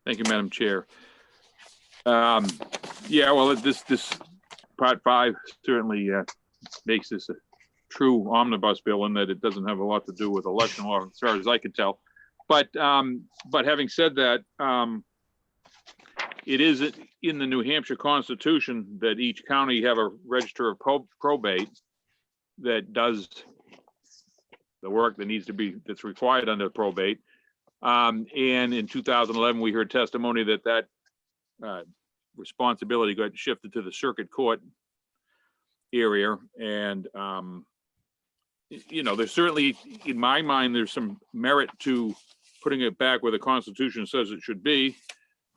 Thank you, Madam Chair. Yeah, well, this part 5 certainly makes this a true omnibus bill in that it doesn't have a lot to do with election law, as far as I can tell. But having said that, it is in the New Hampshire Constitution that each county have a register of probate that does the work that needs to be, that's required under probate. And in 2011, we heard testimony that responsibility got shifted to the circuit court area. And, you know, there's certainly, in my mind, there's some merit to putting it back where the Constitution says it should be.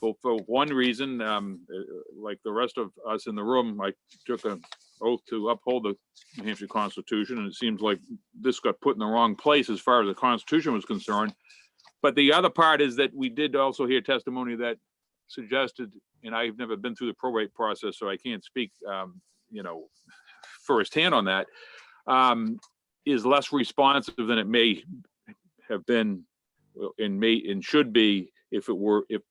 For one reason, like the rest of us in the room, I took an oath to uphold the New Hampshire Constitution, and it seems like this got put in the wrong place as far as the Constitution was concerned. But the other part is that we did also hear testimony that suggested, and I've never been through the probate process, so I can't speak, you know, firsthand on that, is less responsive than it may have been and should be if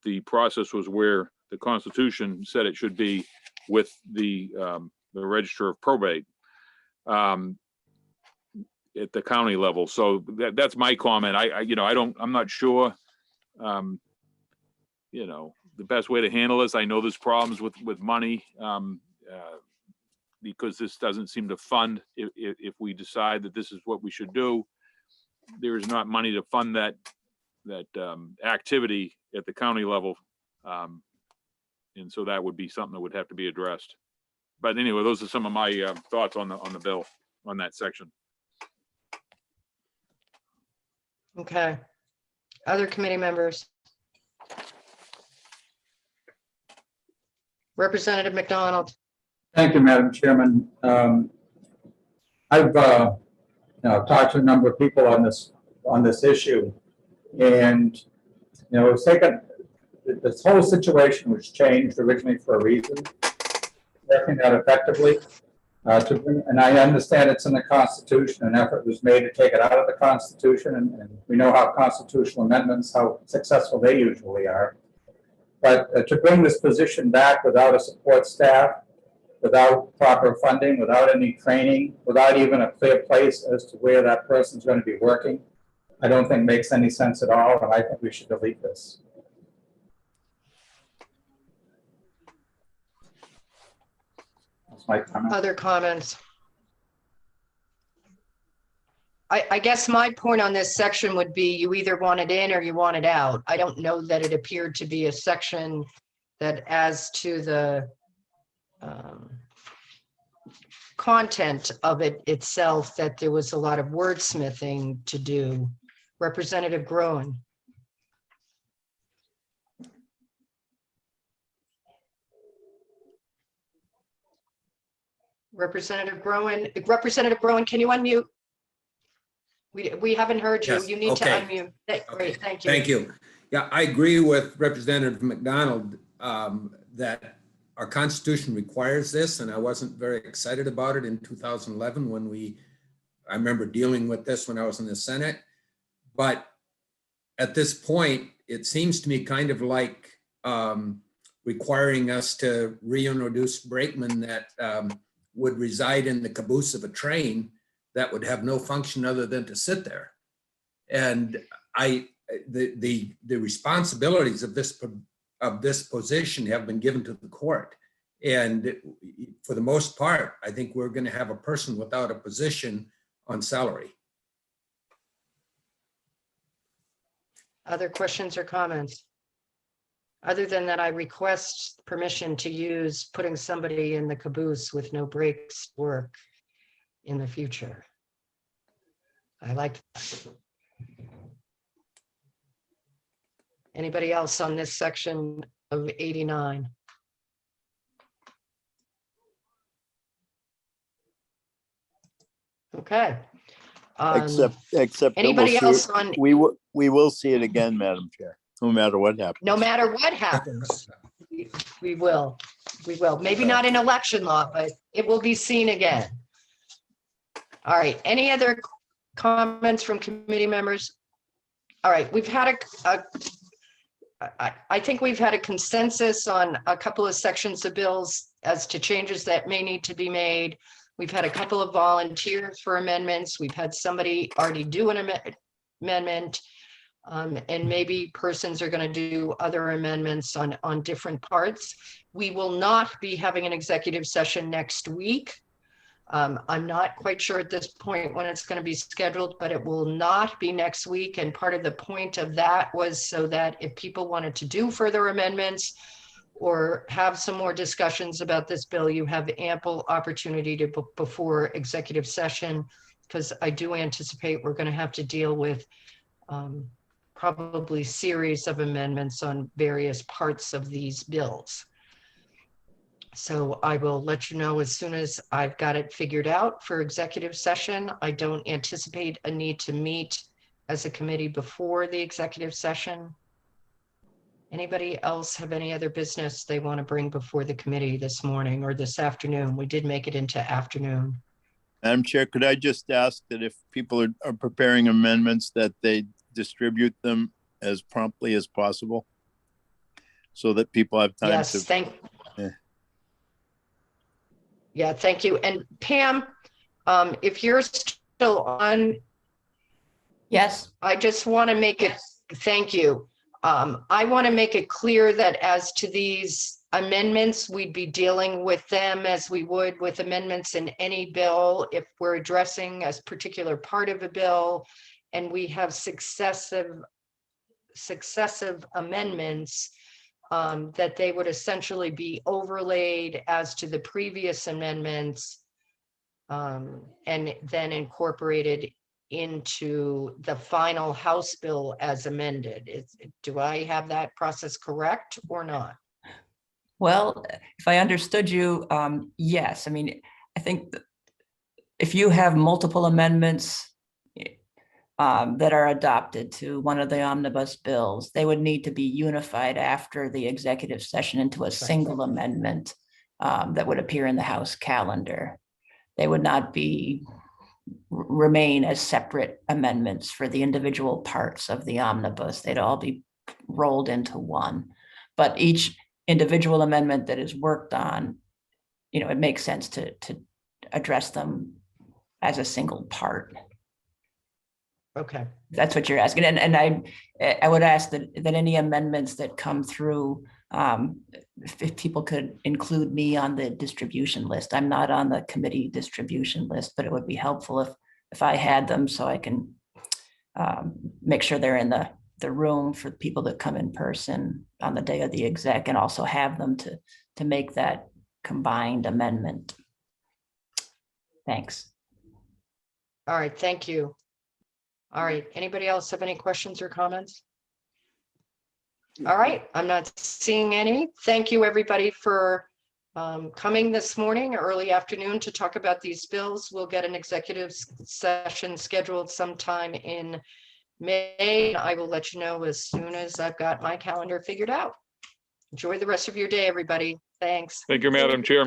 the process was where the Constitution said it should be with the register of probate at the county level. So that's my comment. I'm not sure, you know, the best way to handle this. I know there's problems with money because this doesn't seem to fund. If we decide that this is what we should do, there is not money to fund that activity at the county level. And so that would be something that would have to be addressed. But anyway, those are some of my thoughts on the bill, on that section. Okay. Other committee members? Representative McDonald. Thank you, Madam Chairman. I've talked to a number of people on this issue, and it's taken, this whole situation was changed originally for a reason, working out effectively. And I understand it's in the Constitution. An effort was made to take it out of the Constitution, and we know how constitutional amendments, how successful they usually are. But to bring this position back without a support staff, without proper funding, without any training, without even a clear place as to where that person's going to be working, I don't think makes any sense at all, and I think we should delete this. That's my comment. Other comments? I guess my point on this section would be you either want it in or you want it out. I don't know that it appeared to be a section that, as to the content of it itself, that there was a lot of wordsmithing to do. Representative Groen. Representative Groen, can you unmute? We haven't heard you. Yes, You need okay. to unmute. Great, thank you. Thank you. Yeah, I agree with Representative McDonald that our Constitution requires this, and I wasn't very excited about it in 2011 when I remember dealing with this when I was in the Senate. But at this point, it seems to me kind of like requiring us to reintroduce brakemen that would reside in the caboose of a train that would have no function other than to sit there. And the responsibilities of this position have been given to the court. And for the most part, I think we're going to have a person without a position on salary. Other questions or comments? Other than that, I request permission to use putting somebody in the caboose with no breaks work in the future. I like that. Anybody else on this section of 89? Okay. Except that anybody we'll else see, on? we will see it again, Madam Chair, no matter what happens. No matter what happens, we will. Maybe not in election law, but it will be seen again. All right. Any other comments from committee members? All right. We've had I think we've had a consensus on a couple of sections of bills as to changes that may need to be made. We've had a couple of volunteers for amendments. We've had somebody already do an amendment. And maybe persons are going to do other amendments on different parts. We will not be having an executive session next week. I'm not quite sure at this point when it's going to be scheduled, but it will not be next week. And part of the point of that was so that if people wanted to do further amendments or have some more discussions about this bill, you have ample opportunity to before executive session, because I do anticipate we're going to have to deal with probably series of amendments on various parts of these bills. So I will let you know as soon as I've got it figured out for executive session. I don't anticipate a need to meet as a committee before the executive session. Anybody else have any other business they want to bring before the committee this morning or this afternoon? We did make it into afternoon. Madam Chair, could I just ask that if people are preparing amendments that they distribute them as promptly as possible so that people have time Yes, to. Yeah, thank you. And Pam, if you're still on. Yes. I just want to make it, thank you. I want to make it clear that as to these amendments, we'd be dealing with them as we would with amendments in any bill. If we're addressing a particular part of a bill and we have successive amendments, that they would essentially be overlaid as to the previous amendments and then incorporated into the final House bill as amended. Do I have that process correct or not? Well, if I understood you, yes. I mean, I think if you have multiple amendments that are adopted to one of the omnibus bills, they would need to be unified after the executive session into a single amendment that would appear in the House calendar. They would not remain as separate amendments for the individual parts of the omnibus. They'd all be rolled into one. But each individual amendment that is worked on, it makes sense to address them as a single part. Okay. That's what you're asking. And I would ask that any amendments that come through, if people could include me on the distribution list. I'm not on the committee distribution list, but it would be helpful if I had them so I can make sure they're in the room for people that come in person on the day of the exec, and also have them to make that combined amendment. Thanks. All right, thank you. All right, anybody else have any questions or comments? All right, I'm not seeing any. Thank you, everybody, for coming this morning, early afternoon, to talk about these bills. We'll get an executive session scheduled sometime in May. I will let you know as soon as I've got my calendar figured out. Enjoy the rest of your day, everybody. Thanks. Thank you, Madam Chair.